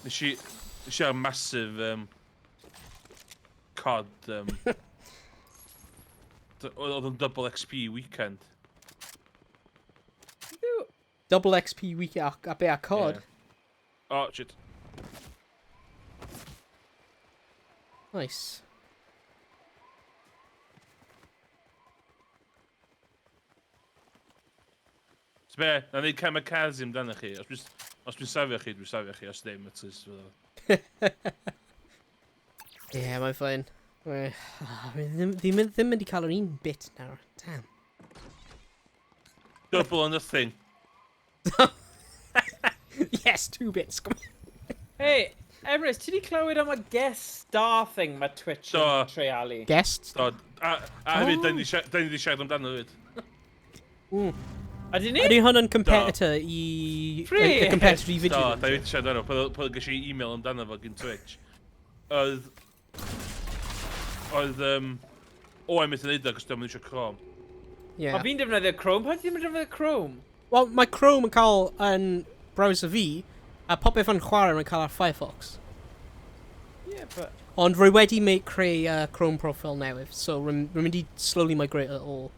Nes i ar massive cod oedd yn double XP weekend. Double XP week a be a cod. Yeah. Oh, shit. Nice. So be, na ni kamikaze amdano chi. Os dwi'n safio chi, dwi'n safio chi. Os ddim, it's just... Yeah, mae'n fine. Ddim wedi cael yr un bit nawr. Damn. Double or nothing. Yes, 2 bits. Come on. Hey, Emrys, ti di clywed am y guest star thing mae Twitch Do. yn treialu? Guest? So, a hefyd, da ni di siarad amdano hefyd. Ydyn ni? Ydy hwn yn competitor i... Free? Y competitor i Do, fideo. da ni di siarad amdano. Pwyl gysi e-mail amdano fo gyn Twitch. Oedd Owain mynd yn neud o, cos dwi'n mynd eisiau Chrome. O Yeah. fi'n defnyddio Chrome, pa ti'n defnyddio Chrome? Wel, mae Chrome yn cael yn browser fi, a popeth yn chwarae yn cael ar Firefox. Yeah, but... Ond rwy wedi creu Chrome profile newydd, so rwy'n mynd i slowly migrate it all.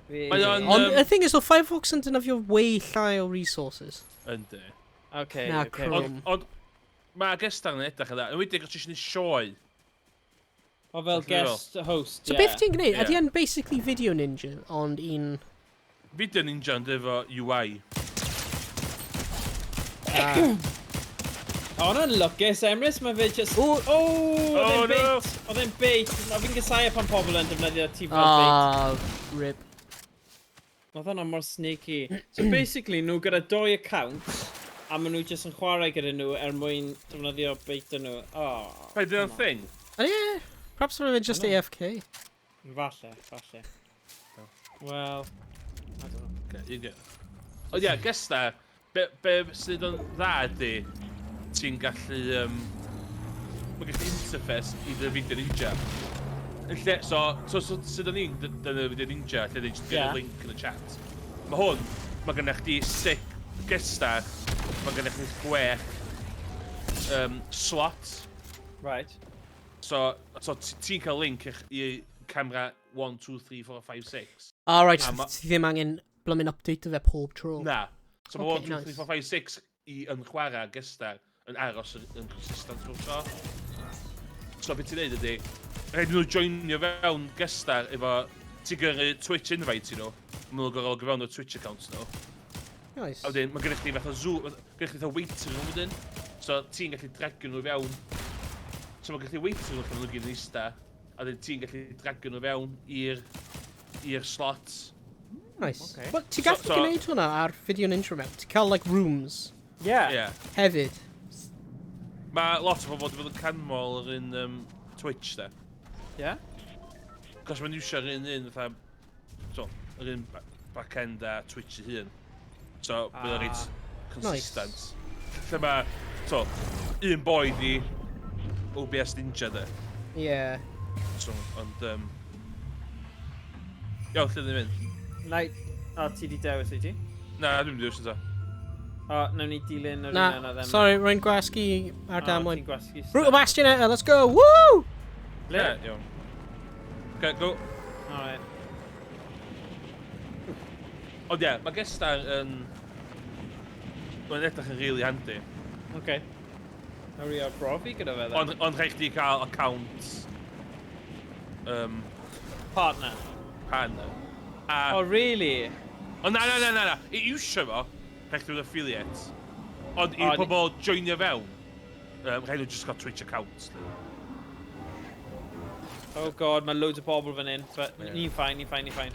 Mae o'n... Ond y thing is, o Firefox yn defnyddio way llai o resources. Yndi. Okay, Na, okay. Chrome. Ond mae gestar yn edrych yna. Yn wedi, os ti'n ei sioe. O fel guest host, So yeah. beth ti'n gwneud? Yeah. Ydy yn basically Video Ninja, ond un... Fideo Ninja yn efo UI. O, hwnna'n lwcus, Emrys, mae fe just... O! oedd e'n no. bait! Oedd e'n bait! O, fi'n gysau pan pobl yn defnyddio ti fel bait. Rip. Oedd hwnna mor sneaky. So basically, nhw gyda 2 accounts, a maen nhw just yn chwarae gyda nhw mwyn defnyddio bait nhw. Oh, Fe dyna'r thing. Yeah, perhaps we're just AFK. Falle. Well, I don't know. Okay, you go. Ond ia, gestar, be sydd yn dda ydi, ti'n gallu... Mae gallu interface i dy Fideo Ninja. So sydd o'n i'n dyna fideo ninja, lle dyn ni'n Ie. link yn y chat. Mae gennych chi 6 gestar, mae gennych chi 6 slots. Right. So ti'n cael link i camera 1, 2, 3, 4, 5, 6. Alright, A so ma- ti ddim angen blymyn update o fe pob tro. Na. So mae 1, 2, 3, nice. 4, 5, 6 i YnChwarae gestar yn aros yn consistent drwy'r tro. So beth ti'n neud ydy, rhaid nhw joinio fewn gestar efo ti'n gyrru Twitch invite i nhw. Mae nhw'n gorfod gyfewn o'r Twitch accounts nhw. Nice. A wedyn, mae gennych chi fatha zoom, gennych chi fatha waiting room wedyn. So ti'n gallu dragio nhw fewn. So mae gennych chi waiting room lle maen nhw gyd yn eista. A wedyn ti'n gallu dragio nhw fewn i'r slots. Nice. Okay. Wel, ti'n gallu So- gwneud hwnna ar fideo YnChwarae? Ti'n cael, like, rooms Yeah. Ie. hefyd? Mae lot o bobl wedi bod yn canmol yr un Twitch da. Yeah? Cos mae'n iwsio'r un fatha, so, yr un back-end a Twitch i hun. So, bydd o'n reit consistent. Lle mae, so, un boi di OBS Ninja da. Yeah. So, ond, iawn, lle dyn mynd? Nai... O, ti di dewis i ti? Na, dwi'n mynd i wrth O, nawn ni dilyn yr un Na, yna ddim. sorry, rwy'n gwasgu ar O, damwain. ti'n gwasgu Brutal Bastion eto, let's go, woo! Ie, iawn. Okay, go. Alright. Ond ie, mae gestar yn... Mae'n edrych yn really handy. Okay. Nawr i o'r brofi gyda fe dda. Ond rhaid chdi cael account... Partner. partner. A... Oh, really? Ond na. I iwsio fo, rhaid chdi fod affiliate. Ond i O, ni- pobl joinio fewn, rhaid nhw just gael Twitch accounts. Oh god, mae loads o bobl fan hyn. But Ie. ni'n fine, ni'n fine, ni'n fine.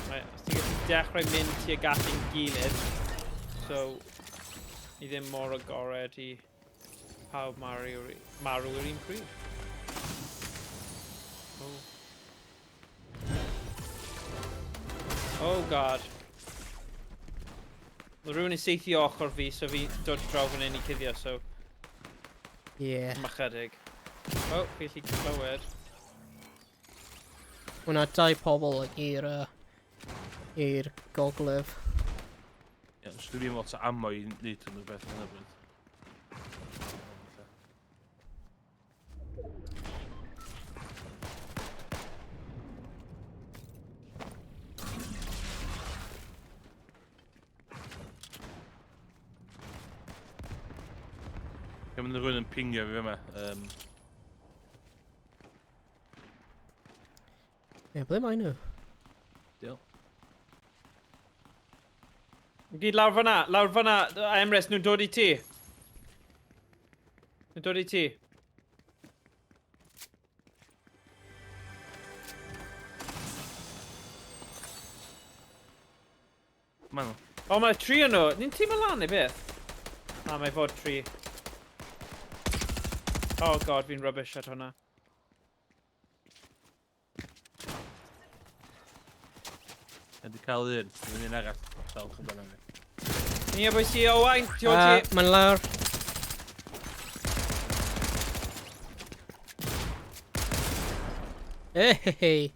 Right, os ti'n gallu dechrau mynd tuag at ein gilydd. So, ni ddim mor agored i pawb marw yr un pryd. Oh. Oh god. Mae rhywun yn seithio ochr fi, so fi dod draw fan hyn i cuddio, so Yeah. ma chydig. Oh, fi allu clywed. Hwna 2 pobl i'r gogledd. Ie, so dwi'n lot o ammo i neud yn y beth yn y bryd. Mae'n rhywun yn pingio fi yma. Ie, ble mae nhw? Diolch. Gyd lawr fyna, Emrys, nhw'n dod i ti. Nhw'n dod i ti. Man. O, mae 3 yn nhw. Ni'n teimlo lan neu beth? Na, mae fod 3. Oh god, fi'n rubbish at hwnna. Ydy cael un. Dwi'n un arall. Sawl chyfan am fi. Ni a bwys i Owain, ti o ti. Mae'n lawr. Hey,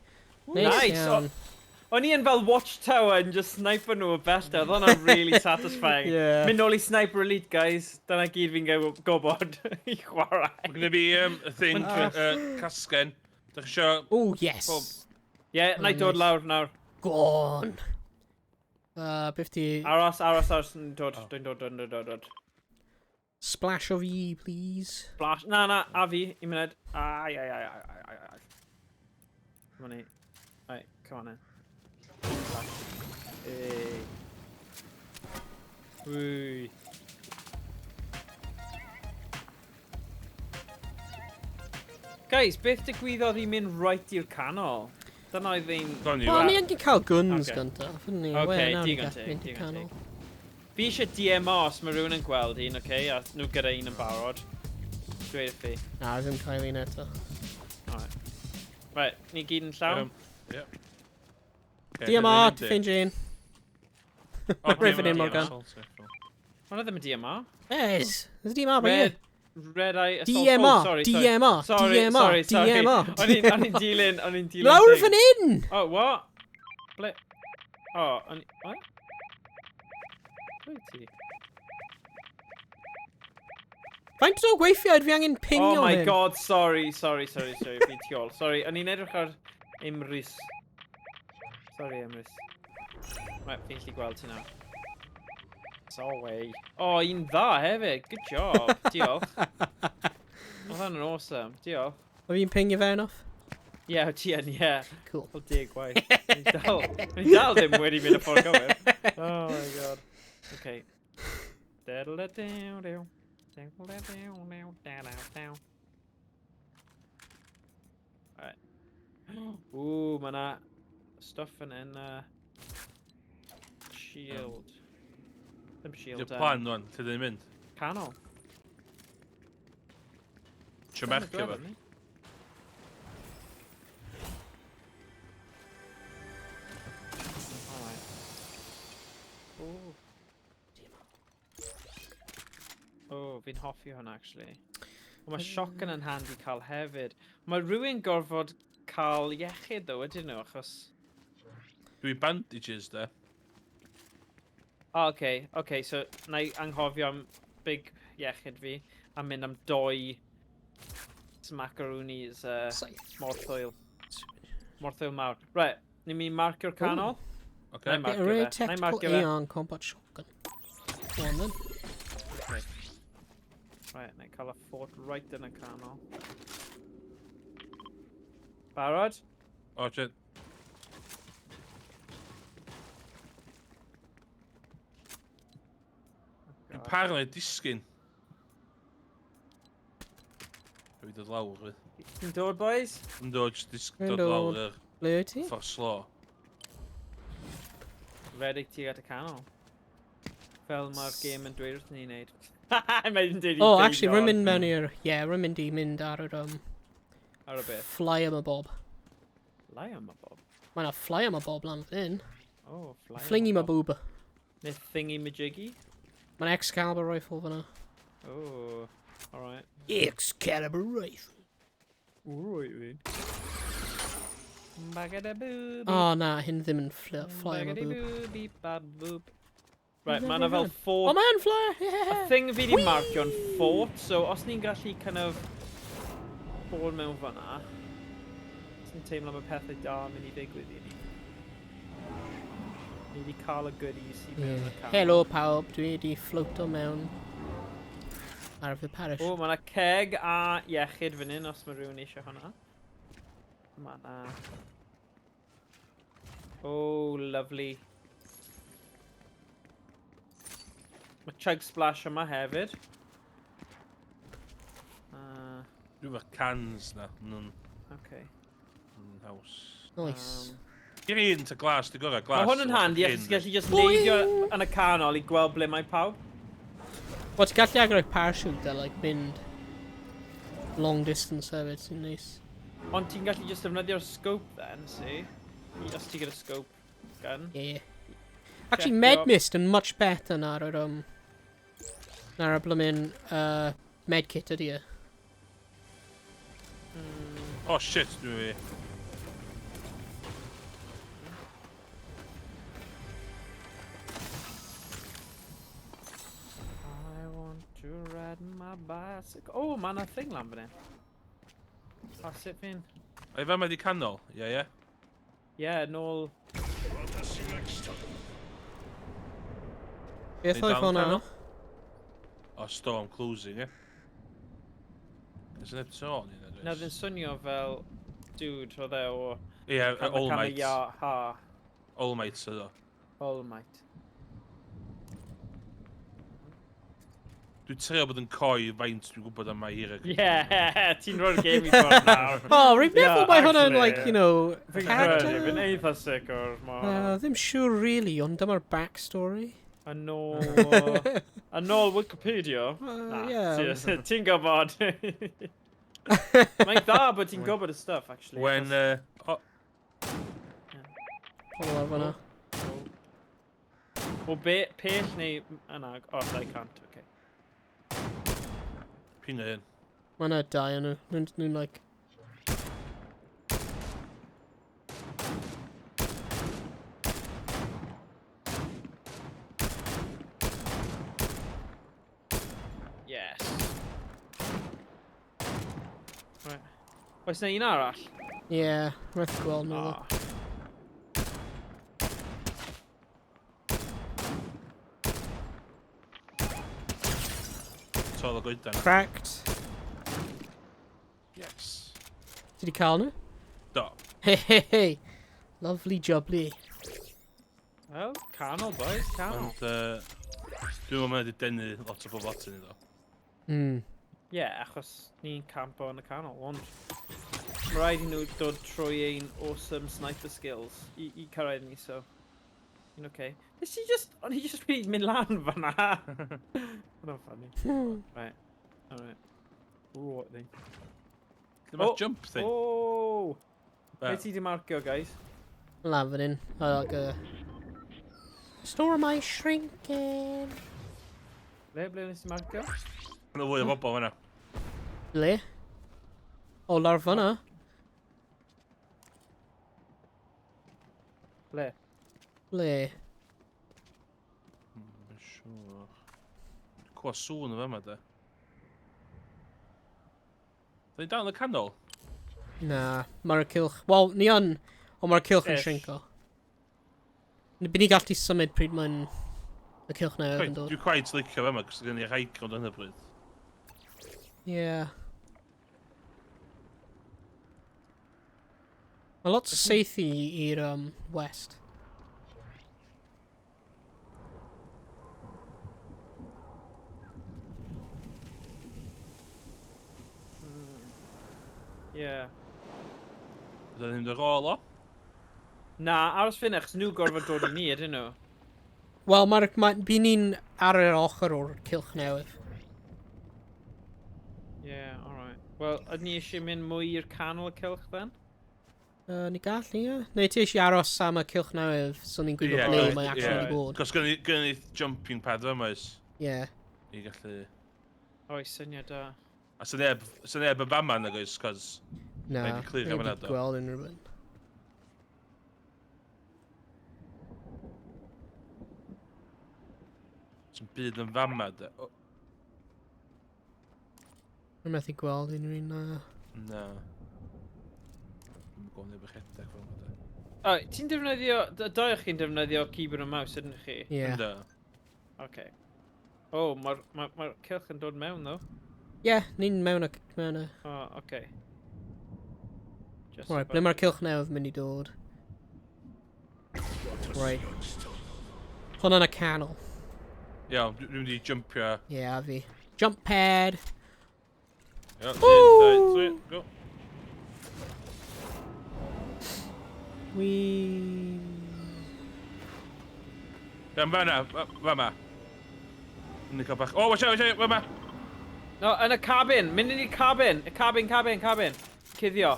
nice Nice. iawn. O'n i yn fel watchtower yn just sniper nhw o bellter. Oedd hwnna'n really satisfying. Yeah. Mynd nôl i Sniper Elite, guys. Dyna gyd fi'n gwybod i chwarae. Mae gen i fi y thing, casgen. Dych chi isio... Oh, yes. Bob. Ie, na i dod lawr nawr. Go on. Beth di... Aros, yn dod. Dwi'n dod. Splash of E, please. Flash. Na, a fi, un munud. Ai. Come on in. Right, come on in. Hey. Whee. Guys, beth digwyddodd i mynd right i'r canol? Dyna oedd ein... Do'n i Wel, fa. ni angen cael guns Ocê. gyntaf. Ni, Ocê, we, nawr digon ni'n teg, mynd i digon canol. Fi eisiau DMO os mae rhywun yn gweld un, oce? A nhw gyda un yn barod. Dweud y fi. Na, ddim cael un eto. Alright. Right, ni gyd yn llawn? Ie. DMR, ffein Jane. Rwy'n DMR. Morgan. Hwna ddim yn DMO. Yes, there's a DMR by here. Red Eye Assault. DMR, Oh, sorry, DMR, sorry. DMR, Sorry. DMR. O'n i'n dilyn Lawr thing. fan hyn! Oh, what? Oh, what? Ble ti? Faint o gweithiad fi angen pingio Oh my hyn? god, sorry. Fi tu ôl. Sorry, o'n i'n edrych ar Emrys. Sorry, Emrys. Right, fi'n gallu gweld ti nawr. So way. Oh, un dda hefyd. Good job. Diolch. Oedd hwnna'n awesome. Diolch. O fi'n pingio fe enough? Ie, ti yn, ie. Cool. O, dig gwaith. Ni dal ddim wedi mynd y ffordd gywir. Oh my god. Okay. Right. Ooh, mae na stuff yn shield. Ddim shield. Dy plan nhw'n, ti ddim mynd. Canol. Cymraeg efo. Oh, fi'n hoffi hwnna, actually. Mae shotgun yn handi cael hefyd. Mae rhywun gorfod cael iechyd, ddo, ydyn nhw, achos... Dwi bandages, de. Oh, okay, so na I anghofio am big iechyd fi, a mynd am 2 smackaroonies morthwyl. Morthwyl mawr. Right, ni'n mynd marcio'r canol? Okay. Nai marcio Rare fe. Nai tactical marcio fe. Aeon combat shotgun. Go on then. Okay. Right, na I cael y fort right yn y canol. Barod? O, shit. Dwi'n paranoid disgyn. Dwi'n dod lawr, fi. Ti'n dod, boys? Dwi'n dod jyst Dwi'n dod lawr dod. yr Ble wyt ti? ffordd slo. Redig ti at y canol. Fel mae'r game yn dweud wrth ni'n neud. Mae'n dweud i Oh, beidio. actually, rwy'n mynd mewn i'r... Yeah, rwy'n mynd i mynd ar yr... Ar y beth? Fly am y bob. Lai am y bob. Mae yna fly am y bob lan fan hyn. Oh, fly am Flingy y ma bob. booba. Neu thingy majiggy. Mae'n Excalibur rifle fyna. Oh, alright. Excalibur rifle. Alright, fi. Bagada boob. Oh, na, hyn ddim yn fly am y boob. Booby bab boob. Right, mae yna fel fort. Oh, mae'n fly! Y Yeah! thing fi di marcio'n fort, so os ni'n gallu kind of bod mewn fanna, sy'n teimlo am y pethau da yn mynd i ddigwydd i ni. Ni wedi cael y goodies i mewn y canol. Helo pawb, dwi wedi floato mewn ar fy parish. O, mae yna keg a iechyd fan hyn os mae rhywun eisiau hwnna. Mae yna... Oh, lovely. Mae chug splash yma hefyd. Dwi'n fawr cans na, nhw'n Okay. haws. Nice. Gyr un ta glas, di gorau glas. Mae hwn yn handi, achos ti'n gallu just neidio yn y canol i gweld ble mae pawb. Wel, ti'n gallu agor eich parachute a, like, mynd long distance hefyd, sy'n neis. Ond ti'n gallu just defnyddio'r scope then, see? Os ti'n gyda scope gun. Yeah. Actually, Check Medmist yn much better na'r na'r blymyn medkit ydi e. Oh shit, dwi'n fi. I want to ride my bicycle. Oh, mae yna thing lan fan hyn. That's it, fi'n. Ai fe mae di canol? Ie, ie. Yeah, nôl. Beth Neu oedd dal hwnna? canol? O, storm closing, ie. Ys neb sôn i na, Na, ddim swnio fel dude oedd e o... Ie, All Might. Ha. All Might sydd o. All Might. Dwi'n trio bod yn coi faint dwi'n gwybod am mae'r... Yeah, ti'n rhoi'r game i ffordd nawr. Oh, rwy'n meddwl Yeah, mae hwnna'n, actually, like, you know, Fi'n character. credu, fi'n eitha sic o'r Ddim siŵr really, ond dyma'r backstory. Yn ôl Wikipedia. Yeah. Ti'n gwybod. Mae'n dda bod ti'n gwybod y stuff, actually. When, Follow ar fyna. O pell neu yna... Oh, I can't, okay. Ping o hyn. Mae yna dau yn nhw. Nhw'n like... Yes. Right. Oes na un arall? Ie, rhaid gweld nhw. Oh. Tol o goedan. Cracked. Yes. Ti di cael nhw? Do. Hey. Lovely jubbly. Wel, canol, boys, canol. Ond, dwi'n meddwl mae wedi denu lot o bobl at ni, do. Ie, achos ni'n campo yn y canol, ond mae rhaid i nhw dod trwy ein awesome sniper skills i cyrraedd ni, so... Yn okay. O'n i just wedi mynd lan fan'na. Hwna'n funny. Right. Alright. Ooh, what thing? Dyma'r jump thing. Oh! Be ti di marcio, guys? Lafyn in. I like a... Store my shrinking. Ble nes ti marcio? Yna fwy o bobl fyna. Le? O, lawr fan'na. Ble? Le? Mae'n siŵr. Cwa sŵn o fe yma, de. Da ni dal yn y canol? Na, mae'r cylch... Wel, ni yn, ond mae'r cylch yn Ish. shrinko. Bydd ni gallu symud pryd mae'n... Y cylch newydd yn dod. Dwi'n quite licio fe yma, cos gen i high ground yn y bryd. Ie. Mae lot seithi i'r west. Ie. Ydyn ni'n dy rôl o? Na, aros fyna, chos nhw gorfod dod i ni, ydyn nhw? Wel, by ni'n ar yr ochr o'r cylch newydd. Ie, alright. Wel, ydyn ni eisiau mynd mwy i'r canol y cylch, then? Ni gallu, ie. Neu ti eisiau aros am y cylch newydd, so ni'n gwybod ble mae actually wedi bod. Cos gen i jumping pad yma oes. Ie. I gallu... Oes, syniad da. A sy'n neb y baman nag oes, cos... Na, Maybe clear neu am yna, di do. gweld unrhyw beth. Sy'n byd yn fama, de. O, Dwi'n methu gweld unrhyw un, na. na. Dwi'n gwybod neb eich edrych fel yma, de. O, ti'n defnyddio... Doi o'ch chi'n defnyddio keyboard a mouse, ydyn chi? Ie. Ynddo. Oce. O, mae'r cylch yn dod mewn, ddo. Ie, ni'n mewn y... O, oce. Right, ble mae'r cylch newydd mynd i dod? Right. Hwna yn y canol. Iawn, dwi'n mynd i jumpio. Ie, a fi. Jump pad! Iawn, 1, 2, 3, go. Wee. Iawn, fama. Dwi'n cael bach... O, watch out, fama! No, yn y cabin! Mynd i'r cabin! Y cabin! Cuddio.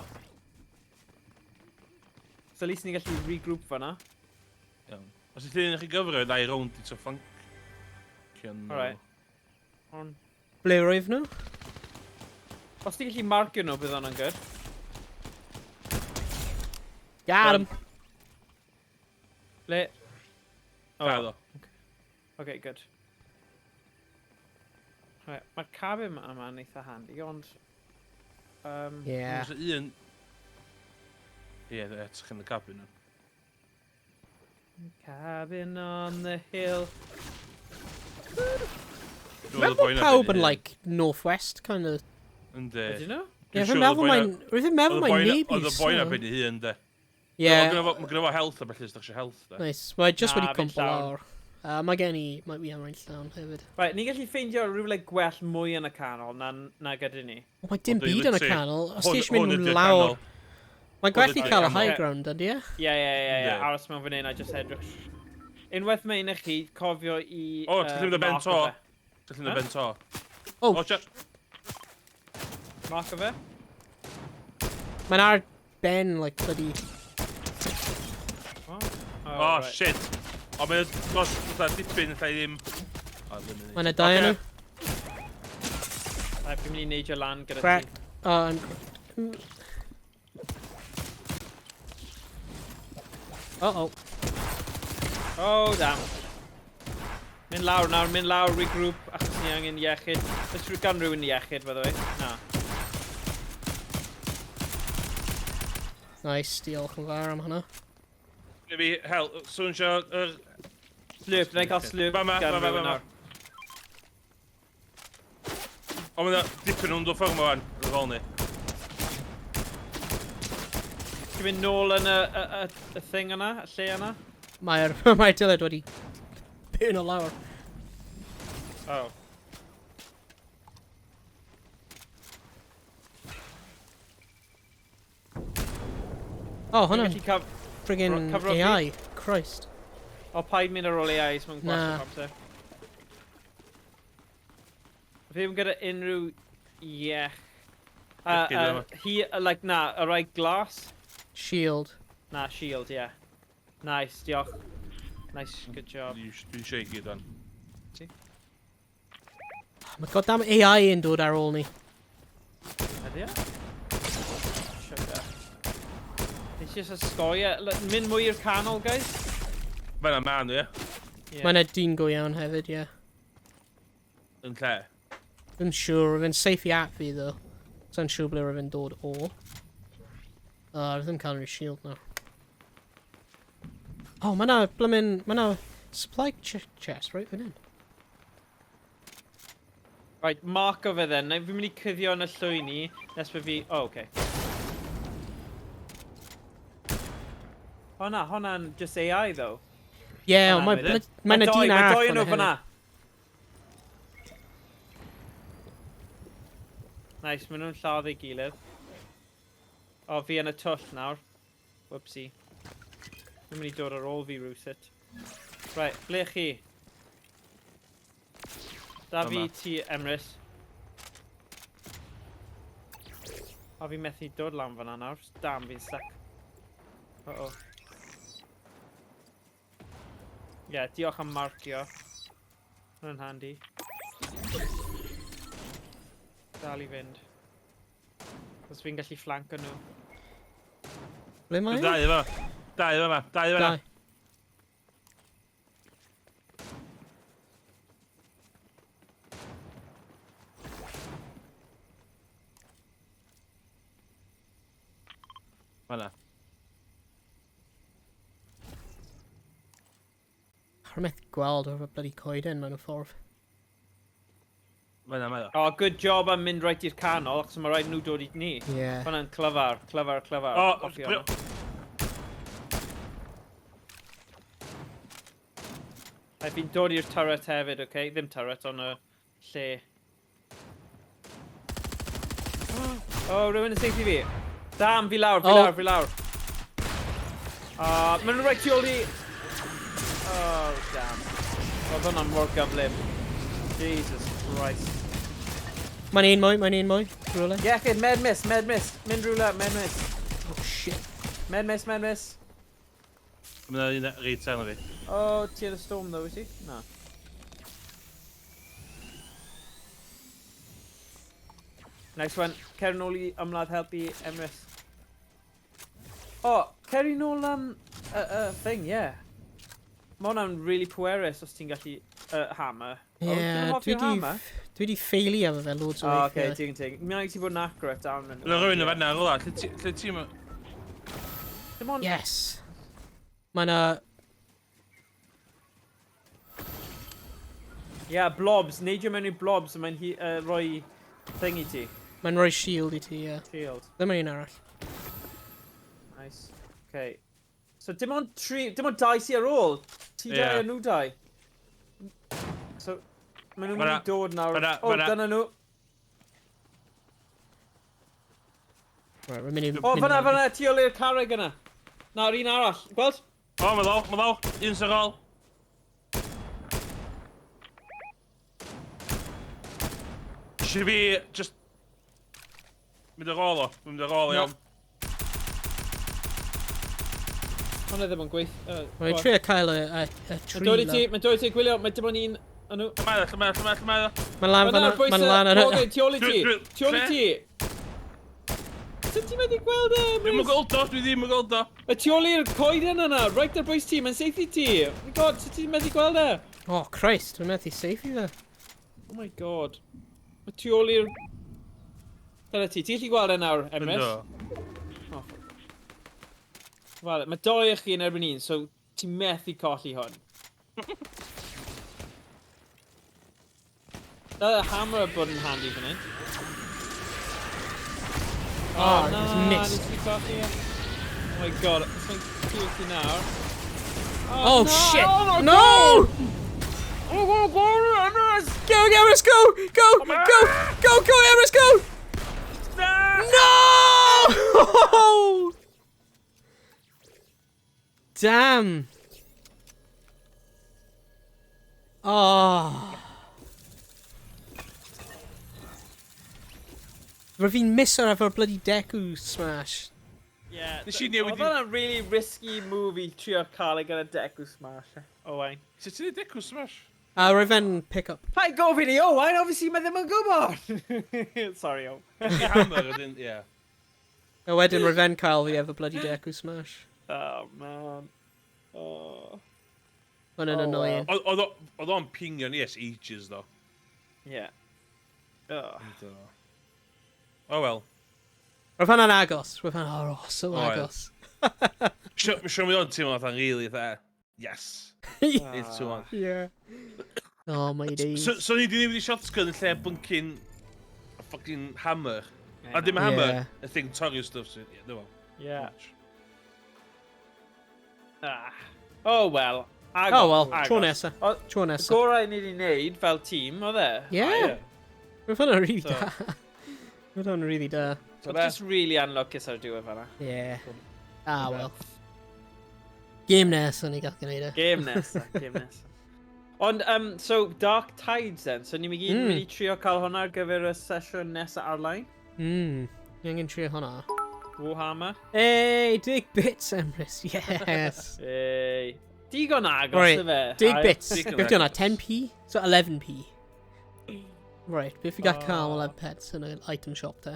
So at least ni'n gallu regroup fan'na. Iawn. Os ydych chi'n gyfro, na i rownd i to funk. Alright. On. Ble roedd nhw? Os ti'n gallu marcio nhw, bydd hwnna'n good. Got him! Le? Dal o. Okay, good. Right, mae'r cabin yma'n eitha handi, ond... Ie. Oes un... Ie, edrych yn y cabin. Cabin on the hill. Meddwl pawb yn, like, northwest, kind of. Ynddi. Ydyn nhw? Ie, fi'n meddwl mae'n neibies. Oedd y boi'n abyn i hun, de. Ie. Mae gynnu fo health a felly, ydych chi health, de. Nice. Mae just Na, wedi fi'n cwmpo llawn. lawr. Mae gen i... Mae fi am rhaid llawn hefyd. Right, ni'n gallu ffeindio rhywle gwell mwy yn y canol na gyda ni. O, mae dim Wel, dwi'n byd yn y literally- canol. Os ti eisiau hwn mynd ydi'r lawr... canol. Mae'n gwell i ydi'r cael y canol. high ground, ydy e? Ie, Yndi. aros mewn fan hyn a just edrych. Unwaith mae un eich chi, cofio i... O, ti'n mynd y ben marco to. fe. Ti'n mynd y ben to. O, O, Jack. Marco fe? mae'n ar ben, like, bloody... O, shit. O, mae'n dros dipyn, lle ddim... Mae'n y dau nhw. Rhaid, fi'n mynd i neidio lan gyda Crack. ti. Uh-oh. Oh, damn. Mynd lawr nawr, mynd lawr, regroup, achos ni angen iechyd. Oes rhyw gan rhywun iechyd, by the way? Na. Nice, diolch yn fawr am hynna. Maybe, hel, swn sio... Slurp, na i cael slurp Ma. gan rhywun nawr. O, mae'n dipyn nhw'n dod ffordd wan, yr ôl ni. Ti'n mynd nôl yn y thing yna, y lle yna? Mae'r dyled wedi byn o lawr. Oh. Oh, hwnna'n Ti'n gallu friggin cyfro fi? AI. Christ. O, paid mynd ar ôl AI, so mae'n Na. gwasg amser. Fi'n gyda unrhyw iech. Like, na, y rai glas? Shield. Na, shield, yeah. Nice, diolch. Nice, good job. Dwi'n shaky dan. Mae goddamn AI yn dod ar ôl ni. Ydy e? Sugar. It's just a sgoia. Mynd mwy i'r canol, guys. Mae'n man, ie? Yeah. Mae'n dyn go iawn hefyd, ie. Yn lle. Dwi'n siŵr, fe'n safe i at fi, ddo. Sa'n siŵr ble fe'n dod o. Ddim cael rhyw shield nawr. Oh, mae na supply chest, right, fan hyn. Right, mark o fe then. Fi'n mynd i cuddio yn y llwy ni. Nes fe fi... Oh, okay. O na, hwnna'n just AI, though. Ie, Hwnna'n ond with it. mae na dyn arall Mae doi nhw fan fyna. hyn. Nice, maen nhw'n lladd ei gilydd. O, fi yn y twll nawr. Whoopsie. Fi'n mynd i dod ar ôl fi rwsut. Right, ble chi? Da fi Yma. ti, Emrys. O, fi methu dod lan fyna nawr. Damn, fi'n stuck. Uh-oh. Ie, yeah, diolch am marcio. Hwna'n handy. Dal i fynd. Os fi'n gallu flanco nhw. Ble mae Dau yma. Dau yma. Dau yma. Dau. Fanna. Rhywbeth gweld o'r bloody coeden mewn y ffordd. Fanna, mae o. O, good job am mynd right i'r canol, achos mae rhaid nhw dod i ni. Ie. Hwna'n clyfar, clyfar, clyfar. O, Coffi hwnna. Fi'n dod i'r turret hefyd, okay? Ddim turret, ond y lle. O, rhywun yn seithi fi. Dam, fi lawr, fi O. lawr, fi lawr. Maen nhw'n rhaid tu ôl i... Oh, damn. Oedd hwnna'n mor gyflym. Jesus Christ. Mae'n un mwy, mae'n un mwy. Rhywle. Iechyd, med miss. Mynd rhywle, med miss. Oh shit. Med miss. Mae'n un reid sen o fi. O, ti ar y storm ddo, wyt ti? Na. Next one, cer nôl i ymladd helpu Emrys. O, cer i nôl am thing, yeah. Mae hwnna'n really pwerus os ti'n gallu hammer. Ie, hammer? dwi di ffeili efo fe loads o O, weithiau. oce, ting. Mi'n angen ti bod yn accurate down yn... Yna rhywun yn fanna, rola. Lle ti yma? Dim ond... Yes. Mae na... Yeah, blobs. Neidio mewn i blobs a mae'n rhoi thing i ti. Mae'n rhoi shield i ti, ie. Shield. Ddim yn un arall. Nice. Okay. So dim ond dau sy ar ôl. Ti dau Ie. a nhw dau. So, maen nhw'n mynd Fanna, i dod nawr. fanna, O, fanna. dyna nhw. Right, we're mynd i... O, fanna, tu ôl i'r carreg yna. Nawr, un arall. Gweld? O, mae ddo. Un sy'n ôl. Si fi, just... Mynd ar ôl o. Mynd ar ôl Na. iawn. Hwna ddim yn gweith. Mae'n trio cael y Mae'n tri dod i ti, lawr. mae'n dod i ti, gwylio, mae dim ond un nhw. Mae'r. Mae'n lan fan'na. Mae'n lan ar Owain, tu ôl i ti. Tu ôl i ti. Sut ti'n medru gweld e, Dwi'n Emrys? gweld o, dwi ddim yn gweld o. Y tu ôl i'r coeden yna, right ar bwys ti, mae'n safe i ti. Oh my god, sut ti'n medru gweld e? Oh, Christ, dwi'n methu safe i fe. Oh my god. Y tu ôl i'r... Dyna ti, ti'n gallu gweld e nawr, Emrys? Ynddo. Oh. Wel, mae doi o chi yn erbyn un, so ti'n methu colli hwn. Dyna hammer bod yn handy fan hyn. Oh, na, just nes missed. i colli e. Oh my god, os mae'n clywed chi nawr. Oh, no! shit! Oh my No! Oh my god, Emrys! Go, Emrys, go! Go! Go! Go, go, Emrys, go! No! Damn. Oh. Rwy'n fi'n miso efo'r bloody Deku smash. Yeah, Nes i newid oedd hwnna'n really risky move i trio cael ei gyda Deku Smash. Owain. Sut ti'n ei decw smash? A rwy'n fe'n pick up. Pa'i gofyn i Owain, obviously mae ddim yn gwybod. Sorry, O. Ie, hammer ydyn, ie. A wedyn rwy'n fe'n cael fi efo bloody Deku smash. Oh, man. Oh. Hwna'n Oh, annoying. Oedd o'n pingio ni es ages, ddo. Yeah. Oh. Oh, well. Rwy'n fe'n agos. Rwy'n fe'n, oh, so Oh, agos. Siwr mi o'n teimlo fatha'n really, fatha, yes. It's too on. Yeah. Oh, my days. So ni di newid i shotgun yn lle byncyn a fucking hammer. A dim hammer, Yeah. y thing torri stuff sy'n, ie, dwi'n Yeah. Ah. Oh, well. Oh, well, agos. tro nesa. O- Tro Y nesa. gorau ni wedi wneud fel tîm, oedd e? Yeah. Rwy'n fe'n really So- da. Rwy'n fe'n really da. Oedd just really unluckus ar diwedd fanna. Yeah. Ah, well. Game nesa ni gael gwneud e. Game nesa, game nesa. Ond, so, Dark Tides then, so ni'n gyd mynd i trio cael hwnna ar gyfer y sesiwn nesa ar-line? Ni angen trio hwnna. Warhammer? Hey, dig bits, Emrys. Yes. Ei. Digon agos, Right, y fe. dig bits. Digon Beth yna, agos. 10p? So 11p. Right, beth fi gael cael Oh. 11 pets yn y item shop te.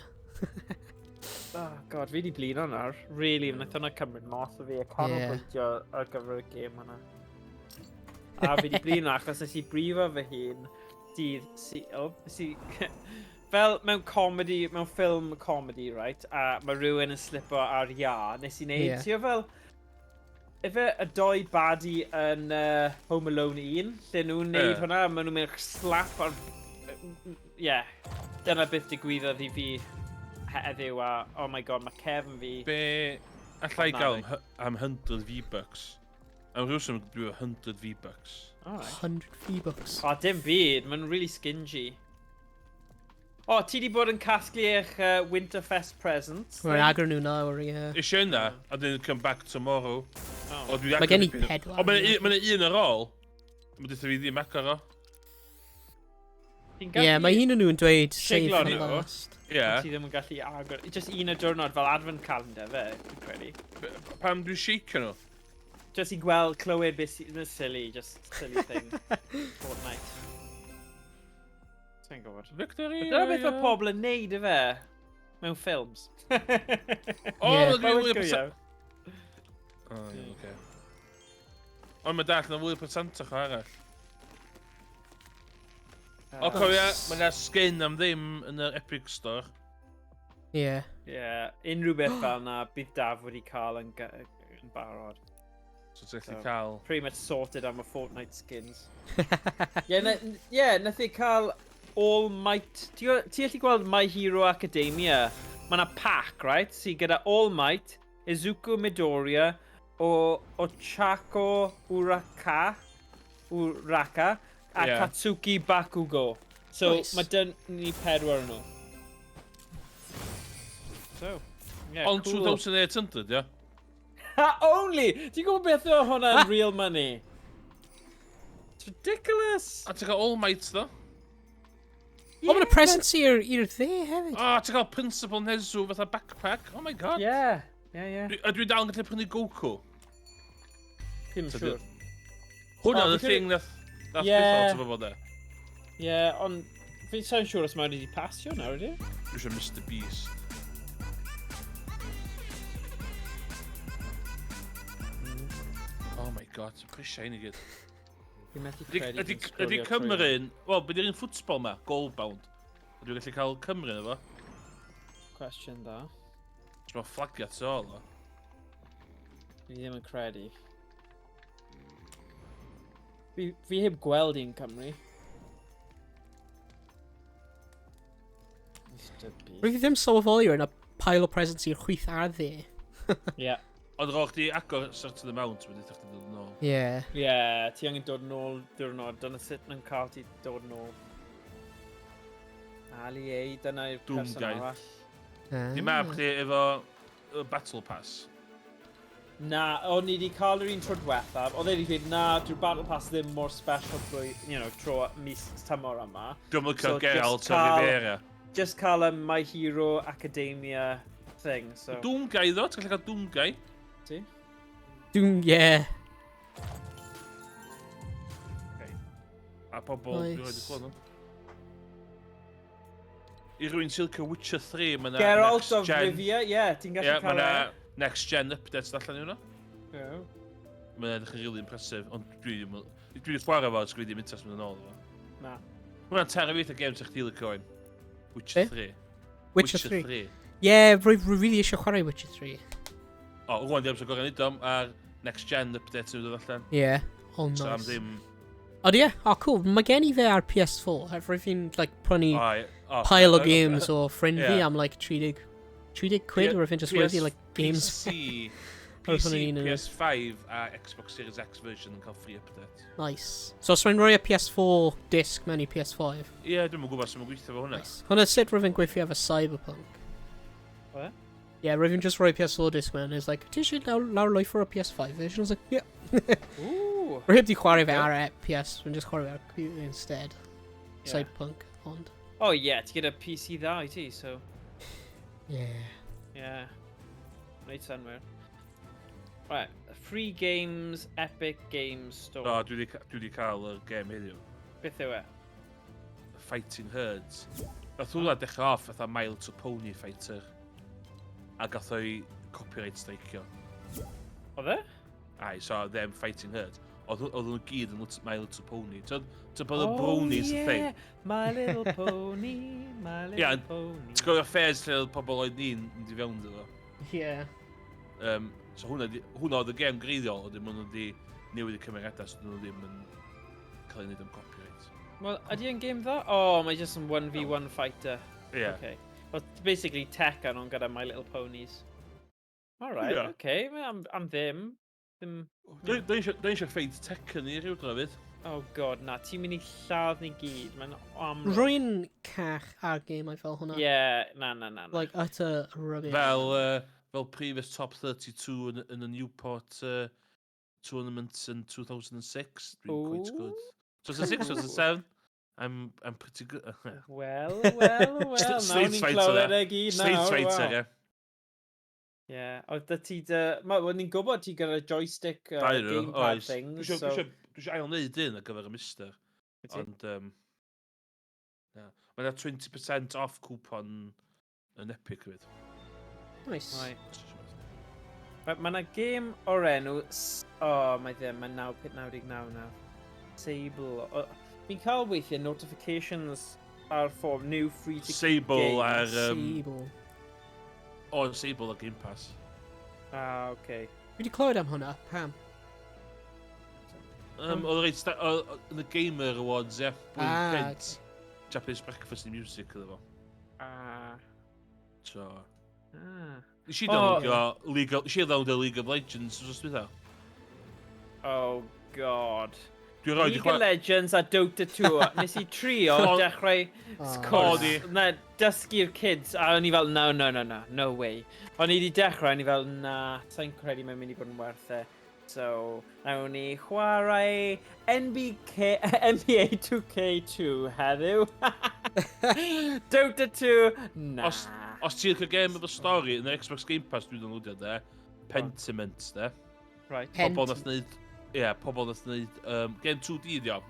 Oh, god, fi di blin hwnna. Really, wnaeth hwnna cymryd mas o fi. A canolbwyntio ar gyfer y gêm hwnna. A fi di blin hwnna, achos nes i brifo fy hun dydd fel mewn comedy, mewn ffilm comedy, right? A mae rhywun yn slipo ar ia. Nes i neud, Ie. tio fel... Efe y doi badi yn Home Alone 1, lle nhw'n neud hwnna, maen nhw'n mynd slap ar... Yeah, dyna beth digwyddodd i fi heddiw a, oh my god, mae cefn fi... Be allai gael am 100 V-Bucks? Am rhywbeth dwi'n 100 V-Bucks. Alright. 100 V-Bucks. O, dim byd, maen nhw'n really stingy. O, ti di bod yn casglu eich Winterfest presents? Mae'n agor nhw nawr, ie. Eisiau yna, a dyn come back tomorrow. Oh. Mae gen i pedwar. O, mae'n un ar ôl. Mae dweud fi ddim agor o. Ie, mae un o'n nhw'n dweud save Siglo for nhw. last. Ie. Ti ddim yn gallu agor. Just un o diwrnod fel advent calendar fe, dwi'n credu. Pam dwi'n shaker nhw? Just i gweld, clywed beth sy'n silly, just silly thing. Fortnite. Sa'n gwybod. Victory! Dyna beth mae pobl yn neud y fe, mewn ffilms. O, Ie. dwi'n Bywyd fwy o gwyo. O, ie, oce. Ond mae dall na fwy o percent o'ch arall. O, cofia, mae yna skin am ddim yn yr Epic Store. Ie. Ie, unrhyw beth fel na bydd Daf wedi cael yn barod. So ti'n gallu cael... Pretty much sorted am y Fortnite skins. Nath i cael All Might... Ti gallu gweld My Hero Academia? Mae yna pack, right? Sy gyda All Might, Izuku Midoriya, o Chako Uraka, a Ie. Katsuki Bakugo. So, Nice. mae dyn ni 4 nhw. So, yeah, Ond cool. 2800, ie? Ha, only! Ti'n gwybod beth o hwnna yn real money? It's ridiculous! A ti'n cael All Might, ddo? O, mae'n presents i'r dde hefyd. O, ti'n cael Principal Nezu fatha backpack? Oh my god! Yeah, yeah. A dwi dal yn gallu prynu Goku. Dim So siwr. Hwna O, oedd y fi thing nath That's Ie. beth lot o bobl de. Ie, ond fi'n sa'n siŵr os mae wedi pasio nawr, ydy? Dwi eisiau Mr Beast. Oh my god, pwy shine i gyd. Fi'n methu credu Ydy fi'n sgrolio Cymru'n... Wel, beth yw'r ffwtsbol ma? Goalbound. Ydw i'n gallu cael Cymru'n efo? Cwestiwn da. Os mae flagiau tu ôl o. Fi ddim yn credu. Fi heb gweld un Cymru. Mr Beast. Rwy'n ddim sylweddoli yn y pile o presents i'r chwyth ar dde. Ie. Ond roch di agor certain amount wedi ddech chi'n dod yn ôl. Ie. Ie, ti angen dod yn ôl diwrnod. Dyna sut yn cael ti dod yn ôl. Ali ei, dyna yw'r Dŵm person gai. arall. Di mab chdi efo Battle Pass. Na, o'n i wedi cael yr un tro diwethaf. Oedd e wedi dweud, na, drwy'r Battle Pass ddim mor special tro mis tymor yma. Dwi'n mynd So, cael Geralt just o cael- Rivera. Just cael y My Hero Academia thing, so... Dŵm gai ddo, ti'n gallu cael dŵm gai? Ti? Dwi'n, ie. A pobl, Nice. dwi'n rhaid i clon nhw. I rwy'n sy'n cael Witcher 3, mae yna Geralt next of gen... Rivia, ie, ti'n Ie, gallu mae cael yna next gen updates allan i hwnna. e. Mae'n edrych yn really impressive, ond dwi wedi chwarae fo, sgwyd i'n interest mynd yn ôl efo. Na. Hwna'n terafeith o game sa'ch chdi licio ein. Be? Witcher 3. Witcher 3. Ie, rwy'n really eisiau chwarae Witcher 3. O, rwan di amser gorau nid am, ar next gen update sy'n dod allan. Ie. Oh, So am nice. ddim... O, ie. O, cool. Mae gen i fe ar PS4. Rwy'n fi'n, like, prynu O, pile o games o ffrind fi Ie. am, like, 30 quid, or fi'n just wedi, like, games. PC, Ar PC, hwnna'n un yn- PS5 a Xbox Series X version yn cael free update. Nice. So, os rwy'n rhoi y PS4 disc mewn i PS5. Ie, dwi'n mwyn gwybod sy'n mwyn gweithio fo hwnna. Nice. Hwna sut rwy'n gweithio efo Cyberpunk. O, ie? Yeah, rwy'n just rhoi PS4 disc mewn, it's like, ti eisiau lawr loi for a PS5 version? I was like, yeah. Ooh. Rwy'n heb di chwarae fe ar PS, rwy'n just chwarae fe ar computer instead. Ie. Cyberpunk, ond. O ie, ti gyda PC dda i ti, so... Yeah. Ie. Reit synwyr. Right, Free Games, Epic Games Store. O, dwi wedi cael y game heddiw. Beth yw e? Fighting Herds. Nath hwnna dechrau off fatha My Little Pony fighter. A gath o'i copyright streicio. Oedd e? Ai, so them Fighting Herds. Oedd nhw gyd yn My Little Pony. Ti'n bod y bronies y thing. My Little Pony, My Little Ie, Pony. Ti'n gwybod affairs lle oedd pobl oedd ni'n di fewn iddo. Yeah. So hwnna oedd y gem greiddiol, oedd nhw wedi newid y cymeriadau, so nhw ddim yn cael ei wneud am copyright. Wel, ydy e'n game dda? O, mae jyst yn 1v1 fighter. Ie. Okay. Well, basically Tekken ond gyda My Little Ponies. Alright, Ie. okay. Am ddim. Dwi'n eisiau ffeint Tekken i ryw drafyd. Oh god, na. Ti'n mynd i lladd ni gyd. Mae'n amlwg. Rwy'n cach ar gemau fel hwnna. Yeah, na. Like, utter rubbish. Fel previous top 32 in the Newport tournament in 2006. Dwi'n quite good. 2006, 2007. I'm pretty good. Well. Street Nawn ni'n Fighter, clywed ie. e gyd Street nawr. Fighter, ie. Ie, oedd da ti dy... Wel, ni'n gwybod ti gyda joystick gamepad things, Dwi so... eisiau ail wneud un ar gyfer y mister. Wyt ti? Ond, mae yna 20% off coupon yn Epic ryd. Nice. Mae yna game o'r enw... O, mae ddim, mae 9.99 nawr. Sable. Fi'n cael weithiau notifications ar ffordd new free to Sable games. ar... Sable. O, Sable ar Game Pass. Ah, okay. Fi wedi clywed am hwnna, Pam. Oedd reit, yn y Gamer Awards, ie. Ah, Flint. Japanese Breakfast in Music, ydw fo. Ah. So... Ah. Nes i downloadio League of Legends, os dwi'n dda. Oh, god. Dwi'n rhoi... League of Legends a Dota 2. Nes i trio dechrau sgwrs. Na, dysgu'r kids. A o'n i fel, no way. O'n i wedi dechrau, o'n i fel, na, sa'n credu mae'n mynd i bod yn werth e. So, nawn ni chwarae NBA 2K2 heddiw. Dota 2, na. Os ti'n cael game efo stori yn y Xbox Game Pass dwi'n downloadio de, Pentiment de. Right. Pobl nath wneud... Ie, pobl nath wneud... Game 2D di o.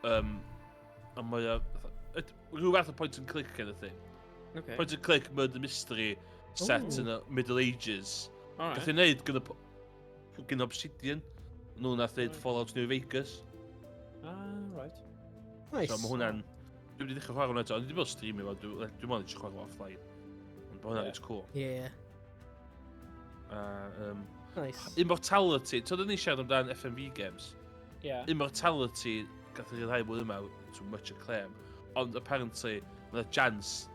A mae rhyw fath o point and click kind of thing. Okay. Point and click murder mystery set Ooh. in the Middle Ages. Alright. Gath ei wneud gyda Obsidian. Nhw nath ddeud Fallout New Vegas. Right. Nice. So mae hwnna'n... Dwi'n wedi dechrau chwarae hwnna eto, ond dwi'n bod streamio fo, dwi'n mwyn eisiau chwarae offline. Ond bod hwnna'n it's cool. Yeah. Nice. Immortality, to dyn ni siarad amdan FMV games. Yeah. Immortality, gath ei rhai blwyddyn yma, to much acclaim. Ond apparently, mae'n chance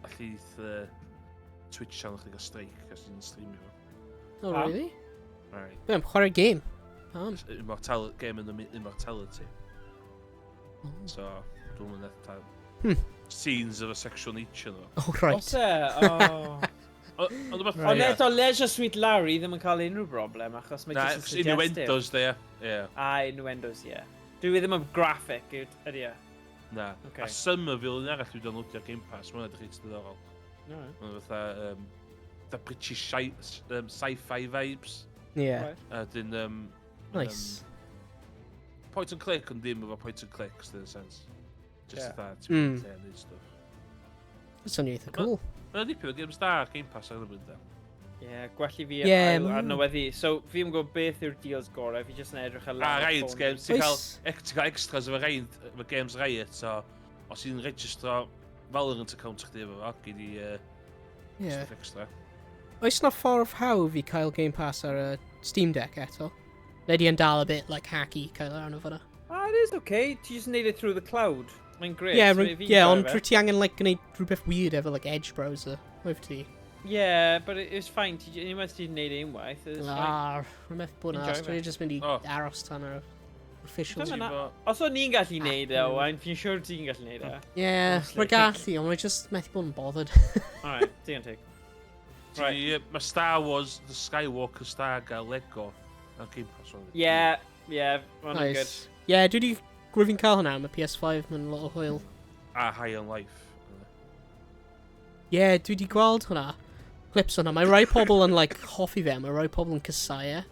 allith Twitch channel chdi gael streik, os ti'n streamio fo. Oh, really? Right. Dwi'n chwarae game. Game in the Immortality. Oh. So, dwi'n mynd eithaf. Hmm. Scenes of a sexual nature, no. Oh, right. Os e? O. Ond Ond eto, Leisure Suite Larry ddim yn cael unrhyw broblem, achos mae Na, just yn suggestive. innuendos, de, ie. Innuendos, ie. Dwi ddim yn graphic, ydy e? Na. Okay. A Somerville yn arall dwi'n downloadio Game Pass, mae'n edrych eitha diddorol. Mae'n fatha British sci-fi vibes. Yeah. A dyn... Nice. Point and click ond ddim efo point and click, in a sense. Just Yeah. that, ti'n mynd lle neud stuff. That's only eitha cool. Mae'n dipyn o games da ar Game Pass ar y bryd da. Ie, gwellu fi Ie, arnyweddu. So, fi yn gwybod beth yw'r deals gorau, fi jyst yn edrych ar A Riot Games, ti'n cael Oes. extras efo Games Riot, so os i'n registro Valorant account chdi efo fo, gyd i Yeah. stuff extra. Oes na ffordd hawdd i cael Game Pass ar y Steam Deck eto? Neu di yn dal a bit, like, hacky cael ar arno fyna? It is okay. Ti just need it through the cloud. Mae'n great. Yeah, so ond rwy ti angen, like, gwneud rhywbeth weird efo, like, Edge browser. Wyf ti? Yeah, but it was fine. Unwaith ti'n neud e unwaith, it's fine. Rwy'n meddwl bod na, Enjoy os dwi'n just mynd i Oh. aros tan ar officials. Dyma Ti na- efo- Os o'n ni'n gallu neud e, Owain, fi'n siŵr ti'n gallu neud e. Yeah, Honestly. rwy'n gallu, ond rwy'n just methu bod yn bothered. Alright, digon tig. Mae Star Wars, The Skywalker Star gael Lego ar Game Pass. Yeah, mae'n good. Nice. Yeah, dwi di gwyfi'n cael hwnna am y PS5, mae'n lot o hwyl. A High on Life. Yeah, dwi di gweld hwnna. Clips hwnna. Mae rai pobl yn, like, hoffi fe, mae rai pobl yn cysau e.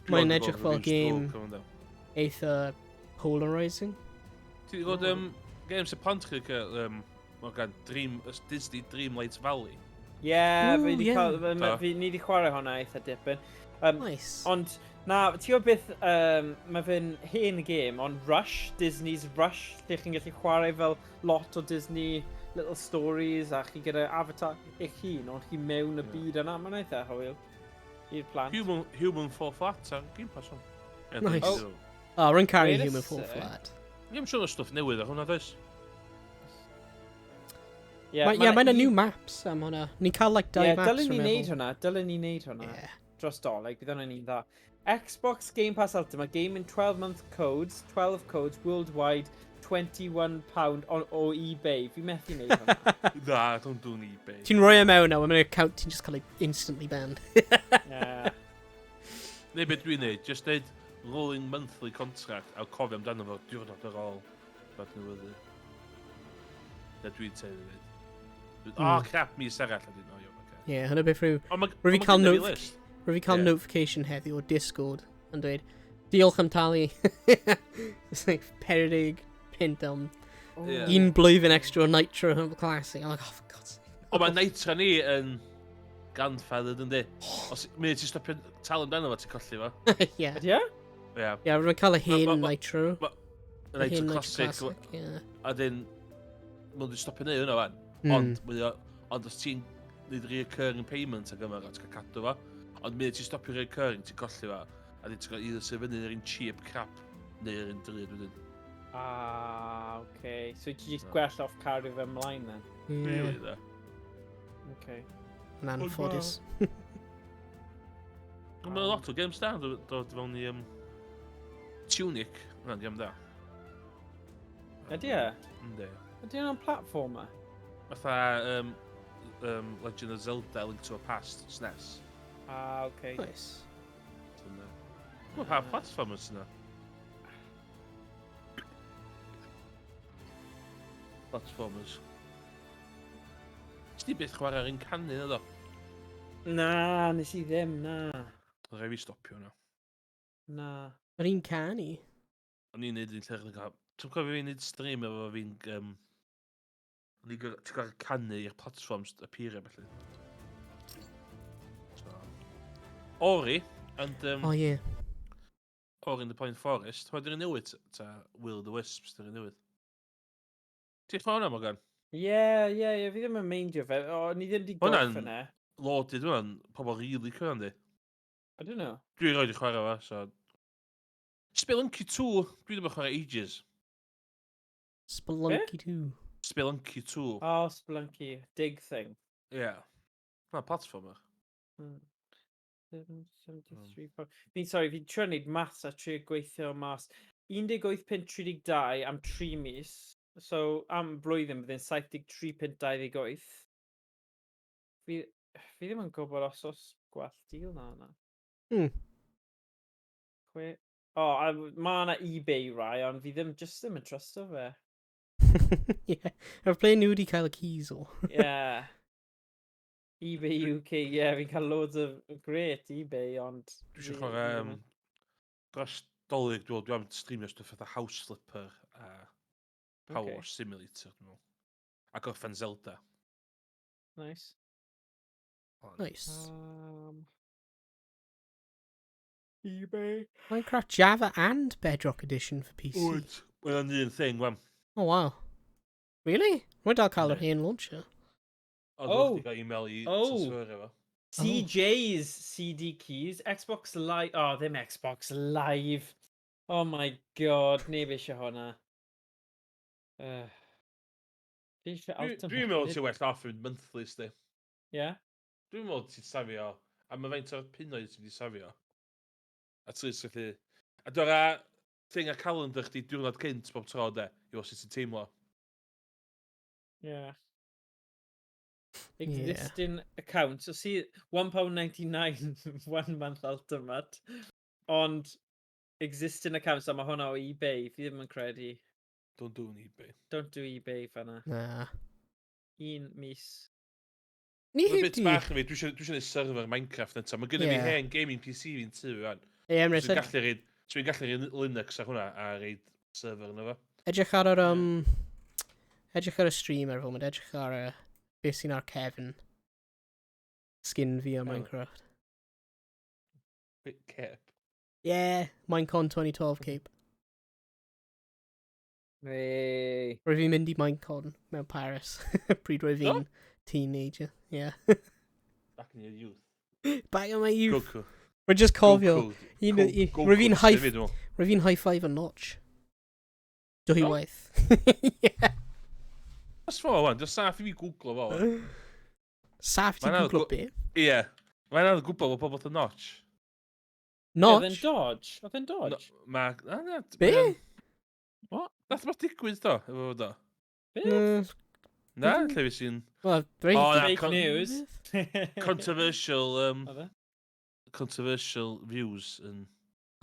Mae'n edrych fel game eitha polarising. Ti wedi gweld games y plant chi cael, mae gan Disney Dreamlight Valley. Yeah, Ooh, fi yeah. ni wedi chwarae hwnna eitha dipyn. Nice. Ond, na, ti o beth, mae fe'n hen game, ond Rush, Disney's Rush, lle chi'n gallu chwarae fel lot o Disney little stories, a chi gyda avatar eich hun, ond chi mewn y byd yna, mae'n eitha hwyl i'r plant. Human Fall Flat ar Game Pass hwn. Nice. Oh, rwy'n caru Wait a Human Fall sec. Flat. Ni'n siŵr o stwff newydd ar hwnna, does? Mae'n new maps am hwnna. Ni'n cael, like, dau maps, dylen ni rwy'n neud meddwl. hwnna, dylen ni neud hwnna. Yeah. Dros doleg, bydd hwnna'n un dda. Xbox Game Pass Ultimate, game in 12-month codes, 12 codes worldwide, £21 o eBay. Fi methu neud hwnna. Na, don't do ni eBay. Ti'n rhoi e mewn nawr, mae'n account ti'n just cael ei instantly banned. Yeah. Neu beth dwi'n neud, just neud rolling monthly contract a cofio amdano fo diwrnod ar ôl. Beth newyddu. Na dwi'n teud i neud. Crap, mis arall a dyn. Yeah, hynny beth rhyw... Rwy fi cael list. Rwy fi cael Yeah. notification heddiw o Discord yn dweud, diolch am talu. It's like 40 am Yeah. un blwyddyn extra o Nitro yn classic. I'm like, oh, for God's sake. O, mae Nitro ni yn grandfathered yndi. Os mi ti'n stopio tal amdano fo, ti'n colli fo. Yeah. Ydy e? Ie. Yeah, rwy'n cael y hen ma- Nitro. Y Nitro Classic. Yeah. A dyn, mae'n di stopio neud hwnna fan. Ond os ti'n neud reoccurring payment ag yma, ti'n cael cadw fo. Ond mi ti'n stopio reoccurring, ti'n colli fo. A dyn ti'n cael either sef fyny yr un cheap crap, neu'r un drud wedyn. Okay. So ti jyst gwell off cario fe ymlaen then? Yeah. Really, da. Okay. Yn anffodus. Mae lot o games da, dod fewn i Tunic. Hwna'n gem da. Ydy e? Yndi. Ydy e'n platformer? Fatha Legend of Zelda, Link to a Past, SNES. Okay. Nice. Mae pa platformers yna? Platformers. Ysdi byth chwarae ar un canu na do? Na, nes i ddim, na. Rhaid fi stopio hwnna. Na. Yr un canu. O'n i'n neud un lle chi'n cael Ti'n cofio fi'n neud stream efo fi'n... Ti'n cael canu i'r platforms y pyr felly. So. Ori, and... O, ie. Ori in the Pine Forest, mae dyn newid ta Will the Wisps, dyn newid. Ti'n ffôn am o gan? Ie, fi ddim yn meindio fe. O, ni ddim di Hwnna'n- gorffen e. Loaded hwnna'n pobl really cyrra'n di. I don't know. Dwi'n rhoi di chwarae fa, so... Spelunky 2, dwi ddim yn chwarae ages. Spelunky 2. Spelunky 2. Oh, Splunky. Dig thing. Yeah. Mae'n platformer. Hmm. 73 pound. Fi'n trio wneud maths a trio gweithio mas. 18.32 am 3 mis. So, am blwyddyn byddai'n 73.28. Fi ddim yn gwybod os gwell deal na. Hmm. O, mae yna eBay rai, ond fi ddim yn trusto fe. Yeah. I've played nhw wedi cael y keys o. Yeah. eBay UK, fi'n cael loads of great eBay, ond... Dwi eisiau chwarae... Dros dolyg, dwi'n streamio stwff fatha House Flipper a Power Simulator, dwi'n meddwl. A gorffen Zelda. Nice. Nice. eBay. Minecraft Java and Bedrock Edition for PC. Wyd. Mae'n un thing, wan. Oh, wow. Really? Mae'n dal cael yr hen launcher. Oedd wedi cael email i transfer efo. CJ's CD keys, Xbox Live. Oh, ddim Xbox Live. Oh my god, neb eisiau hwnna. Dwi'n meddwl ti'n well off yn monthly, sti. Yeah? Dwi'n meddwl ti'n safio, a mae faint o'r punnoedd ti'n di safio. A ti'n gallu... A dwi'n a thing a calendar chdi diwrnod cynt bob tro, de, i os ti'n teimlo. Yeah. Existing account. So see, £1.99 1 month ultimate. Ond existing account, so mae hwnna o eBay. Fi ddim yn credu. Don't do an eBay. Don't do eBay fanna. Na. 1 mis. Ni Mae'n heb bit di... bach na fi, dwi eisiau neud server Minecraft neta. Mae gynnu fi hen gaming PC fi'n tu fan. Ei, Emrys, Dwi'n gallu reid Linux a hwnna a reid server yna fo. edrych ar yr, edrych ar y stream ar fel, mae'n edrych ar beth sy'n ar Kevin. Skin fi o Minecraft. Bit cap. Yeah, Minecon 2012 cape. Hey. Rwy'n fi'n mynd i Minecon mewn Paris. Pryd rwy'n fi'n teenager. Yeah. Back in your youth. Back in my youth. Go. Rwy'n just cofio. Rwy'n fi'n high five a notch. Dwy waith. Yeah. Os fo, wan, dwi'n saff i fi googlo fo. Saff ti'n googlo be? Ie. Mae'n anodd gwybod bod pobl yn notch. Notch? Oedd e'n dodge? Be? What? Nath ma'n digwydd do, efo do. Na, lle fi sy'n... Well, Fake news. Controversial views and...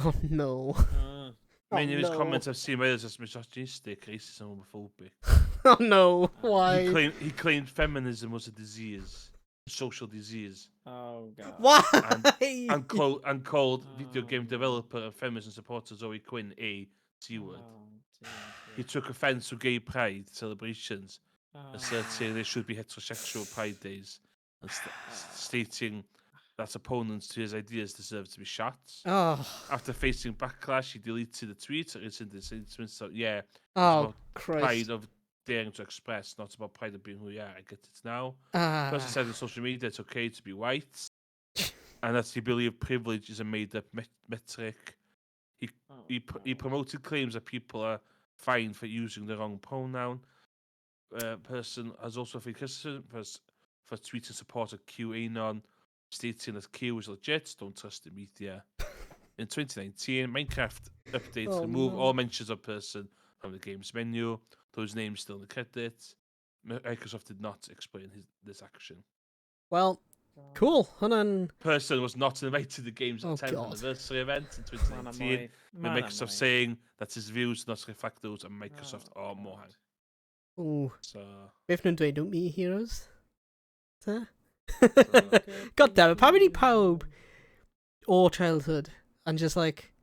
Oh no. Many of his no. comments I've seen whether it's misogynistic, racist and homophobic. Oh no, why? He claimed feminism was a disease. A social disease. Oh god. Why? And called video game developer and feminism supporter Zoe Quinn a T-word. He took offence to gay pride celebrations, asserting there should be heterosexual pride days, and stating that opponents to his ideas deserve to be shot. Oh. After facing backlash, he deleted the tweet. So yeah, Oh, pride Christ. of daring to express, not about pride of being who you are. I get it now. Ah. Person said on social media it's okay to be white, and that he believed privilege is a made-up metric. He promoted claims that people are fined for using the wrong pronoun. Person has also faced criticism for tweeting support of QAnon, stating that Q is legit, don't trust the media. In 2019, Minecraft updates remove all mentions of person from the game's menu. Those names still in the credits. Microsoft did not explain this action. Well, cool. Person was not invited to the game's 10th anniversary event in 2019. With Microsoft saying that his views do not reflect those of Microsoft or Mohang. Ooh. So. Beth nhw'n dweud, don't meet heroes? Ta? God damn it, pa wedi pawb o childhood and just like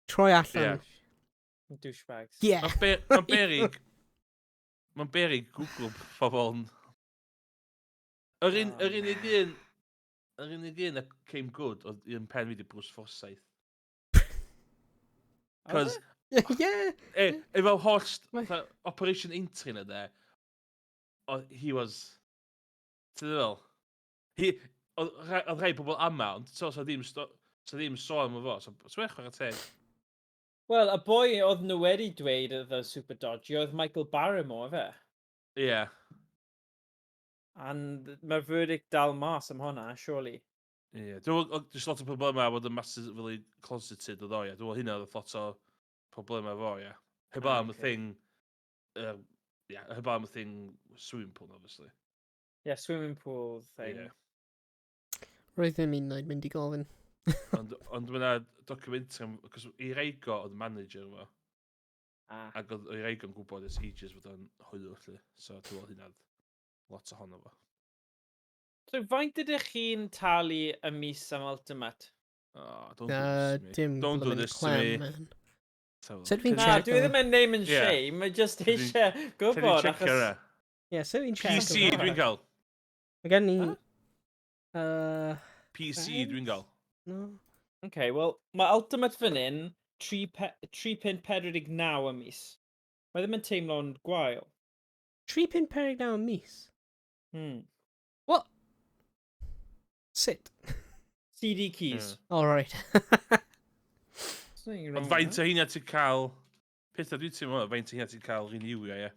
troi allan Douchebags. Yeah. Mae'n berig Google pobl yn... Yr unig un that came good oedd un pen fi di Bruce Forsyth. Cos, Yeah. efo host, Mae- Operation Internet there, he was... Ti'n ddweud? Oedd rhai pobl ama, ond so ddim sôn am efo, so swech chwarae teg. Wel, y boi oedd nhw wedi dweud oedd y super dodgy oedd Michael Barrymore, fe. Ie. And mae'r verdict dal mas am hwnna, surely. Ie. Dwi'n lot o problemau bod yn massively closeted o ddo, ie. Dwi'n hynna oedd lot o problemau fo, ie. Heb am y thing... heb am y thing swimming pool, obviously. Yeah, swimming pool thing. Ie. Roedd ddim un oed mynd i gofyn. Ond mae'na documentary, cos i Reigo oedd manager fo, ac oedd i Reigo yn gwybod ys ages fod o'n hwylw, lle. So dwi'n meddwl hynny'n lot ohono fo. So, faint ydych chi'n talu y mis am Ultimate? Oh, don't do this to me. Dim Don't do blymyn this to clem, me. man. So, Sut fi'n Na, check? dwi ddim yn name and Yeah. shame, mae just Can you- eisiau Can you gwybod, check her? Yeah, sut fi'n check? PC dwi'n gael. Mae gen ni... Huh? PC dwi'n gael. No. Okay, well, mae Ultimate fan hyn 3.49 y mis. Mae ddim yn teimlo'n gwael. 3.49 mis? Hmm. What? Sit. CD keys. All right. There's nothing Ond wrong with faint that. o hynna ti'n cael... Pethau dwi'n teimlo, faint o hynna ti'n cael renewio, ie.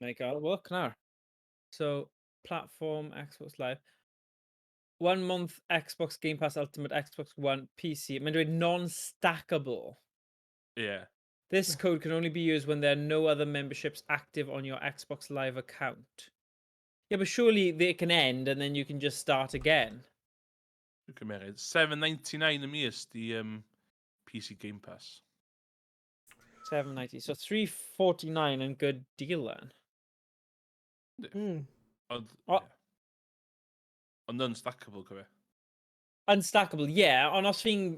Neu gael look nawr. So, platform, Xbox Live. 1 month Xbox Game Pass Ultimate, Xbox One, PC. Mae'n dweud non-stackable. Ie. This code can only be used when there are no other memberships active on your Xbox Live account. Yeah, but surely they can end and then you can just start again. Dwi'n cymeryd. $7.99 y mis di PC Game Pass. $7.90. So $3.49 yn good deal then. Hmm. Ond... O- ie. Ond unstackable, cofio. Unstackable, yeah, ond os fi'n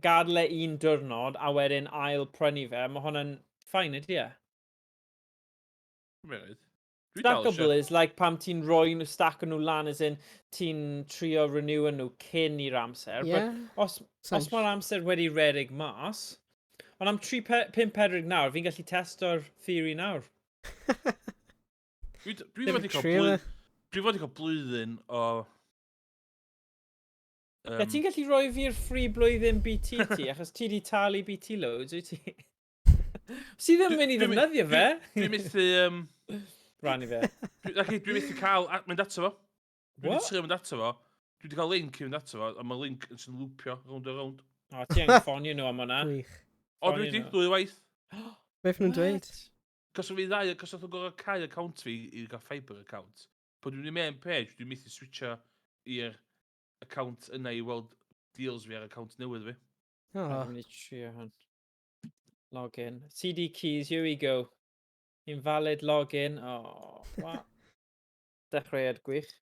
gadle un diwrnod a wedyn ail prynu fe, mae hwnna'n fine, ydy e? Cymeryd. Stackable is like pam ti'n rhoi nhw, stack nhw lan, as in ti'n trio renew nhw cyn i'r amser. Yeah. But os mae'r amser wedi redig mas, ond am 3.54 nawr, fi'n gallu testo'r theory nawr. Dwi wedi Trio. cael blwyddyn o... Yeah, ti'n gallu rhoi fi'r free blwyddyn BT ti, achos ti di talu BT loads, wyt ti? Si ddim yn mynd i ddefnyddio fe. Dwi'n methu... Rannu fe. Dwi'n methu cael mynd ato fo. Dwi wedi What? trio mynd ato fo. Dwi wedi cael link i mynd ato fo, a mae link yn sy'n loopio round a round. O, ti angen ffonio nhw am hwnna. Gwych. O, dwi wedi, dwy waith. Beth nhw'n dweud? Cos o fi ddau, cos oedd o'n gorau cael account fi i gael fibre account. Pan dwi'n main page, dwi'n methu switcho i'r account yna i weld deals fi ar account newydd fi. Oh. Let me trio hwn. Login. CD keys, here we go. Invalid login. Oh, what? Dechreuad gwych.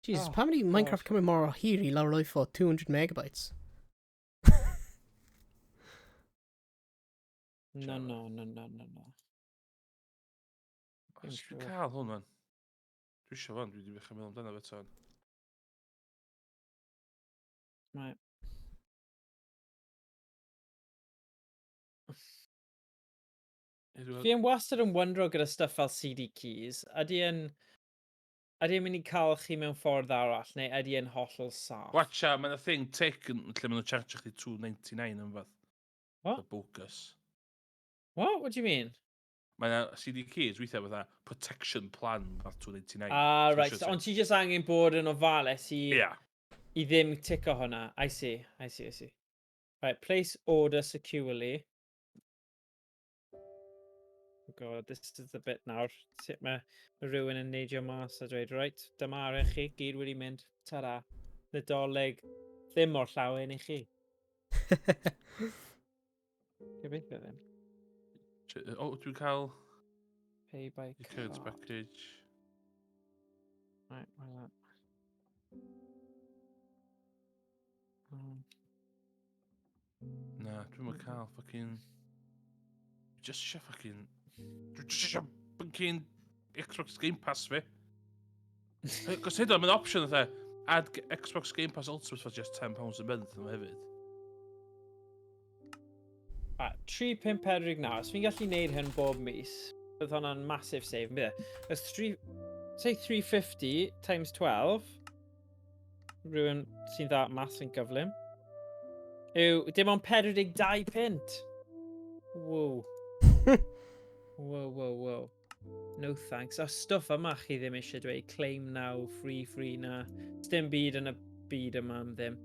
Jesus, Oh, pam ydi Minecraft God. cymryd mor o hir i lawr oed for 200 megabytes? No. Os dwi'n cael hwn, man. Dwi eisiau fan, dwi wedi ddechrau meddwl amdano fe ton. Right. Fi yn wastad yn wondro gyda stuff fel CD keys. Ydy e'n mynd i cael chi mewn ffordd arall, neu ydy e'n hollol saff? Watcha, mae'n a thing tech lle maen nhw'n charge chdi $2.99 yn fath. What? The bogus. What? What do you mean? Mae'n CD keys, weithiau fatha protection plan fath $2.99. Ah, right. So, ond ti just angen bod yn ofalus Yeah. i ddim tico hwnna. I see. Right, place order securely. Oh god, this is the bit nawr. Sut mae rhywun yn neidio mas a dweud, right, dyma ar eich chi, gyd wedi mynd. Ta-da. Nadolig ddim mor llawen i chi. Gobeithio ddim. O, dwi'n cael Pay by your codes card. package. Right, where's that? Na, dwi'n mynd cael fucking... Just eisiau fucking... Just eisiau fucking Xbox Game Pass fi. Cos hyd o'n mynd option o add Xbox Game Pass Ultimate for just £10 a month yma hefyd. 3,549. Os fi'n gallu neud hyn bob mis, bydd hwnna'n massive save. Os say 350 times 12, rhywun sy'n dda maths yn gyflym, yw dim ond 42 pint. Wow. Wow. No thanks. O stwff yma chi ddim eisiau dweud. Claim now, free na. Dim byd yn y byd yma am ddim.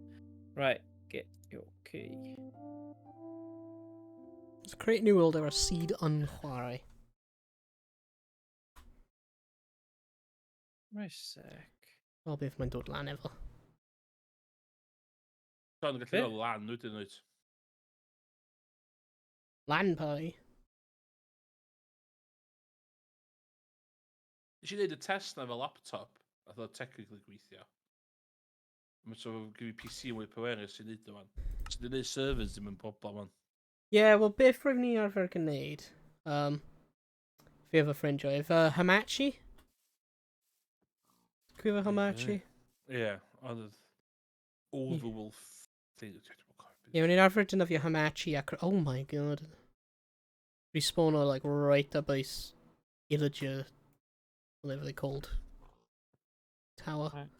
Right, get okay. Let's create a new world efo'r seed YnChwarae. Right sec. Wel, beth mae'n dod lan efo. So'n gallu dod lan, wedyn nhw. Lan pie. Nes i wneud y test na fel laptop, a ddod technically gweithio. Mae'n so gyda PC ynwy pwerus sy'n neud o fan. So dwi'n neud servers ddim yn problem fan. Wel, beth rwy'n ni arfer gwneud? Fi efo ffrindio. Efo Hamachi? Cwi efo Hamachi? Ie, ond Overwolf thing. Ie, ni'n arfer dynofio Hamachi ac... Oh my god. Respawn o, like, right up ice Illager, whatever they're called. Tower. Right.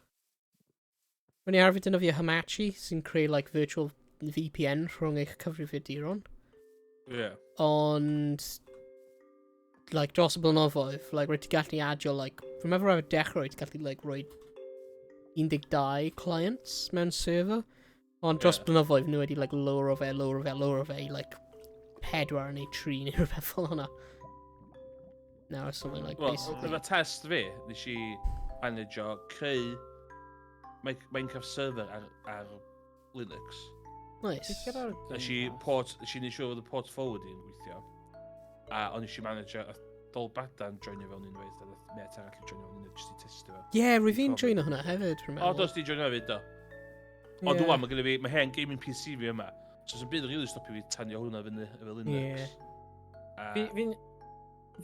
Ni'n arfer dynofio Hamachi sy'n creu, like, virtual VPN rhwng eich cyfrifiaduron. Ie. Ond, like, dros y blynyddoedd, like, rwy'n ti gallu adio, like, from ever I've dechrau, rwy'n ti gallu, like, rhoi 12 clients mewn server. Ond dros blynyddoedd, nhw wedi, like, lower o fe, i, like, 4 neu 3 neu rhywbeth fel hwnna. Now it's something like, basically. Efo test fi, nes i manager creu Minecraft server ar Linux. Nice. Nes i neud siŵr oedd y port forward i'n gweithio. A o'n i manager a dol badan joinio fewn unwaith, a ddaeth met arall i joinio fewn unwaith jyst i testio fe. Ie, rwy fi'n joinio hwnna hefyd, O, dos di joinio hefyd, do. Ond dwi'n mae gen i fi, mae hen gaming PC fi yma. So sy'n byd yn really stopio fi tanio hwnna fyny efo Linux.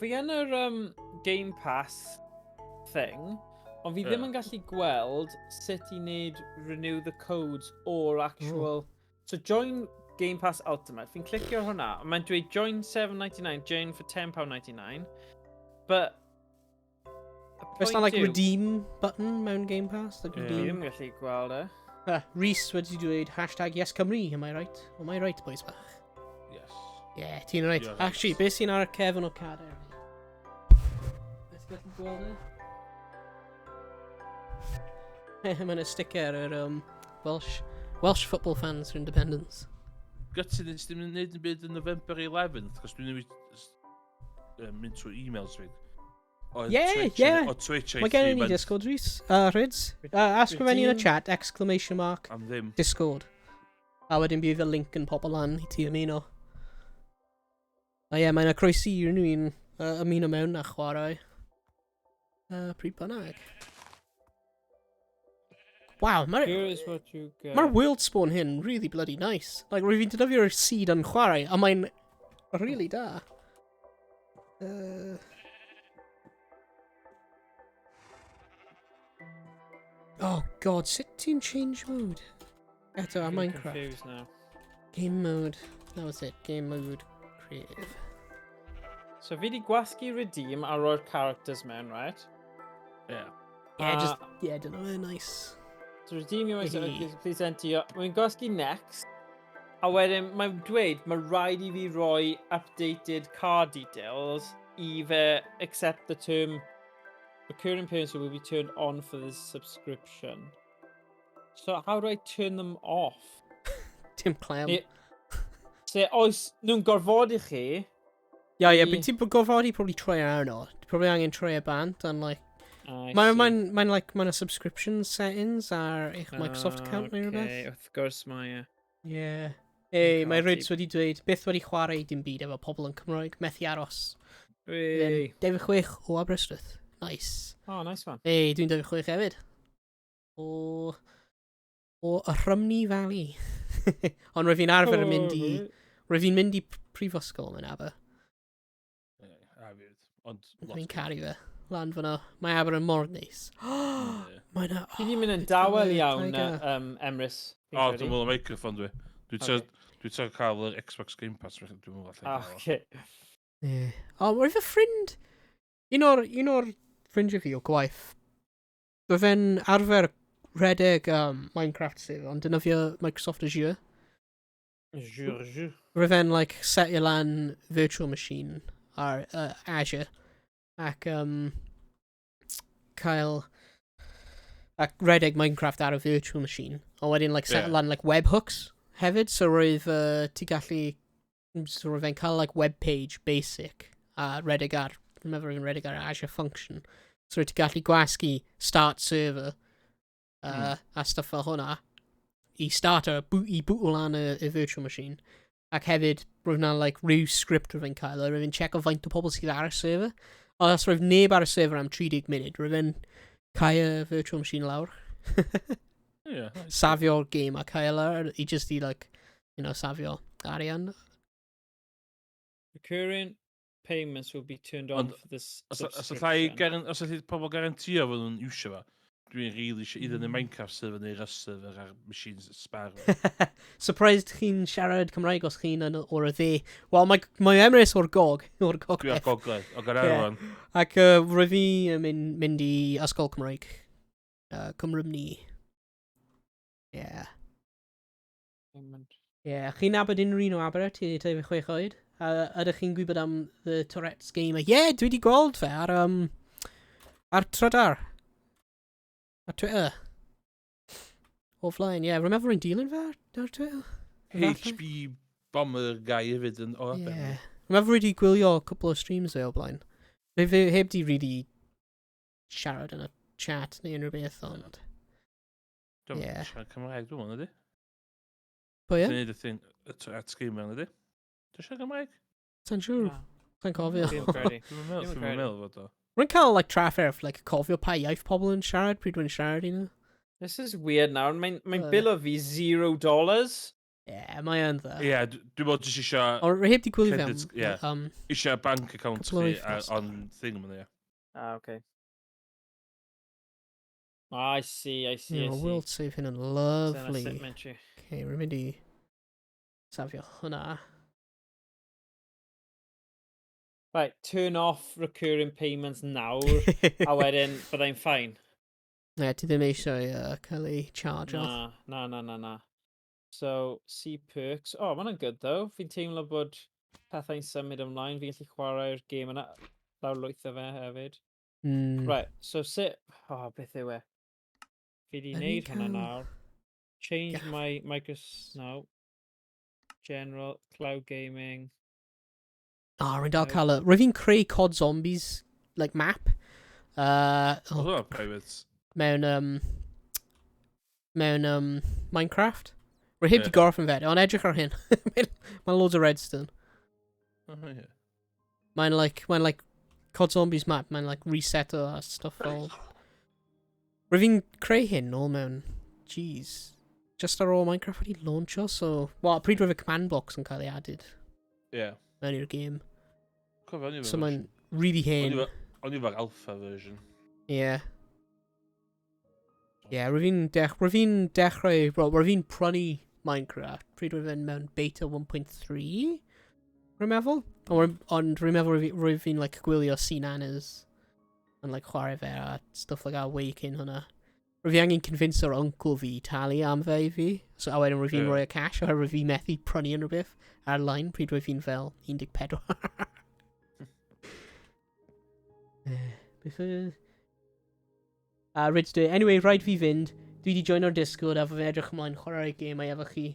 Fi yn yr Game Pass thing, ond fi ddim yn gallu gweld sut i wneud renew the codes o'r actual... So join Game Pass Ultimate, fi'n clicio hwnna, mae'n dweud join $7.99, join for £10.99, but... Oes na, like, redeem button mewn Game Pass? Like, Fi redeem? ddim yn gallu gweld e. Rhys wedi dweud hashtag yes Cymru, am I right? Am I right, boys bach? Yes. Yeah, ti'n right. You're Actually, right. beth sy'n ar y cefn o cader? Beth gallu gweld e? Mae'n y sticker yr Welsh football fans for independence. Gytid, nes dim yn neud yn byd yn November 11th, cos dwi'n newid mynd trwy e-mails fi. O Twitch Mae gen i ni Discord, Rhys. Rhyds. Ysgrifennu yn y chat, exclamation mark, Am ddim. Discord. A wedyn bydd y link yn popio lan i ti ymuno. A ie, mae'n y croesi i rhywun ymuno mewn a chwarae. Pryd bynnag. Wow, mae'r world spawn hyn really bloody nice. Like, rwy fi'n dynofio'r seed YnChwarae, a mae'n really da. Oh god, sut ti'n change mode? Eto, a Minecraft. Now. Game mode. That was it. Game mode. Creative. So fi di gwasgu redeem a roi'r characters mewn, right? Yeah. Yeah, don't know, nice. So redeem you please enter your... Mae'n gwasgu next. A wedyn mae'n dweud, mae rhaid i fi roi updated car details i fe accept the term the current payment will be turned on for this subscription. So how do I turn them off? Tim Clem. So oes nhw'n gorfod i chi? Yeah, but ti'n gorfod i probably troi arno. Probably angen troi a band, and like... Mae'n a subscription settings ar eich Microsoft account neu rhywbeth. Okay, wrth gwrs mae... Yeah. Hey, mae Rhyds wedi dweud, byth wedi chwarae dim byd efo pobl yn Cymraeg, methu aros. 96 o Aberystwyth. Nice. Oh, nice one. Hey, dwi'n 96 hefyd. O Rhymney Valley. Ond rwy fi'n arfer yn mynd i Rwy'n fi'n mynd i prifysgol mewn Aber. A fi. Ond Fi'n caru fe. Lan fyna. Mae Aber yn mor neis. Mae na... Ti di mynd yn dawel iawn, Emrys. O, dwi'n meddwl y microphone dwi. Dwi'n trio cael yr Xbox Game Pass. Dwi'n meddwl allan. Oce. O, roedd fy ffrind... Un o'r ffrindiau fi o gwaith. Roedd fe'n arfer redeg Minecraft sef, ond dynafio Microsoft Azure. Roedd fe'n, like, setio lan virtual machine ar Azure. Ac cael... Ac redeg Minecraft ar y virtual machine. Ond wedyn, like, set lan, like, webhooks hefyd. So roedd ti gallu... So roedd fe'n cael, like, web page basic a redeg ar... Remember yn redeg ar Azure function. So roedd ti gallu gwasgu start server a stuff fel hwnna i starter, i bwtol lan y virtual machine. Ac hefyd, roedd na, like, rhyw script roedd fe'n cael. Roedd fe'n check o faint o pobl sydd ar y server. O, os roedd neb ar y server am 30 munud, roedd fe'n cael y virtual machine lawr. Safio'r game a cael lawr i just i, like, safio arian. Recurring payments will be turned on for this subscription. Os ydych pobl garantio fod nhw'n iwsio fo, dwi'n really eisiau iddyn yn Minecraft server neu Rust server ar machines spare. Surprised chi'n siarad Cymraeg os chi'n o'r y dde. Wel, mae Emrys o'r gog. O'r gogledd. O'r gogledd. O Gaernarfon. Ac roedd fi yn mynd i ysgol Cymraeg. Cymrymni. Ie. Ie, chi'n nabod unrhyw un o Aber ti fi 6 oed? Ydych chi'n gwybod am the Tourette's game? Ie, dwi wedi gweld fe ar Trydar. Ar Twitter. Offline, ie. Remember yn dilyn fe ar Twitter? HB Bomber guy hefyd yn o Aber. Ie. Remember wedi gwylio cwpl o streams fe o blaen. Fe heb di really siarad yn y chat neu unrhyw beth, ond... Dwi'n siarad Cymraeg, dwi'n mwyn ydy? Pwy e? Dwi'n neud y thing, y Tourette's game mewn ydy? Dwi'n siarad Cymraeg? Sa'n siŵr. Sa'n cofio. Dwi'n meddwl fod o. Rwy'n cael, like, trafferth, like, cofio pa iaith pobl yn siarad pryd dwi'n siarad i nhw. This is weird now. Mae'n bill o fi $0. Ie, mae yn dda. Ie, dwi'n bod jyst eisiau... O, rwy heb di gwylio fe am... Eisiau bank account chi on thing yma, ie. Okay. I see. World save hyn yn lovely. Okay, rwy'n mynd i safio hwnna. Right, turn off recurring payments now, a wedyn byddai'n fine. Ne, ti ddim eisiau cael ei charge off. Na. So, see perks. Oh, mae'n good though. Fi'n teimlo bod pethau'n symud ymlaen. Fi'n gallu chwarae'r game yna lawr lwyth o fe hefyd. Right, so sit... Oh, beth yw e? Fi di wneud hwnna nawr. Change my Microsoft now. General, cloud gaming. Rwy'n dal cael rwy'n fi'n creu COD Zombies, like, map. Privates. Mewn Minecraft. Rwy'n heb di gorffen fe, ond edrych ar hyn. Mae'n loads o redstone. Mae'n like COD Zombies map, mae'n like reset o a stuff fel. Rwy'n fi'n creu hyn nôl mewn, jeez. Just ar ôl Minecraft wedi launcho, so... Wel, pryd roedd y command box yn cael ei added. Ie. Mewn i'r game. So mae'n version. really hen. Ond i fel alpha version. Ie. Ie, rwy'n dechrau... Rwy'n prynu Minecraft. Pryd rwy'n mewn beta 1.3? Rwy'n meddwl? Ond rwy'n meddwl rwy'n like, gwylio Cynanners. Yn like, chwarae fe a stuff like that way cyn hwnna. Rwy'n angen convince o'r uncle fi talu am fe i fi. So a wedyn rwy'n rhoi y cash a rwy'n methu prynu yn rhywbeth ar-line pryd rwy'n fel 14. Rydw dwi. Anyway, rhaid fi fynd. Dwi wedi join o'r Discord a fe edrych ymlaen chwarae'r game a efo chi.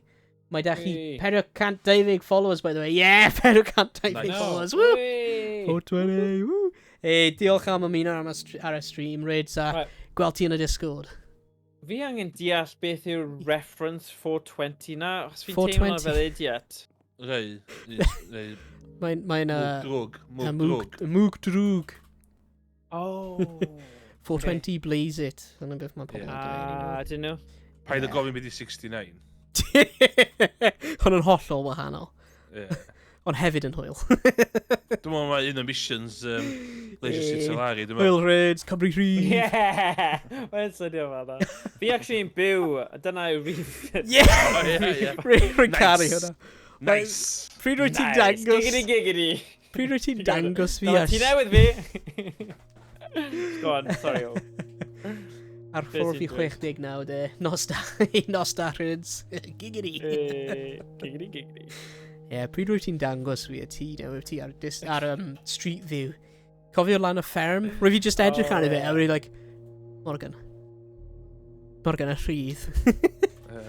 Mae da chi 420 followers, by the way. Yeah, 420 followers. Woo! 420, woo! Diolch am ymuno ar y stream, Ryds, a gweld ti yn y Discord. Fi angen deall beth yw'r reference 420 na, os fi'n teimlo fel idiot. Rei. Mae'n... Mwg drwg. Oh. 420 blaze it. Dyna beth mae pobl yn dweud. I don't know. Paid o gofyn beth i 69. Hwn yn hollol wahanol. Ond hefyd yn hwyl. Dwi'n meddwl mae un o missions Leisure Suit Salari, dwi'n meddwl. Hwyl Reds, Cymru Rhydd. Yeah! Mae'n swnio fel da. Fi actually yn byw, dyna yw rhif... Yeah! Rwy'n caru hwnna. Nice! Pryd rwy ti'n dangos... Giggity. Pryd rwy ti'n dangos fi... Ti newydd fi. Go on, sorry o. Ar ffordd fi 69 de. Nos da Reds. Giggity. Giggity. Ie, pryd rwy ti'n dangos fi a ti, ti ar street view. Cofio lan y fferm? Rwy fi just edrych arno fe, a rwy like, Morgan a Rhydd.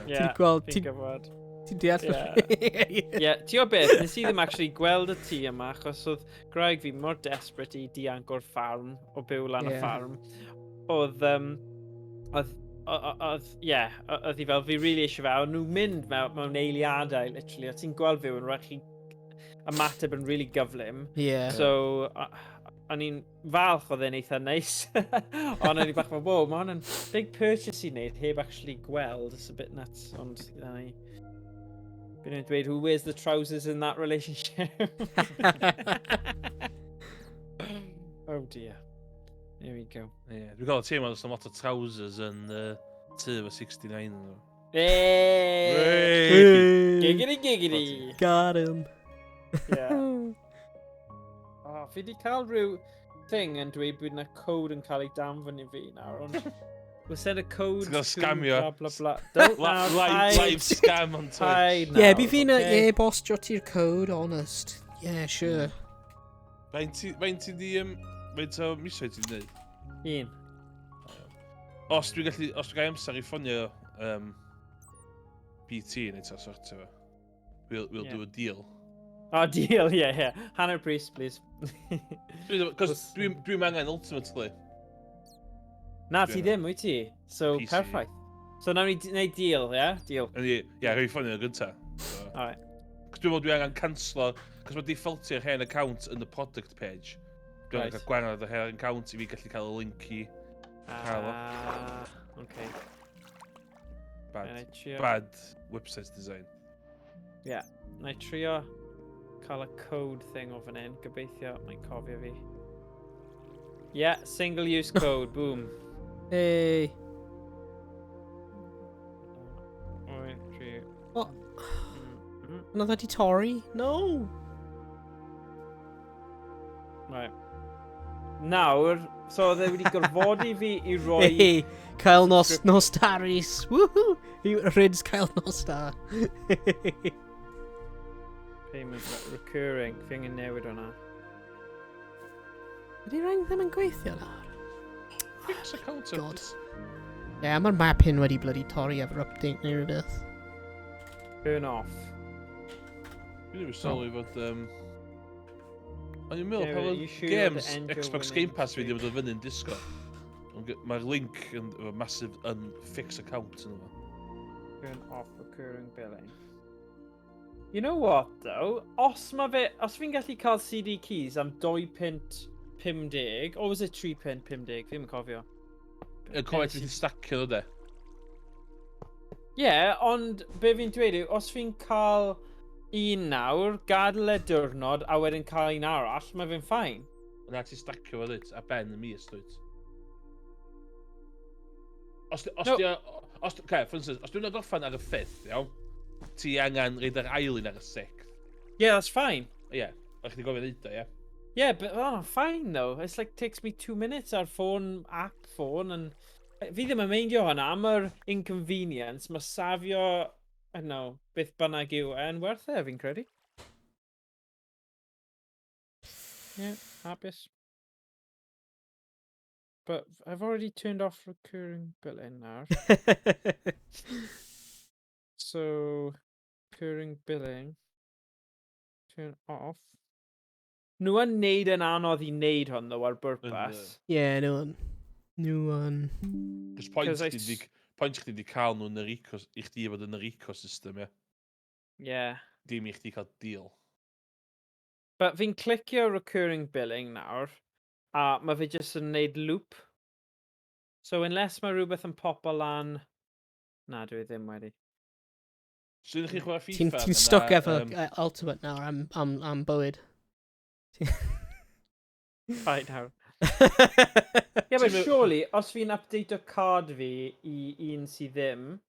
Ti'n gweld, ti'n deall? Ie, ti o beth, nes I ddim actually gweld y tŷ yma, achos oedd graig fi mor desperate I dianc o'r ffarm, o byw lan y ffarm. Oedd hi fel, fi really eisiau fe, o'n nhw'n mynd mewn eiliadau, literally, o ti'n gweld fi, yn rhaid chi ymateb yn really gyflym. So, o'n i'n falch oedd e'n eitha neis. Ond o'n i bach fel, wow, mae hwnna'n big purchase I wneud, heb actually gweld, it's a bit nuts, ond Byn nhw'n dweud, who wears the trousers in that relationship? Oh dear. There we go. Dwi'n gael y tîm ond lot o trousers yn tu fo 69 yn nhw. Hey! Giggity. Got him. Yeah. Fi di cael rhyw thing yn dweud bod yna code yn cael ei danfon I fi nawr, ond... We'll send a code Ti'n gael to scamio. blah blah blah. Don't Live scam on Twitch. Yeah, bydd fi'n e-bostio ti'r code, honest. Yeah, sure. Faint ti di... Faint o misau ti'n neud? Un. Os dwi'n gael amser I ffonio BT neu ta sortio fe. We'll do a deal. Oh, deal, yeah. Hanner priest, please. Cos dwi'n angen ultimately. Na, ti ddim, wyt ti? So, PC. perffaith. So, nawn ni wneud deal, yeah? Deal. Ie, rhaid ffonio yn gynta. Alright. Cos dwi'n meddwl dwi'n angen canslo, cos mae defaultio'r hen account yn y product page. Dwi'n angen cael gwahanol y hen account I fi gallu cael y link I cael o. Okay. Bad website design. Yeah. Na I trio cael y code thing o fan hyn. Gobeithio, mae'n cofio fi. Yeah, single use code, boom. Hey. Owain, criw. What? Another di torri? No! Right. Nawr, so oedd e wedi gorfodi fi I roi... Hey, Kyle Nostaris. Woohoo! Rids Kyle Nostar. Payment recurring. Fi angen newid hwnna. Ydy rhaid ddim yn gweithio nawr? Fix account God. Yeah, mae'r map hyn wedi bloody torri efo'r update neu rhywbeth. Turn off. Fi ddim yn sylwi fod... O'n i'n meddwl, Yeah, pan you oedd sure games, the engine Xbox winning Game Pass fi streak? wedi bod yn fyny'n disgo. Mae'r link yn massive unfix account yn yma. Turn off recurring billing. You know what, though? Os fi'n gallu cael CD keys am 2.50, or was it 3.50? Fi'n cofio. Yn cofio ti stacio ddo de. Yeah, ond be fi'n dweud yw, os fi'n cael un nawr, gadael e diwrnod, a wedyn cael un arall, mae fi'n ffain. Yna ti stacio fo ddyd, a ben y mis dwyt. Os dwi'n goffan ar y 5th, iawn, ti angen reid ar ailyn ar y 6th. Yeah, that's fine. Ie, o'ch chi gofio ddeud o, ie? Yeah, but fine though. It's like takes me 2 minutes ar app phone, and fi ddim yn meindio hwnna am yr inconvenience. Mae safio, I don't know, beth bynnag yw yn werth e, fi'n credu. Yeah, hapus. But I've already turned off recurring billing now. So, recurring billing. Turn off. Nhw yn neud yn anodd I neud hwn, though, ar bwrpas. Yeah, no one. Cos pwynt chdi di cael nhw yn yr i chdi fod yn yr ecosystem, ie? Yeah. Dim I chdi cael deal. But fi'n clicio recurring billing nawr, a mae fi jyst yn neud loop. So unless mae rhywbeth yn popo lan... Na, dwi ddim wedi. So ydych chi'n chwarae FIFA? Ti'n stuck efo Ultimate nawr am bywyd. Right now. Yeah, but Ti'n- surely, os fi'n update o card fi I un sydd ddim,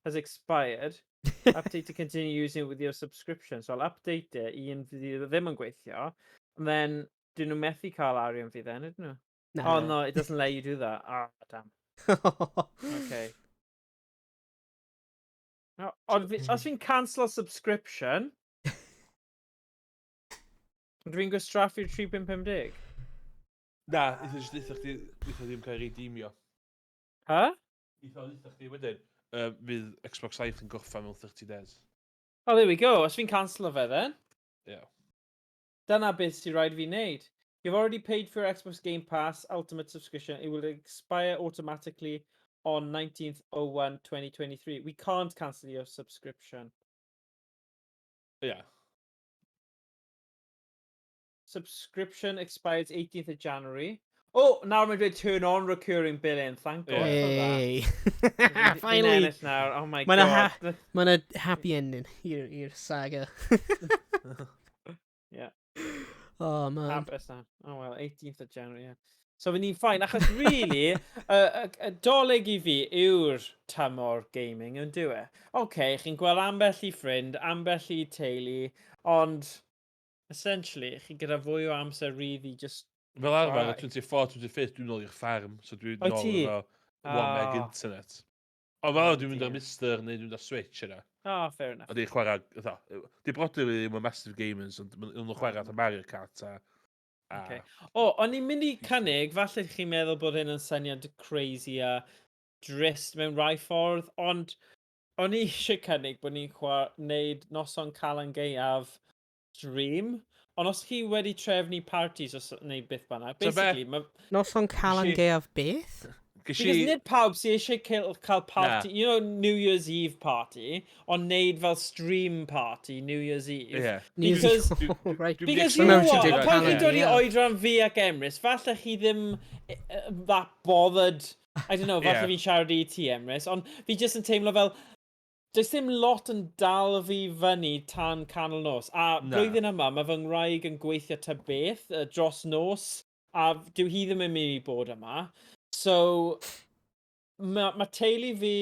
has expired, update to continue using it with your subscription. So I'll update it I un fydd ddim yn gweithio, and then dyn nhw methu cael arian fi then, ydyn nhw? Oh no, it doesn't let you do that. Ah, damn. Okay. No, os fi'n cancel subscription, dwi'n gwastraffu'r 3.50? Na, eitha chdi ddim cael ei redeemio. Huh? Eitha chdi wedyn, fydd Xbox Live yn gorffan mewn 30 days. Oh, there we go. Os fi'n cancel o fe then. Yeah. Dyna beth sy'n rhaid fi wneud. You've already paid for your Xbox Game Pass Ultimate subscription. It will expire automatically on 19/01/2023. We can't cancel your subscription. Yeah. Subscription expires 18th of January. Oh, now I'm going to turn on recurring billing. Thank God Hey. for that. Finally. Now. Oh my Mae'n God. a happy ending i'r saga. Yeah. Oh, man. Hapus now. Oh well, 18th of January, yeah. So fydd ni'n ffain, achos really, y doleg I fi yw'r tymor gaming, yn dyw e? OK, chi'n gweld ambell I ffrind, ambell I teulu, ond essentially, chi gyda fwy o amser really just... Fel arfer, Chwarae. 24, 25, dwi'n nôl i'r ffarm, so dwi'n O, nôl ti? efo 1 meg internet. O fel Oh, dwi'n mynd dear. ar Mister neu dwi'n mynd ar Switch yna. Oh, fair enough. A di chwarae, di brodyr fi ddim yn massive gamers, ond nhw'n chwarae at y Mario Kart a... Okay. O, o'n i'n mynd I cynnig, falle chi'n meddwl bod hyn yn syniad crazy a drist mewn rai ffordd, ond o'n I eisiau cynnig bod ni'n gwneud noson Calan Gaeaf stream, ond os chi wedi trefnu parties os neu beth bynnag, basically, Noson Calan Gaeaf beth? because nid pawb sy'n eisiau cael party, you know, New Year's Eve party, ond neud fel stream party New Year's Eve. Yeah. Because, Right. because you know what, pan chi'n dod I oedran fi ac Emrys, falle chi ddim that bothered, I don't know, falle fi'n siarad I ti Emrys, ond fi jyst yn teimlo fel, does ddim lot yn dal fi fyny tan canol nos. A blwyddyn yma, mae fy ngwraig yn gweithio ta beth dros nos, a dyw hi ddim yn mynd I bod yma. So, mae teulu fi,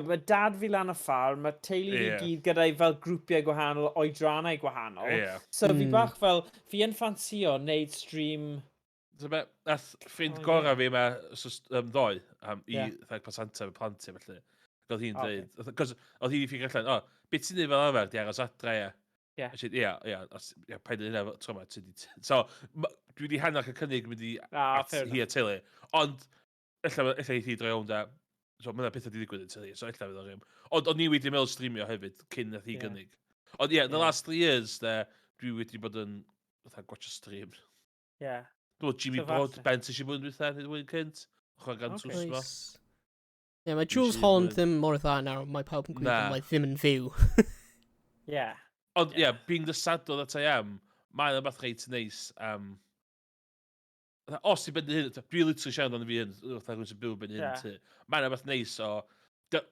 mae dad fi lan y ffarm, mae teulu fi gyd gyda'i fel grwpiau gwahanol, oedrannau gwahanol. So, fi bach fel, fi yn ffansio wneud stream... Nath ffrind gorau fi yma ddoe I pasanta fy plantu felly. Oedd hi'n dweud, cos oedd hi wedi ffigro allan, beth ti'n dweud fel arfer, di aros adre, ia? Ia, paid yn hynny tro yma, so, dwi wedi hanach y cynnig mynd I hi a teulu, ond, ella I thi droi o'n da, so mae'na pethau wedi digwydd yn teulu, so ella fydd o'r rym. Ond o'n I wedi meddwl streamio hefyd, cyn nath hi gynnig. Ond ie, the last 3 years, dwi wedi bod yn, gwatch o stream. Ie. Dwi'n Jimmy Broadbent eisiau bod yn dweud yn cynt, chwarae gan trws yma. Ie, mae Jules Holland ddim mor dda nawr, mae pawb yn gwybod mae ddim yn fyw. Ie. Ond ie, being the sadwr that I am, mae'n beth reit neis. Os ti'n byd hyn, dwi'n literally siarad o'n fi hyn, wrth agwys y byw byd hyn. Mae'n beth neis o,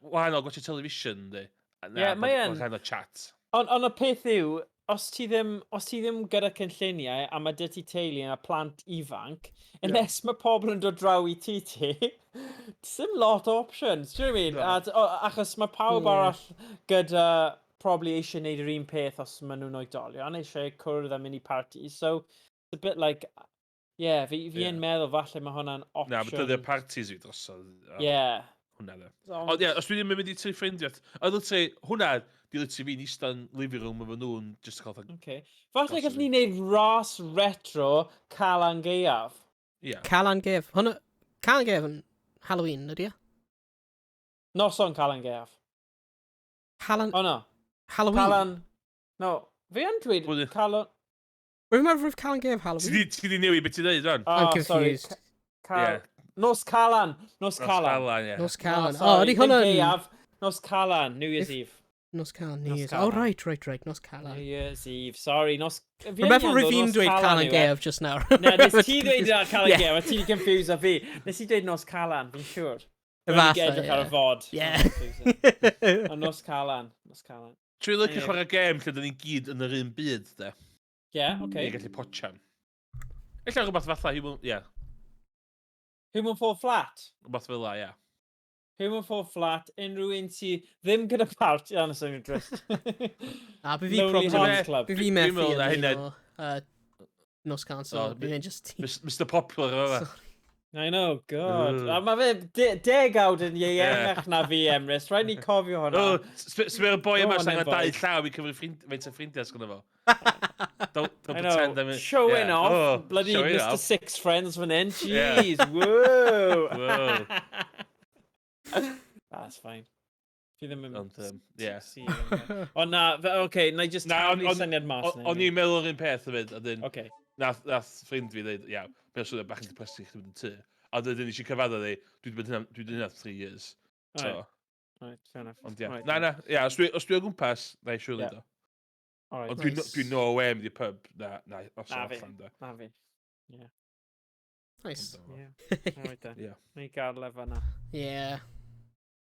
wahanol gwachio television, di. Ie, mae'n... Wahanol chat. Ond y peth yw, os ti ddim gyda cynlluniau a mae dy ti teulu a plant ifanc, unless mae pobl yn dod draw I ti, dim lot o options, do you know what I mean? Achos mae pawb arall gyda probably eisiau gwneud yr un peth os maen nhw'n oedolion, eisiau cwrdd a mini party, so it's a bit like, fi yn meddwl falle mae hwnna'n option. Na, mae dyddiau parties fi drosodd. Hwna dde. Ond os dwi ddim yn mynd I tu ffrindiau, oedd ti, hwnna, di literally fi'n eistedd living room efo nhw'n just cael... Falle gallwn ni wneud ras retro Calan Gaeaf. Calan Gaeaf. Hwna, Calan Gaeaf yn Halloween, ydy e? Noson Calan Gaeaf. O no. Halloween. No. Fi yn dweud Calan... Remember if Calan Gaeaf Halloween? Ti di newid beth ti'n dweud, Ron? I'm confused. Nos Calan. Nos Calan. Nos Calan. O, ydy hwnna'n... Nos Calan, New Year's Eve. Nos Calan, New Year's Eve. Oh, right. Nos Calan. New Year's Eve, sorry. Remember fi'n dweud Calan Gaeaf just now. Ne, nes ti dweud Calan Gaeaf, a ti di confuse a fi. Nes i dweud Nos Calan, fi'n siwr. Rwy'n edrych ar y fod. Ie. A nos Calan. Dwi'n lycio Ie. chwarae gêm lle dyn ni gyd yn yr un byd, de. Ie, Ni'n oce. gallu potsian. Ella rhywbeth fatha, ie. Human Fall Flat. Rhywbeth fel la, ie. Human Fall Flat, unrhyw un sy ddim gyda part... Ia, nes i'n drist. A by fi Lonely problem. Hearts Club. By fi Dwi'n methu meddwl na yn hynna- un o nos cancel. O, By fi'n just... Mr Popular o fe. I know, god. Ugh. A mae fe degawd yn Ie. ieuengach na fi, Emrys. Rhaid ni cofio hwnna. O, sbio'r boi Go yma on sy'n then, gael dau boy. llaw i cyfri feint o ffrindiau sgwnnw fo. Don't I pretend know, I'm... showing yeah. off. Oh, Bloody showing Mr off. Six Friends fan hyn. Yeah. Jeez, whoa. Whoa. That's fine. Fi ddim yn... Ond, ie. O na, oce, na i just Na, taflu syniad mas. O'n i'n meddwl yr un peth o fyd, a dyn, Oce. nath ffrind fi dweud, ia, mae'n swnio bach yn depressing chdi mynd yn ty. A dyn eisiau cyfadda ddi, dwi wedi hynna 3 years. So, Right, fair enough. ond ia. Right, Na, ia, os dwi o gwmpas, na i siwr Ie. do. Alright, Ond nice. dwi'n no way am di pub, na, os Na o'n fi. allan da. Na fi. Nice. Ie. Alright then. Ie. Ni gael lefa na. Yeah.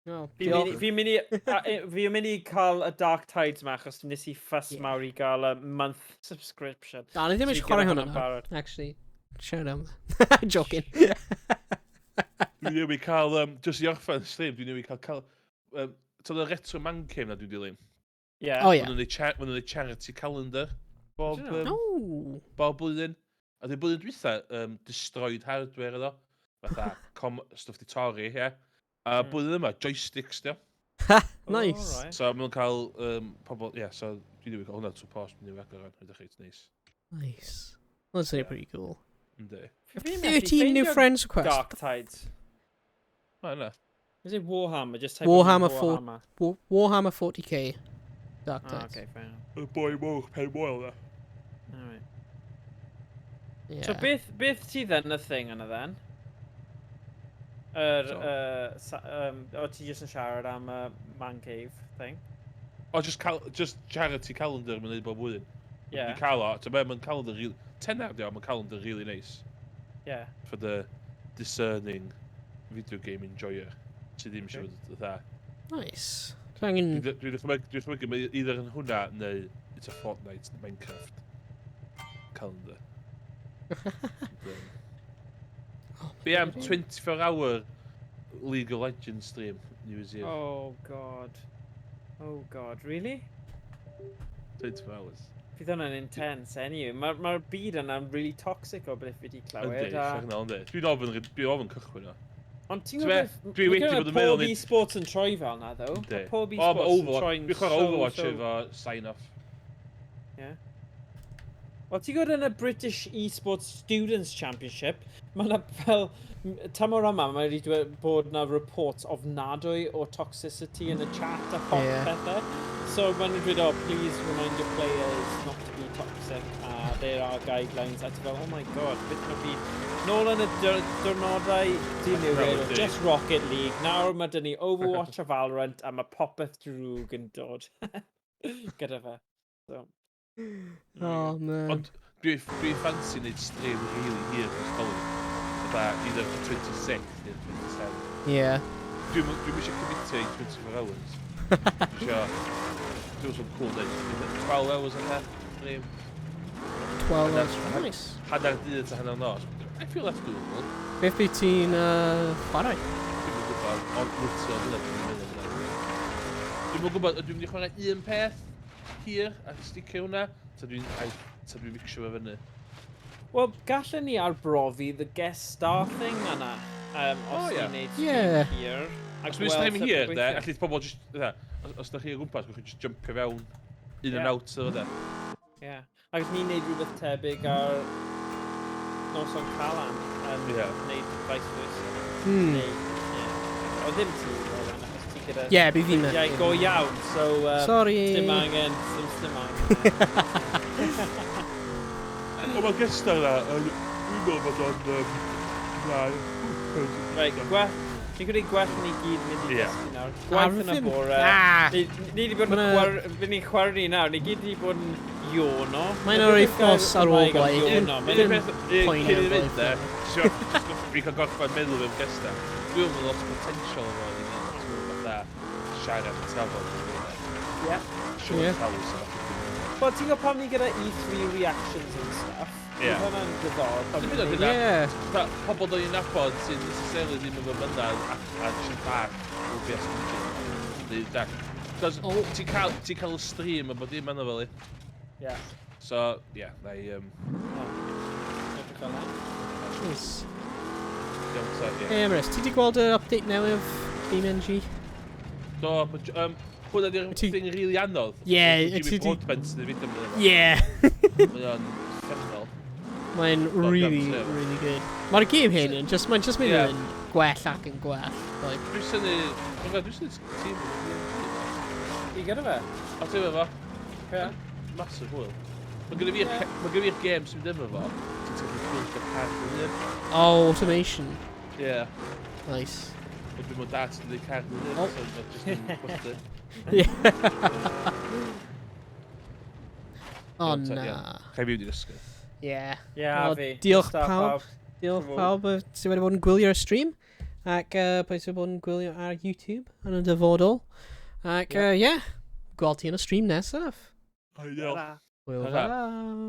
No, Fi'n mynd i cael y Dark Tides ma, achos nes i ffys mawr i gael y month subscription. Da, ni ddim So i eisiau chwarae gyda hwnna hwnna'n nawr. barod. Actually. Shut am. Joking. Dwi'n newid cael, just i orffen stream, dwi'n newid cael, to'n y retro man came na dwi'n dilyn. Ie. Oh, yeah. Maen nhw'n neud charity calendar bob, Ydyn No. bob blwyddyn. A dwi'n blwyddyn dwytha, destroyed hardware iddo. Fatha, stwff di torri, ie. A blwyddyn yma, joysticks, dio. Nice. alright. So, maen nhw'n cael pobl, ie, so dwi'n newid cael hwnna trwy post, dwi'n newid agor yn ydych chi'n neis. Nice. That's pretty cool. Yndi. Fi'n methu 13 new ffeindio friends request. Dark Tides. O, yna. Is it Warhammer? Just type Warhammer in 4. Warhammer. Warhammer 40k. Dark Ah, Tides. okay, fair enough. Y boi mowr pen moel na. Alright. Yeah. So beth sydd yn y thing yna then? O ti jyst yn siarad am y man cave thing? O, just charity calendar maen nhw'n neud bob blwyddyn. Yeah. Dwi'n cael o, so mae'n calendar really... 10 awr, mae'n calendar really nice. Yeah. For the discerning video game enjoyer. Ti ddim eisiau fod dda. Nice. Dwi'n Dwi'n dychmygu mae either yn hwnna neu it's a Fortnite Minecraft calendar. Be am 24-hour League of Legends stream New Zealand. Oh god. Oh god, really? 24 hours. Fydd hwnna'n intense anyway. Mae'r byd yna'n really toxic o beth fi wedi Yndi, clywed. siarad yna, yndi. Dwi'n ofyn cychwyn o. Ond ti'n T'be, gwybod... dwi wedi bod yn meddwl pob ni- e-sports yn troi fel na, ddo. Yndi. Pob O, e-sports ma' yn Overwatch, troi'n dwi'n chwarae Overwatch efo sign-off. Wel, ti'n gwybod yn y British Esports Students Championship, mae yna fel... Tamor yma, mae wedi dweud bod yna reports ofnadwy o toxicity in the chat a pop pethau. So mae'n dweud, oh, please remind your players not to be toxic. There are guidelines. A ti fel, oh my god, beth mae byd... Nôl yn y diwrnodau diniwyd, just Rocket League. Nawr mae dyn ni Overwatch a Valorant a mae popeth drwg yn dod. Gyda fe. So... Oh, man. Ond dwi'n fancy wneud stream really hir yn ysgolion. Fydda either 26 neu 27. Yeah. Dwi'n eisiau commitio i 24 hours. Dwi'n eisiau cool dweud. 12 hours yn her stream. 12 hours. Nice. Hanner dydd to hanner nos. I feel that's doable. Beth bydd ti'n chwarae? Dwi'n gwybod, ond lwtio dyna dwi'n meddwl. Dwi'n gwybod, dwi'n mynd i chwarae un peth hir a sticio hwnna, ta dwi'n fixio fe fyny. Wel, gallen ni arbrofi the guest star thing yna. Os ni'n neud stream hir. Os dwi'n stream hir, de, allith pobl just, os da chi o gwmpas, gwch chi just jumpio fewn in and out, so de. Ie. Ac os ni'n neud rhywbeth tebyg ar Noson Calan, neud vice versa. Neu, o ddim ti, Owain, achos ti gyda... Ie, bydd fi'n meddwl. Ie, go iawn, so... Sorry. Dim angen, dim angen. O, mae gestar na, dwi'n meddwl bod o'n... Right, ni'n gwneud gwell ni gyd mynd i dysgu nawr. Gwaith yn y Arfyn. bore. Ni wedi bod yn chwarae ni nawr, ni gyd wedi bod yn iono. Mae'n o'r eithos ar ôl gwaith. Cyn i fynd de, fi cael gorffen meddwl fe'n gestar. dwi'n meddwl lot o potential yma i ni fatha siarad y trafod. Ie. Siwr Ie. tawys yma. Wel, ti'n gwybod pam ni gyda E3 reactions and stuff? Ie. Bydd hwnna'n diddorol. pan Dim ni'n byd o neud- hynna. Pobl do'n i'n nabod sy'n necessarily ddim yn fymynad a sy'n bach o beth sy'n Cos ti'n cael y stream a bod dim yna fel i. Ie. So, ie, na i... Edrych fel 'na. Nice. Iawn, so, ie. Emrys, ti di gweld y update newydd BeamNG? Do, hwnna di'r Ti- thing rili anodd. Ie, Jimmy ti- Broadbent sy'n ei fideo amdano fo. Yeah. Mae o'n ffefnol. Mae'n really, gamp, ie. really good. Mae'r game hyn yn mae'n just mynd Ie. yn gwell ac yn gwell. Like, Dwi'n syni... Dwi'n syni tîm. I gyda fe? A ti'n efo? Ie. Massive hwyl. Mae gyda fi'r game sy'n mynd efo fo. Ti'n gallu build y car yn oh, automation. Ie. Nice. Mae dwi'n mwyn dat yn ei car yn so mae'n just yn chwythu. O Iawn, ta, na. iawn. Chai fi wedi dysgu. Yeah. Ie, Wel, fi. diolch Stop pawb. Diolch Trwy. pawb sydd wedi bod yn gwylio'r stream. Ac pwy sydd wedi bod yn gwylio ar YouTube yn y dyfodol. Ac ie, gweld ti yn y stream nesaf. Ideal. Ta-ra. Hwyl Ta-ra. fawr.